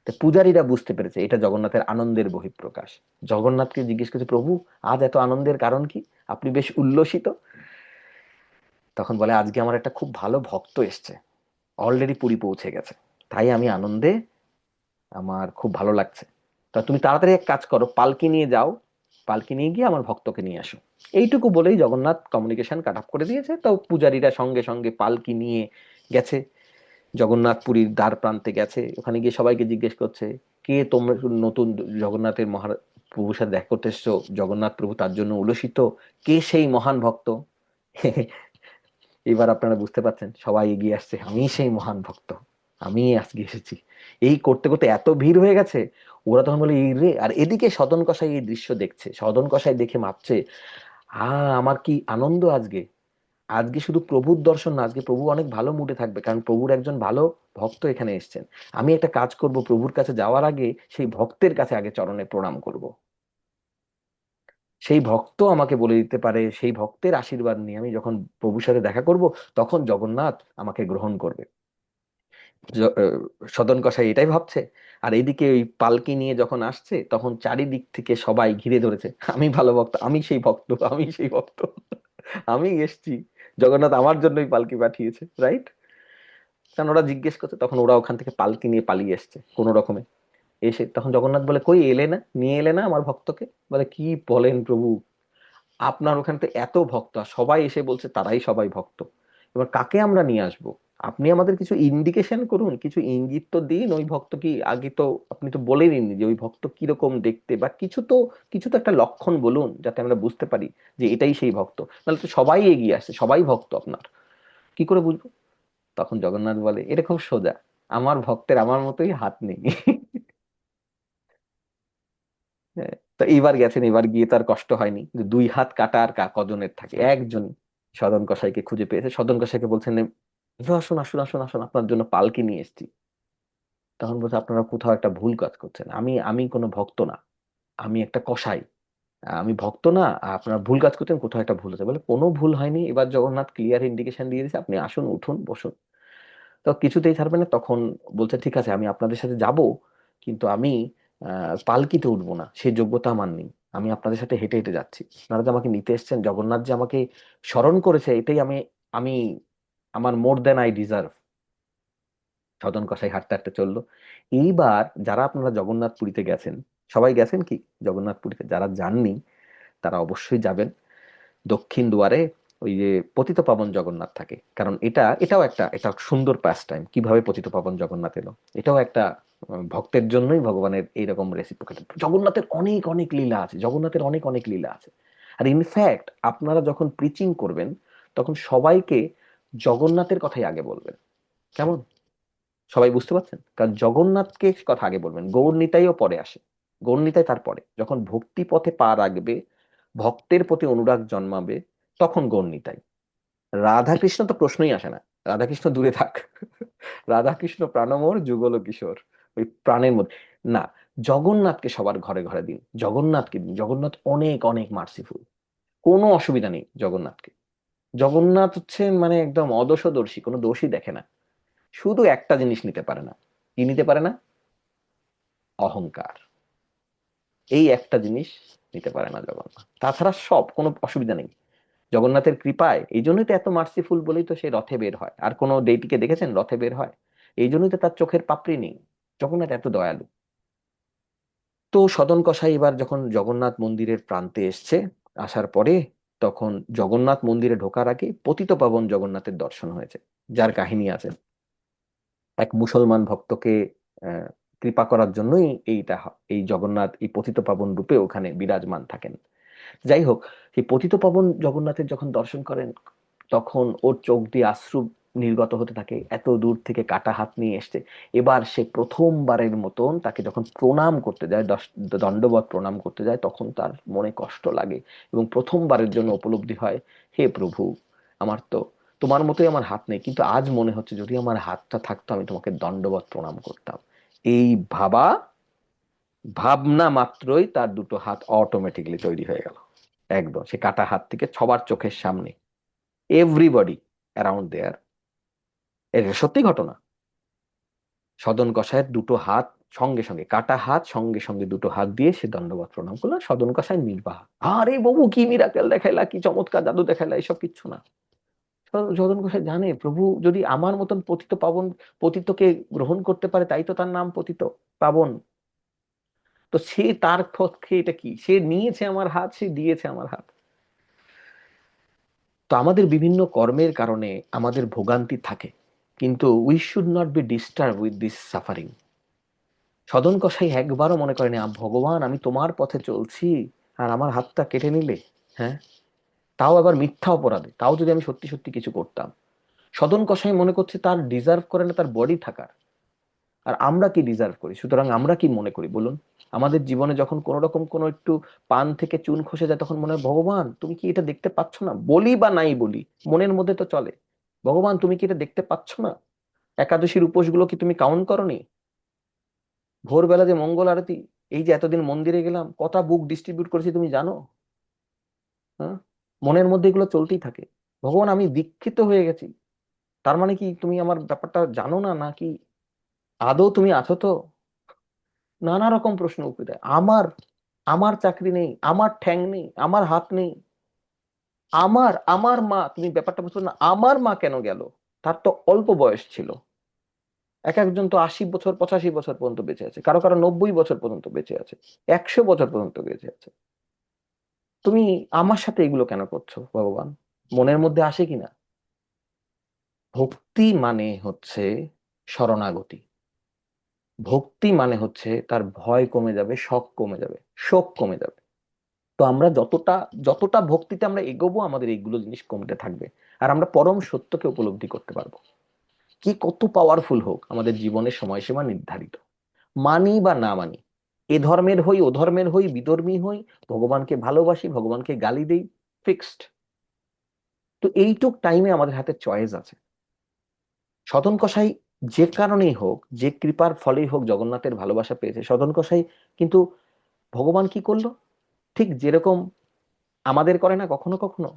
তো পূজারীরা বুঝতে পেরেছে এটা জগন্নাথের আনন্দের বহিঃপ্রকাশ। জগন্নাথকে জিজ্ঞেস করছে, প্রভু আজ এত আনন্দের কারণ কি, আপনি বেশ উল্লসিত? তখন বলে, আজকে আমার একটা খুব ভালো ভক্ত এসছে, অলরেডি পুরী পৌঁছে গেছে, তাই আমি আনন্দে, আমার খুব ভালো লাগছে। তা তুমি তাড়াতাড়ি এক কাজ করো, পালকি নিয়ে যাও, পালকি নিয়ে গিয়ে আমার ভক্তকে নিয়ে আসো। এইটুকু বলেই জগন্নাথ কমিউনিকেশন কাট অফ করে দিয়েছে। তো পূজারীরা সঙ্গে সঙ্গে পালকি নিয়ে গেছে, জগন্নাথ পুরীর দ্বার প্রান্তে গেছে, ওখানে গিয়ে সবাইকে জিজ্ঞেস করছে, কে তোমরা নতুন জগন্নাথের প্রভুর সাথে দেখা করতে এসছো, জগন্নাথ প্রভু তার জন্য উলসিত, কে সেই মহান ভক্ত? এবার আপনারা বুঝতে পারছেন, সবাই এগিয়ে আসছে, আমি সেই মহান ভক্ত, আমি আজকে এসেছি। এই করতে করতে এত ভিড় হয়ে গেছে, ওরা তখন বলে এই রে, আর এদিকে সদন কসাই এই দৃশ্য দেখছে, সদন কসাই দেখে ভাবছে, আমার কি আনন্দ আজকে, আজকে শুধু প্রভুর দর্শন না, আজকে প্রভু অনেক ভালো মুডে থাকবে, কারণ প্রভুর একজন ভালো ভক্ত এখানে এসেছেন। আমি একটা কাজ করব, প্রভুর কাছে যাওয়ার আগে সেই ভক্তের কাছে আগে চরণে প্রণাম করব, সেই ভক্ত আমাকে বলে দিতে পারে, সেই ভক্তের আশীর্বাদ নিয়ে আমি যখন প্রভুর সাথে দেখা করব, তখন জগন্নাথ আমাকে গ্রহণ করবে। সদন কসাই এটাই ভাবছে। আর এইদিকে ওই পালকি নিয়ে যখন আসছে, তখন চারিদিক থেকে সবাই ঘিরে ধরেছে, আমি ভালো ভক্ত, আমি সেই ভক্ত, আমি সেই ভক্ত, আমি এসছি, জগন্নাথ আমার জন্যই পালকি পাঠিয়েছে, রাইট? কারণ ওরা জিজ্ঞেস করছে, তখন ওরা ওখান থেকে পালকি নিয়ে পালিয়ে এসছে কোনো রকমে। এসে তখন জগন্নাথ বলে, কই এলে না, নিয়ে এলে না আমার ভক্তকে? বলে, কি বলেন প্রভু, আপনার ওখানে তো এত ভক্ত, আর সবাই এসে বলছে তারাই সবাই ভক্ত, এবার কাকে আমরা নিয়ে আসবো? আপনি আমাদের কিছু ইন্ডিকেশন করুন, কিছু ইঙ্গিত তো দিন, ওই ভক্ত কি, আগে তো আপনি তো বলেননি যে ওই ভক্ত কিরকম দেখতে, বা কিছু তো একটা লক্ষণ বলুন, যাতে আমরা বুঝতে পারি যে এটাই সেই ভক্ত, নাহলে তো সবাই এগিয়ে আসছে, সবাই ভক্ত আপনার, কি করে বুঝবো? তখন জগন্নাথ বলে, এটা খুব সোজা, আমার ভক্তের আমার মতোই হাত নেই। হ্যাঁ, তো এইবার গেছেন, এবার গিয়ে তার কষ্ট হয়নি, যে দুই হাত কাটা আর কজনের থাকে, একজন সদন কসাইকে খুঁজে পেয়েছে। সদন কসাইকে বলছেন, আসুন আসুন আসুন আসুন, আপনার জন্য পালকি নিয়ে এসেছি। তখন বলছে, আপনারা কোথাও একটা ভুল কাজ করছেন, আমি আমি কোনো ভক্ত না, আমি একটা কসাই, আমি ভক্ত না, আপনারা ভুল কাজ করছেন, কোথাও একটা ভুল আছে। বলে, কোনো ভুল হয়নি, এবার জগন্নাথ ক্লিয়ার ইন্ডিকেশন দিয়ে দিয়েছে, আপনি আসুন, উঠুন, বসুন। তো কিছুতেই ছাড়বে না, তখন বলছে, ঠিক আছে আমি আপনাদের সাথে যাব, কিন্তু আমি পালকিতে উঠবো না, সেই যোগ্যতা আমার নেই, আমি আপনাদের সাথে হেঁটে হেঁটে যাচ্ছি, আপনারা যে আমাকে নিতে এসেছেন, জগন্নাথ যে আমাকে স্মরণ করেছে, এটাই আমি আমি আমার মোর দেন আই ডিজার্ভ। সদন কষাই হাঁটতে হাঁটতে চললো। এইবার যারা আপনারা জগন্নাথ পুরীতে গেছেন, সবাই গেছেন কি জগন্নাথ পুরীতে? যারা যাননি তারা অবশ্যই যাবেন। দক্ষিণ দুয়ারে ওই যে পতিতপাবন জগন্নাথ থাকে, কারণ এটা সুন্দর পাস টাইম। কিভাবে পতিতপাবন জগন্নাথ এলো, এটাও একটা ভক্তের জন্যই ভগবানের এইরকম রেসিপ্রোকেট। জগন্নাথের অনেক অনেক লীলা আছে, জগন্নাথের অনেক অনেক লীলা আছে। আর ইনফ্যাক্ট আপনারা যখন প্রিচিং করবেন তখন সবাইকে জগন্নাথের কথাই আগে বলবেন। কেমন, সবাই বুঝতে পারছেন? কারণ জগন্নাথকে কথা আগে বলবেন, গৌর নিতাইও পরে আসে। গৌর নিতাই তারপরে, যখন ভক্তি পথে পা রাখবে, ভক্তের প্রতি অনুরাগ জন্মাবে, তখন গৌর নিতাই। রাধাকৃষ্ণ তো প্রশ্নই আসে না, রাধাকৃষ্ণ দূরে থাক। রাধাকৃষ্ণ প্রাণমোর যুগল কিশোর, ওই প্রাণের মধ্যে না। জগন্নাথকে সবার ঘরে ঘরে দিন, জগন্নাথকে দিন। জগন্নাথ অনেক অনেক মার্সিফুল, কোনো অসুবিধা নেই জগন্নাথকে। জগন্নাথ হচ্ছে মানে একদম অদোষদর্শী, কোনো দোষই দেখে না। শুধু একটা জিনিস নিতে পারে না। কি নিতে পারে না? অহংকার। এই একটা জিনিস নিতে পারে না জগন্নাথ, তাছাড়া সব কোনো অসুবিধা নেই। জগন্নাথের কৃপায়, এই জন্যই তো এত মার্সিফুল বলেই তো সে রথে বের হয়। আর কোনো ডেটিকে দেখেছেন রথে বের হয়? এই জন্যই তো তার চোখের পাপড়ি নেই। জগন্নাথ এত দয়ালু। তো সদন কসাই এবার যখন জগন্নাথ মন্দিরের প্রান্তে এসছে, আসার পরে তখন জগন্নাথ মন্দিরে ঢোকার আগে পতিতপাবন জগন্নাথের দর্শন হয়েছে, যার কাহিনী আছে। এক মুসলমান ভক্তকে আহ, কৃপা করার জন্যই এই জগন্নাথ এই পতিতপাবন রূপে ওখানে বিরাজমান থাকেন। যাই হোক, সেই পতিতপাবন জগন্নাথের যখন দর্শন করেন তখন ওর চোখ দিয়ে অশ্রু নির্গত হতে থাকে। এত দূর থেকে কাটা হাত নিয়ে এসছে। এবার সে প্রথমবারের মতন তাকে যখন প্রণাম করতে যায়, দণ্ডবত প্রণাম করতে যায়, তখন তার মনে কষ্ট লাগে এবং প্রথমবারের জন্য উপলব্ধি হয়, হে প্রভু, আমার তো তোমার মতোই আমার হাত নেই, কিন্তু আজ মনে হচ্ছে যদি আমার হাতটা থাকতো আমি তোমাকে দণ্ডবত প্রণাম করতাম। এই ভাবনা মাত্রই তার দুটো হাত অটোমেটিকলি তৈরি হয়ে গেল। একদম সে কাটা হাত থেকে সবার চোখের সামনে, এভরিবডি অ্যারাউন্ড দেয়ার। এটা সত্যি ঘটনা। সদন কষায়ের দুটো হাত সঙ্গে সঙ্গে, কাটা হাত সঙ্গে সঙ্গে দুটো হাত দিয়ে সে দণ্ডবত প্রণাম করলো। সদন কষায় নির্বাহ, আরে বাবু কি মিরাকেল দেখাইলা, কি চমৎকার জাদু দেখাইলা, এসব কিচ্ছু না। সদন কষায় জানে প্রভু যদি আমার মতন পতিতকে গ্রহণ করতে পারে, তাই তো তার নাম পতিত পাবন। তো সে তার পক্ষে এটা কি, সে নিয়েছে আমার হাত, সে দিয়েছে আমার হাত। তো আমাদের বিভিন্ন কর্মের কারণে আমাদের ভোগান্তি থাকে, কিন্তু we should not be disturb with this suffering. সদন কসাই একবারও মনে করেনি ভগবান আমি তোমার পথে চলছি আর আমার হাতটা কেটে নিলে। হ্যাঁ, তাও আবার মিথ্যা অপরাধে, তাও যদি আমি সত্যি সত্যি কিছু করতাম। সদন কসাই মনে করছে তার ডিজার্ভ করে না তার বডি থাকার। আর আমরা কি ডিজার্ভ করি? সুতরাং আমরা কি মনে করি বলুন? আমাদের জীবনে যখন কোনো রকম কোনো একটু পান থেকে চুন খসে যায়, তখন মনে হয় ভগবান তুমি কি এটা দেখতে পাচ্ছ না? বলি বা নাই বলি, মনের মধ্যে তো চলে, ভগবান তুমি কি এটা দেখতে পাচ্ছ না? একাদশীর উপোসগুলো কি তুমি কাউন্ট করনি? ভোরবেলা যে মঙ্গল আরতি, এই যে এতদিন মন্দিরে গেলাম, কটা বুক ডিস্ট্রিবিউট করেছি তুমি জানো? হ্যাঁ, মনের মধ্যে এগুলো চলতেই থাকে। ভগবান আমি দীক্ষিত হয়ে গেছি, তার মানে কি তুমি আমার ব্যাপারটা জানো না নাকি? আদৌ তুমি আছো তো? নানা রকম প্রশ্ন উঠে দেয়। আমার আমার চাকরি নেই, আমার ঠ্যাং নেই, আমার হাত নেই, আমার আমার মা, তুমি ব্যাপারটা বুঝছো না? আমার মা কেন গেল? তার তো অল্প বয়স ছিল। এক একজন তো 80 বছর 85 বছর পর্যন্ত বেঁচে আছে, কারো কারো 90 বছর পর্যন্ত বেঁচে আছে, 100 বছর পর্যন্ত বেঁচে আছে। তুমি আমার সাথে এগুলো কেন করছো ভগবান? মনের মধ্যে আসে কিনা? ভক্তি মানে হচ্ছে শরণাগতি। ভক্তি মানে হচ্ছে তার ভয় কমে যাবে, শখ কমে যাবে, শোক কমে যাবে। তো আমরা যতটা যতটা ভক্তিতে আমরা এগোবো, আমাদের এইগুলো জিনিস কমতে থাকবে, আর আমরা পরম সত্যকে উপলব্ধি করতে পারবো। কি কত পাওয়ারফুল হোক আমাদের জীবনের সময়সীমা নির্ধারিত, মানি বা না মানি, এ ধর্মের হই ও ধর্মের হই, বিধর্মী হই, ভগবানকে ভালোবাসি ভগবানকে গালি দেই, ফিক্সড। তো এইটুক টাইমে আমাদের হাতে চয়েস আছে। সদন কসাই যে কারণেই হোক, যে কৃপার ফলেই হোক জগন্নাথের ভালোবাসা পেয়েছে সদন কসাই, কিন্তু ভগবান কি করলো? ঠিক যেরকম আমাদের করে না কখনো কখনো,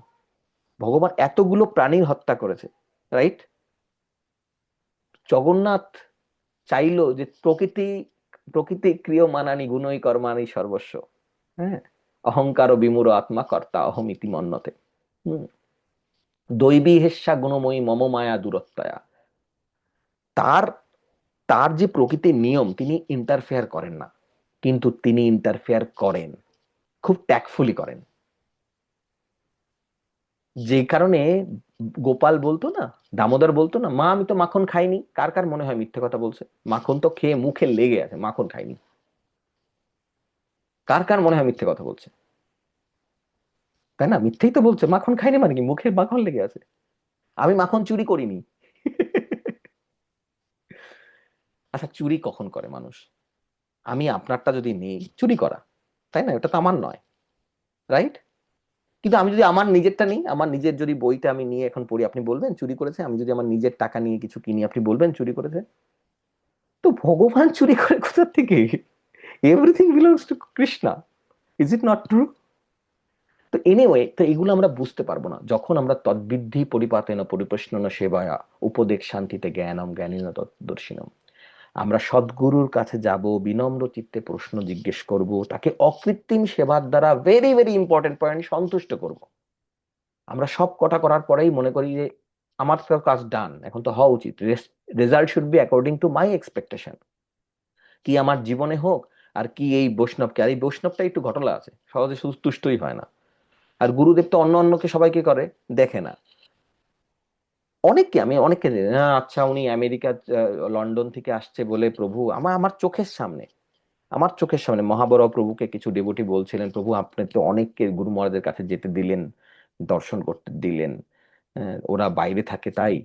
ভগবান এতগুলো প্রাণীর হত্যা করেছে, রাইট? জগন্নাথ চাইলো যে প্রকৃতি প্রকৃতি ক্রিয়মানানি গুণই কর্মানি সর্বস্ব। হ্যাঁ, অহংকার ও বিমূঢ় আত্মা কর্তা অহমিতি মন্যতে। দৈবী হেস্যা গুণময়ী মম মায়া দূরত্বয়া। তার তার যে প্রকৃতির নিয়ম, তিনি ইন্টারফেয়ার করেন না, কিন্তু তিনি ইন্টারফেয়ার করেন, খুব ট্যাক্টফুলি করেন। যে কারণে গোপাল বলতো না, দামোদর বলতো না, মা আমি তো মাখন খাইনি। কার কার মনে হয় মিথ্যে কথা বলছে? মাখন তো খেয়ে মুখে লেগে আছে, মাখন খাইনি। কার কার মনে হয় মিথ্যে কথা বলছে? তাই না? মিথ্যেই তো বলছে, মাখন খাইনি মানে কি, মুখে মাখন লেগে আছে। আমি মাখন চুরি করিনি। আচ্ছা, চুরি কখন করে মানুষ? আমি আপনারটা যদি নেই, চুরি করা, তাই না? এটা তো আমার নয়, রাইট? কিন্তু আমি যদি আমার নিজেরটা নিই, আমার নিজের যদি বইটা আমি নিয়ে এখন পড়ি, আপনি বলবেন চুরি করেছে? আমি যদি আমার নিজের টাকা নিয়ে কিছু কিনি, আপনি বলবেন চুরি করেছে? তো ভগবান চুরি করে কোথা থেকে? Everything belongs to Krishna. Is it not true? তো এনিওয়ে, তো এগুলো আমরা বুঝতে পারবো না যখন আমরা তদ্বিদ্ধি পরিপাতেন পরিপ্রশ্নন সেবায়া উপদেশ শান্তিতে জ্ঞানম জ্ঞানীন দর্শিনম। আমরা সদ্গুরুর কাছে যাব, বিনম্র চিত্তে প্রশ্ন জিজ্ঞেস করব, তাকে অকৃত্রিম সেবার দ্বারা, ভেরি ভেরি ইম্পর্টেন্ট পয়েন্ট, সন্তুষ্ট করব। আমরা সব কটা করার পরেই মনে করি যে আমার তো কাজ ডান, এখন তো হওয়া উচিত, result should be according to my expectation. কি আমার জীবনে হোক, আর কি এই বৈষ্ণবকে, আর এই বৈষ্ণবটা একটু ঘটনা আছে, সহজে শুধু তুষ্টই হয় না। আর গুরুদেব তো অন্য অন্যকে সবাইকে করে দেখে না, অনেককে, আমি অনেককে জানি, আচ্ছা উনি আমেরিকা লন্ডন থেকে আসছে বলে প্রভু, আমার আমার চোখের সামনে, আমার চোখের সামনে মহাবড় প্রভুকে কিছু ডেভোটি বলছিলেন, প্রভু আপনি তো অনেককে গুরু মহারাজের কাছে যেতে দিলেন, দর্শন করতে দিলেন, ওরা বাইরে থাকে তাই।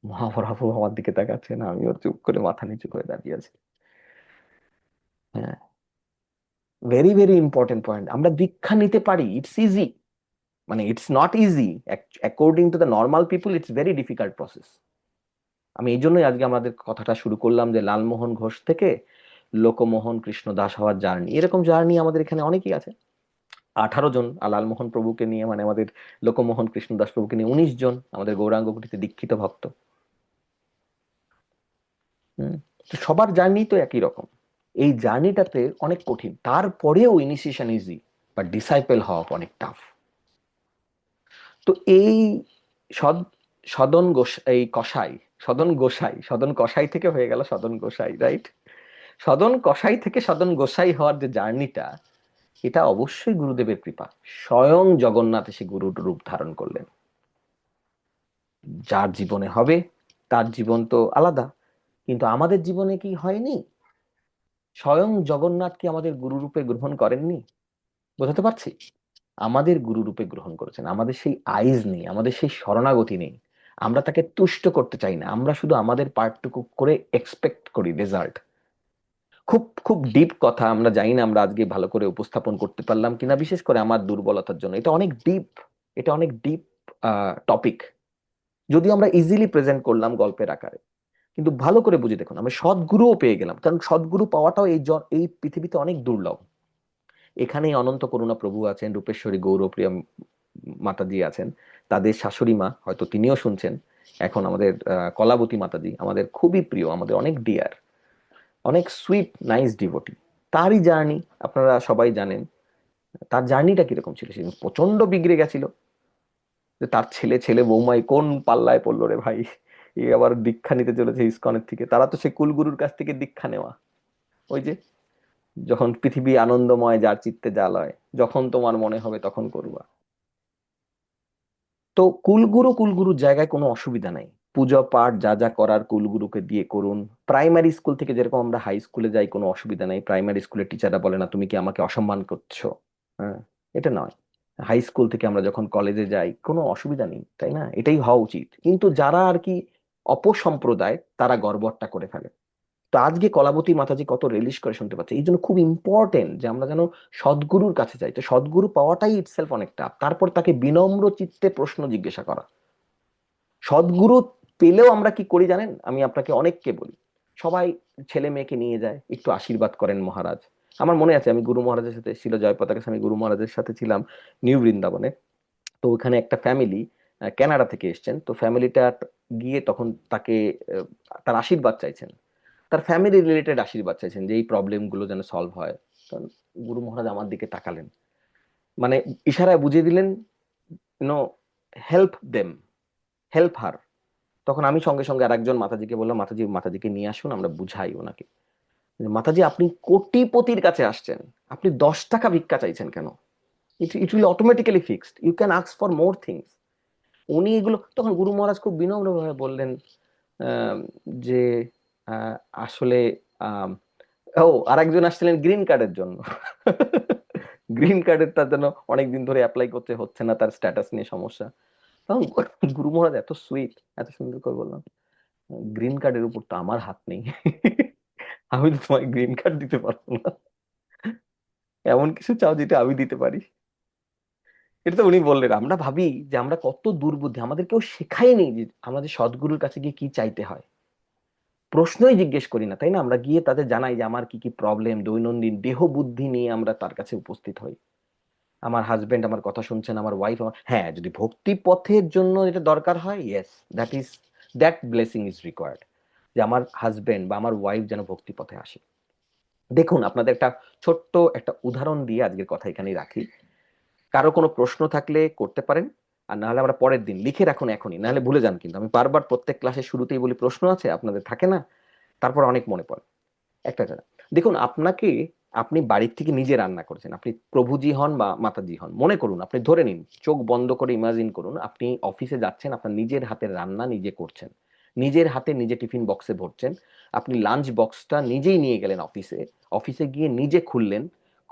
মহাবড় প্রভু আমার দিকে তাকাচ্ছেন, আমিও চুপ করে মাথা নিচু করে দাঁড়িয়ে আছি। হ্যাঁ, ভেরি ভেরি ইম্পর্টেন্ট পয়েন্ট। আমরা দীক্ষা নিতে পারি, ইটস ইজি, মানে it's not easy according to the normal people, it's very difficult process. আমি এই জন্যই আজকে আমাদের কথাটা শুরু করলাম যে লালমোহন ঘোষ থেকে লোকমোহন কৃষ্ণ দাস হওয়ার জার্নি, এরকম জার্নি আমাদের এখানে অনেকেই আছে। 18 জন লালমোহন প্রভুকে নিয়ে, মানে আমাদের লোকমোহন কৃষ্ণ দাস প্রভুকে নিয়ে 19 জন আমাদের গৌরাঙ্গকুটিতে দীক্ষিত ভক্ত। তো সবার জার্নি তো একই রকম। এই জার্নিটাতে অনেক কঠিন, তারপরেও ইনিশিয়েশন ইজি, বাট ডিসাইপেল হওয়া অনেক টাফ। তো এই সদ সদন এই কসাই, সদন কসাই থেকে হয়ে গেল সদন গোসাই, রাইট? সদন কসাই থেকে সদন গোসাই হওয়ার যে জার্নিটা, এটা অবশ্যই গুরুদেবের কৃপা। স্বয়ং জগন্নাথ এসে গুরুর রূপ ধারণ করলেন। যার জীবনে হবে তার জীবন তো আলাদা, কিন্তু আমাদের জীবনে কি হয়নি? স্বয়ং জগন্নাথ কি আমাদের গুরু রূপে গ্রহণ করেননি? বোঝাতে পারছি? আমাদের গুরু রূপে গ্রহণ করেছেন। আমাদের সেই আইজ নেই, আমাদের সেই শরণাগতি নেই, আমরা তাকে তুষ্ট করতে চাই না, আমরা শুধু আমাদের পার্টটুকু করে এক্সপেক্ট করি রেজাল্ট। খুব খুব ডিপ কথা, আমরা জানি না আমরা আজকে ভালো করে উপস্থাপন করতে পারলাম কিনা, বিশেষ করে আমার দুর্বলতার জন্য। এটা অনেক ডিপ, এটা অনেক ডিপ টপিক, যদিও আমরা ইজিলি প্রেজেন্ট করলাম গল্পের আকারে। কিন্তু ভালো করে বুঝে দেখুন, আমরা সদ্গুরুও পেয়ে গেলাম, কারণ সদ্গুরু পাওয়াটাও এই পৃথিবীতে অনেক দুর্লভ। এখানেই অনন্ত করুণা প্রভু আছেন, রূপেশ্বরী গৌরপ্রিয়া মাতাজি আছেন, তাদের শাশুড়ি মা হয়তো তিনিও শুনছেন এখন, আমাদের কলাবতী মাতাজি আমাদের খুবই প্রিয়, আমাদের অনেক ডিয়ার, অনেক সুইট নাইস ডিভোটি। তারই জার্নি আপনারা সবাই জানেন। তার জার্নিটা কিরকম ছিল? সে প্রচন্ড বিগড়ে গেছিল, যে তার ছেলে ছেলে বৌমাই কোন পাল্লায় পড়লো রে ভাই, এ আবার দীক্ষা নিতে চলেছে ইসকনের থেকে। তারা তো সে কুলগুরুর কাছ থেকে দীক্ষা নেওয়া, ওই যে যখন পৃথিবী আনন্দময় যার চিত্তে জালয়, যখন তোমার মনে হবে তখন করবা। তো কুলগুরুর জায়গায় কোনো অসুবিধা নাই, পূজা পাঠ যা যা করার কুলগুরুকে দিয়ে করুন। প্রাইমারি স্কুল থেকে যেরকম আমরা হাই স্কুলে যাই, কোনো অসুবিধা নাই, প্রাইমারি স্কুলের টিচাররা বলে না তুমি কি আমাকে অসম্মান করছো, হ্যাঁ, এটা নয়। হাই স্কুল থেকে আমরা যখন কলেজে যাই, কোনো অসুবিধা নেই, তাই না? এটাই হওয়া উচিত। কিন্তু যারা আর কি অপসম্প্রদায়, তারা গর্বটা করে ফেলে। তো আজকে কলাবতী মাতাজি কত রিলিশ করে শুনতে পাচ্ছে, এই জন্য খুব ইম্পর্টেন্ট যে আমরা যেন সদ্গুরুর কাছে যাই। তো সদ্গুরু পাওয়াটাই ইটসেলফ অনেক টাফ। তারপর তাকে বিনম্র চিত্তে প্রশ্ন জিজ্ঞাসা করা। সদ্গুরু পেলেও আমরা কি করি জানেন? আমি আপনাকে অনেককে বলি, সবাই ছেলে মেয়েকে নিয়ে যায়, একটু আশীর্বাদ করেন মহারাজ। আমার মনে আছে আমি গুরু মহারাজের সাথে, ছিল জয়পতাকা স্বামী গুরু মহারাজের সাথে ছিলাম নিউ বৃন্দাবনে। তো ওখানে একটা ফ্যামিলি কানাডা থেকে এসছেন, তো ফ্যামিলিটা গিয়ে তখন তাকে তার আশীর্বাদ চাইছেন, তার ফ্যামিলি রিলেটেড আশীর্বাদ চাইছেন যে এই প্রবলেম গুলো যেন সলভ হয়। তো গুরু মহারাজ আমার দিকে তাকালেন, মানে ইশারায় বুঝিয়ে দিলেন, no help them, help her. তখন আমি সঙ্গে সঙ্গে আরেকজন মাতাজিকে বললাম, মাতাজিকে নিয়ে আসুন, আমরা বুঝাই ওনাকে। মাতাজি, আপনি কোটিপতির কাছে আসছেন, আপনি 10 টাকা ভিক্ষা চাইছেন কেন? It will automatically fixed, you can ask for more things. উনি এগুলো, তখন গুরু মহারাজ খুব বিনম্রভাবে বললেন যে আসলে আরেকজন আসছিলেন গ্রিন কার্ডের জন্য। গ্রিন কার্ডের তার জন্য অনেকদিন ধরে অ্যাপ্লাই করতে হচ্ছে না, তার স্ট্যাটাস নিয়ে সমস্যা। তখন গুরু মহারাজ এত সুইট, এত সুন্দর করে বললাম, গ্রিন কার্ডের উপর তো আমার হাত নেই, আমি তো তোমায় গ্রিন কার্ড দিতে পারবো না, এমন কিছু চাও যেটা আমি দিতে পারি। এটা তো উনি বললেন। আমরা ভাবি যে আমরা কত দুর্বুদ্ধি, আমাদের কেউ শেখায়নি যে আমাদের সদ্গুরুর কাছে গিয়ে কি চাইতে হয়। প্রশ্নই জিজ্ঞেস করি না, তাই না? আমরা গিয়ে তাদের জানাই যে আমার কি কি প্রবলেম, দৈনন্দিন দেহ বুদ্ধি নিয়ে আমরা তার কাছে উপস্থিত হই। আমার হাজবেন্ড আমার কথা শুনছেন, আমার ওয়াইফ আমার, হ্যাঁ যদি ভক্তি পথের জন্য এটা দরকার হয়, yes, that blessing is required, যে আমার হাজবেন্ড বা আমার ওয়াইফ যেন ভক্তি পথে আসে। দেখুন, আপনাদের একটা ছোট্ট একটা উদাহরণ দিয়ে আজকের কথা এখানেই রাখি। কারো কোনো প্রশ্ন থাকলে করতে পারেন, আর নাহলে আমরা পরের দিন লিখে রাখুন এখনই, নাহলে ভুলে যান। কিন্তু আমি বারবার প্রত্যেক ক্লাসের শুরুতেই বলি প্রশ্ন আছে, আপনাদের থাকে না, তারপর অনেক মনে পড়ে। একটা দেখুন, আপনি বাড়ির থেকে নিজে রান্না করেছেন, আপনি প্রভুজি হন বা মাতাজি হন, মনে করুন, আপনি ধরে নিন, চোখ বন্ধ করে ইমাজিন করুন, আপনি অফিসে যাচ্ছেন, আপনার নিজের হাতের রান্না নিজে করছেন, নিজের হাতে নিজে টিফিন বক্সে ভরছেন, আপনি লাঞ্চ বক্সটা নিজেই নিয়ে গেলেন অফিসে, অফিসে গিয়ে নিজে খুললেন,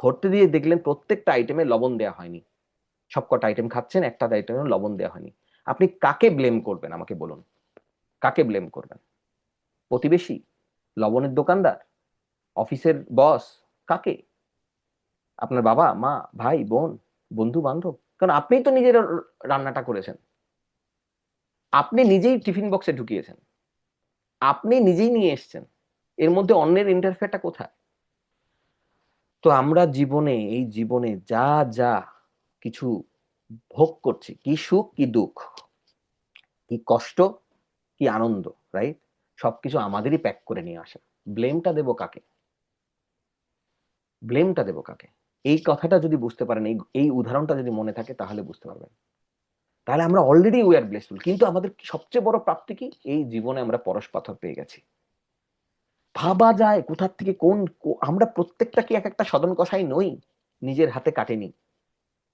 ঘরতে দিয়ে দেখলেন প্রত্যেকটা আইটেমে লবণ দেওয়া হয়নি, সবকটা আইটেম খাচ্ছেন, একটা আইটেমে লবণ দেওয়া হয়নি। আপনি কাকে ব্লেম করবেন আমাকে বলুন? কাকে ব্লেম করবেন? প্রতিবেশী, লবণের দোকানদার, অফিসের বস, কাকে? আপনার বাবা মা, ভাই বোন, বন্ধু বান্ধব? কারণ আপনিই তো নিজের রান্নাটা করেছেন, আপনি নিজেই টিফিন বক্সে ঢুকিয়েছেন, আপনি নিজেই নিয়ে এসছেন, এর মধ্যে অন্যের ইন্টারফেয়ারটা কোথায়? তো আমরা এই জীবনে যা যা কিছু ভোগ করছি, কি সুখ কি দুঃখ, কি কষ্ট কি আনন্দ, রাইট, সবকিছু আমাদেরই প্যাক করে নিয়ে আসা। ব্লেমটা দেবো কাকে? ব্লেমটা দেবো কাকে? এই কথাটা যদি বুঝতে পারেন, এই উদাহরণটা যদি মনে থাকে, তাহলে বুঝতে পারবেন। তাহলে আমরা অলরেডি উই আর ব্লেসফুল। কিন্তু আমাদের সবচেয়ে বড় প্রাপ্তি কি? এই জীবনে আমরা পরশ পাথর পেয়ে গেছি। ভাবা যায় কোথার থেকে আমরা প্রত্যেকটা কি এক একটা সদন কষাই নই, নিজের হাতে কাটেনি।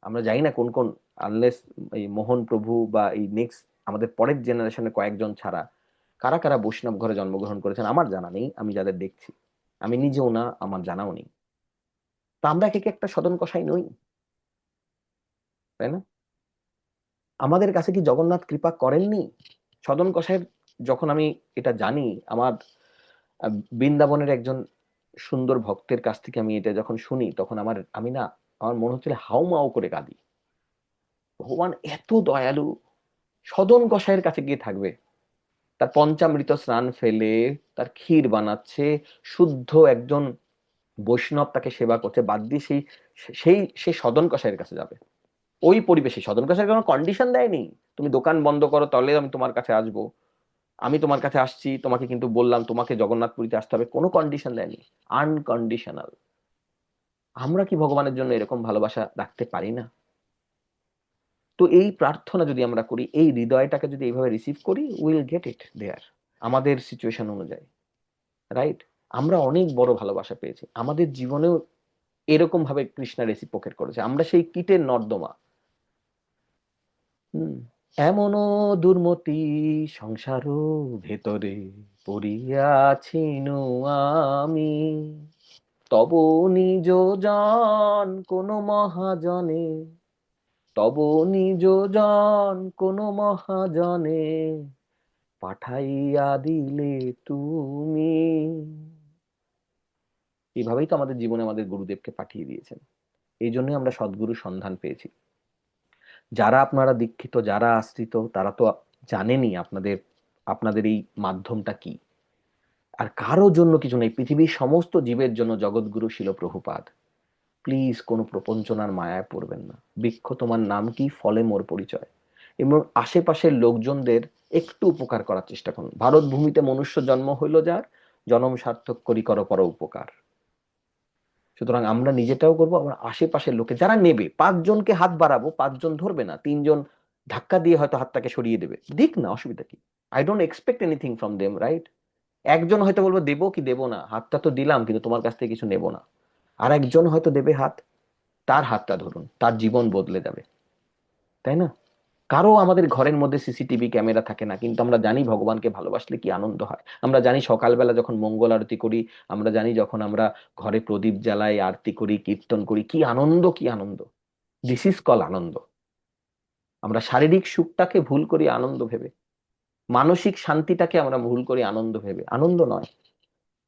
আমরা জানি না কোন কোন, আনলেস এই মোহন প্রভু বা এই নেক্সট আমাদের পরের জেনারেশনের কয়েকজন ছাড়া কারা কারা বৈষ্ণব ঘরে জন্মগ্রহণ করেছেন আমার জানা নেই। আমি যাদের দেখছি, আমি নিজেও না, আমার জানাও নেই। তা আমরা এক একটা সদন কষাই নই, তাই না? আমাদের কাছে কি জগন্নাথ কৃপা করেননি? সদন কষায়ের, যখন আমি এটা জানি, আমার বৃন্দাবনের একজন সুন্দর ভক্তের কাছ থেকে আমি এটা যখন শুনি, তখন আমার মনে হচ্ছিল হাউমাউ করে কাঁদি। ভগবান এত দয়ালু, সদন কষায়ের কাছে গিয়ে থাকবে, তার পঞ্চামৃত স্নান ফেলে তার ক্ষীর বানাচ্ছে, শুদ্ধ একজন বৈষ্ণব তাকে সেবা করছে, বাদ দিয়ে সেই সদন কষায়ের কাছে যাবে। ওই পরিবেশে সদন কষায়ের কোনো কন্ডিশন দেয়নি, তুমি দোকান বন্ধ করো তাহলে আমি তোমার কাছে আসবো, আমি তোমার কাছে আসছি, তোমাকে কিন্তু বললাম তোমাকে জগন্নাথপুরীতে আসতে হবে, কোনো কন্ডিশন দেয়নি, আনকন্ডিশনাল। আমরা কি ভগবানের জন্য এরকম ভালোবাসা রাখতে পারি না? তো এই প্রার্থনা যদি আমরা করি, এই হৃদয়টাকে যদি এইভাবে রিসিভ করি, উইল গেট ইট দেয়ার, আমাদের সিচুয়েশন অনুযায়ী, রাইট? আমরা অনেক বড় ভালোবাসা পেয়েছি, আমাদের জীবনেও এরকম ভাবে কৃষ্ণ রেসিপ্রোকেট করেছে। আমরা সেই কীটের নর্দমা। এমনও দুর্মতি সংসার ভেতরে পড়িয়াছিনু আমি, তব নিজ জন কোন মহাজনে, তব নিজ জন কোন মহাজনে পাঠাইয়া দিলে তুমি। এইভাবেই তো আমাদের জীবনে আমাদের গুরুদেবকে পাঠিয়ে দিয়েছেন। এই জন্যই আমরা সদ্গুরুর সন্ধান পেয়েছি। যারা আপনারা দীক্ষিত, যারা আশ্রিত, তারা তো জানেনই আপনাদের এই মাধ্যমটা কি। আর কারো জন্য কিছু নেই, পৃথিবীর সমস্ত জীবের জন্য জগৎগুরু শিল প্রভুপাদ। প্লিজ কোনো প্রপঞ্চনার মায়ায় পড়বেন না। বৃক্ষ তোমার নাম কি, ফলে মোর পরিচয়। এবং আশেপাশের লোকজনদের একটু উপকার করার চেষ্টা করুন। ভারত ভূমিতে মনুষ্য জন্ম হইল যার, জনম সার্থক করি কর পর উপকার। সুতরাং আমরা নিজেটাও করবো, আমরা আশেপাশের লোকে যারা নেবে, 5 জনকে হাত বাড়াবো, 5 জন ধরবে না, 3 জন ধাক্কা দিয়ে হয়তো হাতটাকে সরিয়ে দেবে, দিক না, অসুবিধা কি? I don't expect anything from them, right? একজন হয়তো বলবো দেবো কি দেবো না, হাতটা তো দিলাম কিন্তু তোমার কাছ থেকে কিছু নেবো না। আর একজন হয়তো দেবে হাত, তার হাতটা ধরুন, তার জীবন বদলে যাবে, তাই না? কারো আমাদের ঘরের মধ্যে সিসিটিভি ক্যামেরা থাকে না, কিন্তু আমরা জানি ভগবানকে ভালোবাসলে কি আনন্দ হয়। আমরা জানি সকালবেলা যখন মঙ্গল আরতি করি, আমরা জানি যখন আমরা ঘরে প্রদীপ জ্বালাই, আরতি করি, কীর্তন করি, কি আনন্দ, কি আনন্দ। দিস ইজ কল আনন্দ। আমরা শারীরিক সুখটাকে ভুল করি আনন্দ ভেবে, মানসিক শান্তিটাকে আমরা ভুল করি আনন্দ ভেবে। আনন্দ নয়।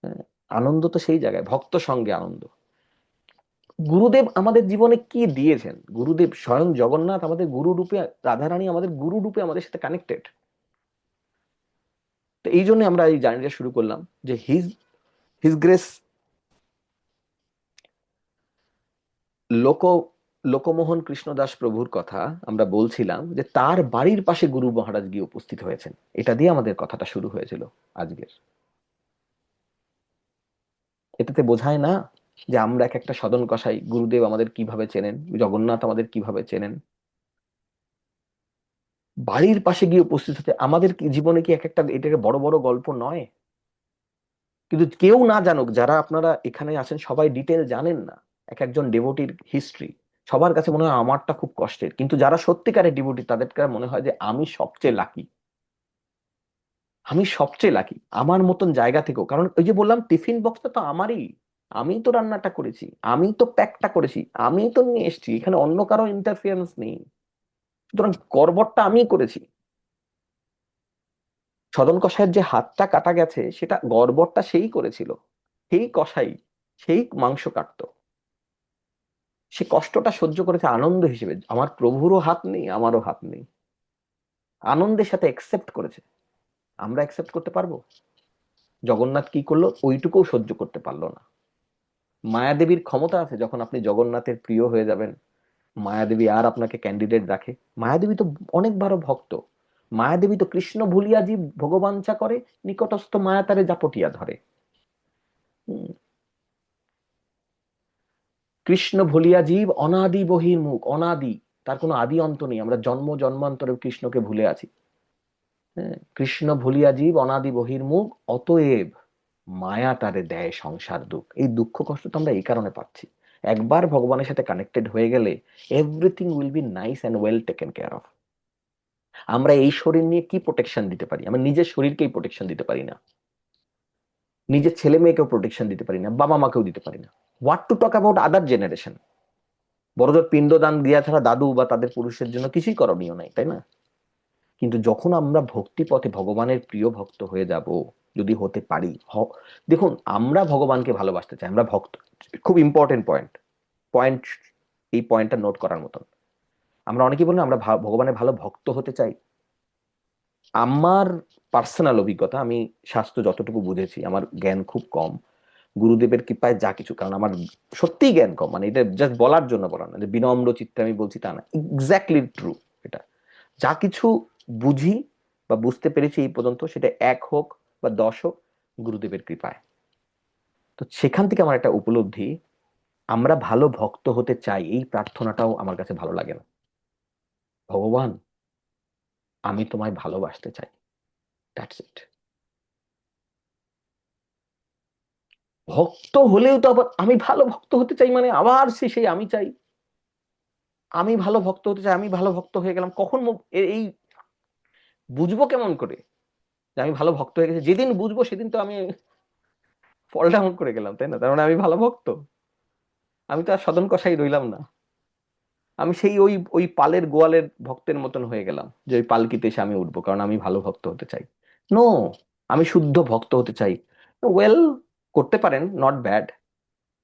হ্যাঁ, আনন্দ তো সেই জায়গায় ভক্ত সঙ্গে আনন্দ। গুরুদেব আমাদের জীবনে কি দিয়েছেন? গুরুদেব স্বয়ং জগন্নাথ আমাদের গুরু রূপে, রাধারানী আমাদের গুরু রূপে আমাদের সাথে কানেক্টেড। তো এই জন্য আমরা এই জার্নিটা শুরু করলাম যে হিজ হিজ গ্রেস লোক লোকমোহন কৃষ্ণদাস প্রভুর কথা আমরা বলছিলাম, যে তার বাড়ির পাশে গুরু মহারাজ গিয়ে উপস্থিত হয়েছেন। এটা দিয়ে আমাদের কথাটা শুরু হয়েছিল আজকের। এটাতে বোঝায় না যে আমরা এক একটা সদন কষাই, গুরুদেব আমাদের কিভাবে চেনেন, জগন্নাথ আমাদের কিভাবে চেনেন। বাড়ির পাশে গিয়ে উপস্থিত হতে আমাদের জীবনে কি এক একটা এটাকে বড় বড় গল্প নয়? কিন্তু কেউ না জানুক, যারা আপনারা এখানে আছেন সবাই ডিটেল জানেন না এক একজন ডেভোটির হিস্ট্রি। সবার কাছে মনে হয় আমারটা খুব কষ্টের, কিন্তু যারা সত্যিকারের ডিভোটি তাদের কাছে মনে হয় যে আমি সবচেয়ে লাকি, আমি সবচেয়ে লাকি আমার মতন জায়গা থেকেও। কারণ ওই যে বললাম, টিফিন বক্সটা তো আমারই, আমি তো রান্নাটা করেছি, আমি তো প্যাকটা করেছি, আমি তো নিয়ে এসেছি, এখানে অন্য কারো ইন্টারফিয়ারেন্স নেই। সুতরাং গড়বড়টা আমিই করেছি। সদন কষায়ের যে হাতটা কাটা গেছে সেটা গড়বড়টা সেই করেছিল, সেই কষাই, সেই মাংস কাটতো। সে কষ্টটা সহ্য করেছে আনন্দ হিসেবে। আমার প্রভুরও হাত নেই, আমারও হাত নেই, আনন্দের সাথে একসেপ্ট করেছে। আমরা একসেপ্ট করতে পারবো? জগন্নাথ কি করলো? ওইটুকুও সহ্য করতে পারলো না। মায়াদেবীর ক্ষমতা আছে, যখন আপনি জগন্নাথের প্রিয় হয়ে যাবেন, মায়াদেবী আর আপনাকে ক্যান্ডিডেট রাখে? মায়াদেবী তো অনেক বড় ভক্ত। মায়াদেবী তো কৃষ্ণ ভুলিয়া জীব ভগবাঞ্ছা করে, নিকটস্থ মায়া তারে জাপটিয়া ধরে। কৃষ্ণ ভুলিয়া জীব অনাদি বহির্মুখ, অনাদি, তার কোনো আদি অন্ত নেই। আমরা জন্ম জন্মান্তরে কৃষ্ণকে ভুলে আছি। হ্যাঁ, কৃষ্ণ ভুলিয়া জীব অনাদি বহির্মুখ, অতএব মায়া তারে দেয় সংসার দুঃখ। এই দুঃখ কষ্ট তো আমরা এই কারণে পাচ্ছি। একবার ভগবানের সাথে কানেক্টেড হয়ে গেলে everything will be nice and well taken care of. আমরা এই শরীর নিয়ে কি প্রোটেকশন দিতে পারি? আমরা নিজের শরীরকেই প্রোটেকশন দিতে পারি না, নিজের ছেলে মেয়েকেও প্রোটেকশন দিতে পারি না, বাবা মাকেও দিতে পারি না। What to talk about other generation? বড়দের পিণ্ডদান দিয়া ছাড়া দাদু বা তাদের পুরুষের জন্য কিছুই করণীয় নাই, তাই না? কিন্তু যখন আমরা ভক্তি পথে ভগবানের প্রিয় ভক্ত হয়ে যাব, যদি হতে পারি, দেখুন আমরা ভগবানকে ভালোবাসতে চাই, আমরা ভক্ত। খুব ইম্পর্টেন্ট পয়েন্ট, এই পয়েন্টটা নোট করার মতন। আমরা অনেকেই বলি আমরা ভগবানের ভালো ভক্ত হতে চাই। আমার পার্সোনাল অভিজ্ঞতা, আমি শাস্ত্র যতটুকু বুঝেছি, আমার জ্ঞান খুব কম, গুরুদেবের কৃপায় যা কিছু, কারণ আমার সত্যিই জ্ঞান কম, মানে এটা জাস্ট বলার জন্য বলা না, যে বিনম্র চিত্তে আমি বলছি তা না, এক্স্যাক্টলি ট্রু। এটা যা কিছু বুঝি বা বুঝতে পেরেছি এই পর্যন্ত, সেটা 1 হোক বা 10 হোক, গুরুদেবের কৃপায়। তো সেখান থেকে আমার একটা উপলব্ধি, আমরা ভালো ভক্ত হতে চাই, এই প্রার্থনাটাও আমার কাছে ভালো লাগে না। ভগবান, আমি তোমায় ভালোবাসতে চাই, দ্যাটস ইট। ভক্ত হলেও তো আবার আমি ভালো ভক্ত হতে চাই, মানে আবার সেই আমি চাই, আমি ভালো ভক্ত হতে চাই, আমি ভালো ভক্ত হয়ে গেলাম। কখন এই বুঝবো কেমন করে যে আমি ভালো ভক্ত হয়ে গেছি? যেদিন বুঝবো সেদিন তো আমি ফল ডাউন করে গেলাম, তাই না? তার মানে আমি ভালো ভক্ত? আমি তো আর সদন কষাই রইলাম না, আমি সেই ওই ওই পালের গোয়ালের ভক্তের মতন হয়ে গেলাম, যে ওই পালকিতে এসে আমি উঠবো কারণ আমি ভালো ভক্ত হতে চাই। নো, আমি শুদ্ধ ভক্ত হতে চাই। ওয়েল, করতে পারেন, নট ব্যাড,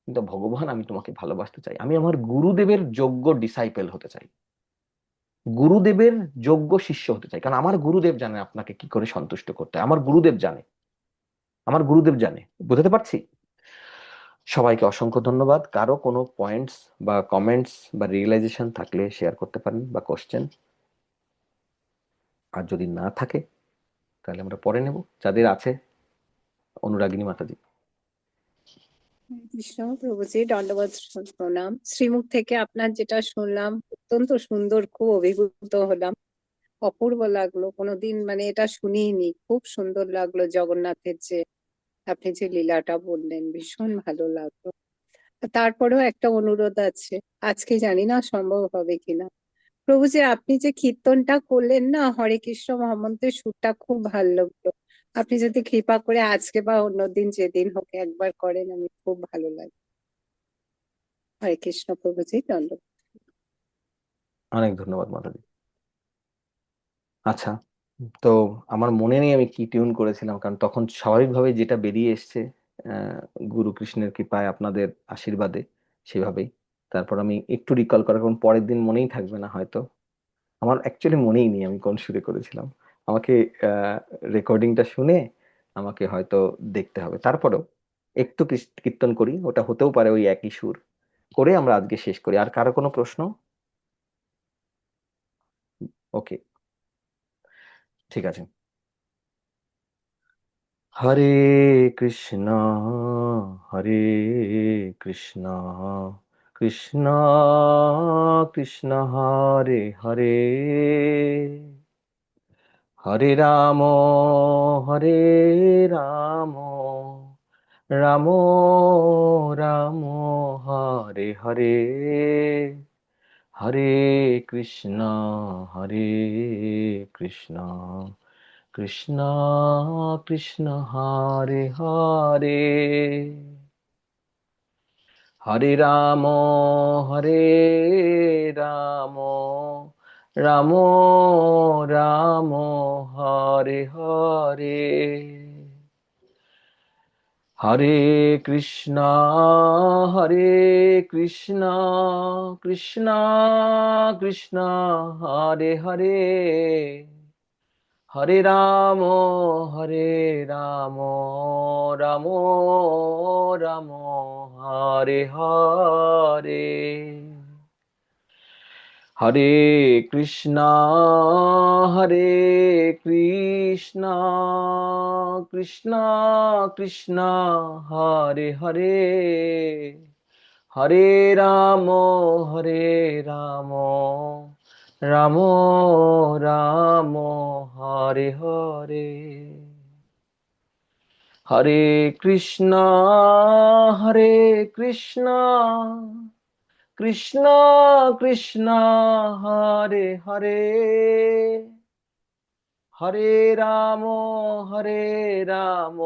কিন্তু ভগবান, আমি তোমাকে ভালোবাসতে চাই, আমি আমার গুরুদেবের যোগ্য ডিসাইপেল হতে চাই, গুরুদেবের যোগ্য শিষ্য হতে চাই। কারণ আমার গুরুদেব জানে আপনাকে কি করে সন্তুষ্ট করতে হয়, আমার গুরুদেব জানে, আমার গুরুদেব জানে। বুঝতে পারছি? সবাইকে অসংখ্য ধন্যবাদ। কারো কোনো পয়েন্টস বা কমেন্টস বা রিয়েলাইজেশন থাকলে শেয়ার করতে পারেন, বা কোশ্চেন। আর যদি না থাকে তাহলে আমরা পরে নেব, যাদের আছে। অনুরাগিনী মাতাজি। কৃষ্ণ প্রভুজি, দণ্ডবত প্রণাম। শ্রীমুখ থেকে আপনার যেটা শুনলাম অত্যন্ত সুন্দর, খুব অভিভূত হলাম। অপূর্ব লাগলো, কোনোদিন মানে এটা শুনিনি, খুব সুন্দর লাগলো। জগন্নাথের যে আপনি যে লীলাটা বললেন ভীষণ ভালো লাগলো। তারপরেও একটা অনুরোধ আছে, আজকে জানি না সম্ভব হবে কিনা। প্রভু যে আপনি যে কীর্তনটা করলেন না হরে কৃষ্ণ মহামন্ত্রের সুরটা খুব ভালো লাগলো। আপনি যদি কৃপা করে আজকে বা অন্যদিন যেদিন হোক একবার করেন, আমি খুব ভালো লাগে। হরে কৃষ্ণ প্রভুজি, দণ্ডবাদ। অনেক ধন্যবাদ মাধবী। আচ্ছা, তো আমার মনে নেই আমি কি টিউন করেছিলাম, কারণ তখন স্বাভাবিকভাবে যেটা বেরিয়ে এসছে গুরু কৃষ্ণের কৃপায় আপনাদের আশীর্বাদে সেভাবেই। তারপর আমি একটু রিকল করার, কারণ পরের দিন মনেই থাকবে না হয়তো। আমার অ্যাকচুয়ালি মনেই নেই আমি কোন সুরে করেছিলাম। আমাকে রেকর্ডিংটা শুনে আমাকে হয়তো দেখতে হবে। তারপরেও একটু কীর্তন করি, ওটা হতেও পারে ওই একই সুর করে আমরা আজকে শেষ করি। আর কারো কোনো প্রশ্ন? ওকে, ঠিক আছে। হরে কৃষ্ণ হরে কৃষ্ণ কৃষ্ণ কৃষ্ণ হরে হরে হরে রাম হরে রাম রাম রাম হরে হরে হরে কৃষ্ণ হরে কৃষ্ণ কৃষ্ণ কৃষ্ণ হরে হরে হরে রাম হরে রাম রাম রাম হরে হরে হরে কৃষ্ণ কৃষ্ণ কৃষ্ণ হরে হরে হরে রাম রাম রাম হরে হরে হরে কৃষ্ণ কৃষ্ণ কৃষ্ণ হরে হরে হরে রাম রাম রাম রাম হরে হরে হরে কৃষ্ণ কৃষ্ণ কৃষ্ণ কৃষ্ণ হরে হরে হরে রাম রাম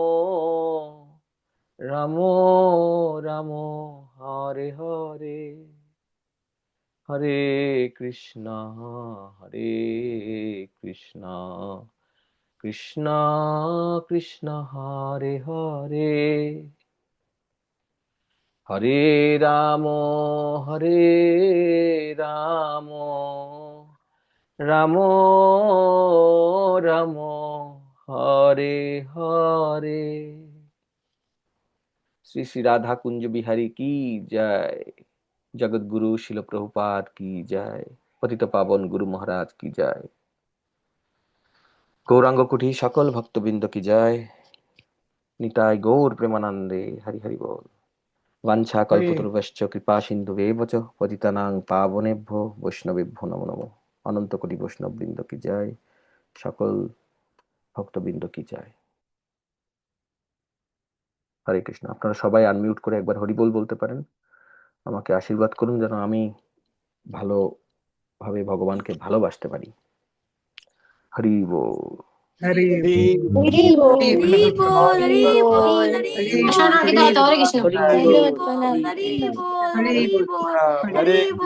রাম রাম হরে হরে হরে কৃষ্ণ কৃষ্ণ কৃষ্ণ কৃষ্ণ হরে হরে হরে রাম রাম রাম রাম হরে হরে। শ্রী শ্রী রাধা কুঞ্জ বিহারী কি জয়, জগৎগুরু শিল প্রভুপাদ কি জয়, পতিত পাবন গুরু মহারাজ কি জয়, গৌরাঙ্গ কুটি সকল ভক্তবৃন্দ কি জয়, নিতাই গৌর প্রেমানন্দে হরি হরি বল। বাঞ্ছা কল্পতরুভ্যশ্চ কৃপা সিন্ধুবেব চ পতিতানাং পাবনেভ্যো বৈষ্ণবেভ্যো নমো নমঃ। অনন্ত কোটি বৈষ্ণব বৃন্দ কি জয়, সকল ভক্তবৃন্দ কি জয়। হরে কৃষ্ণ। আপনারা সবাই আনমিউট করে একবার হরিবোল বলতে পারেন। আমাকে আশীর্বাদ করুন যেন আমি ভালোভাবে ভগবানকে ভালোবাসতে পারি। হরি বল। হরি হরি বল হরি বল হরি বল হরি বল হরে কৃষ্ণ ধন্যবাদ প্রণাম হরে হরি বল বল হরি বল।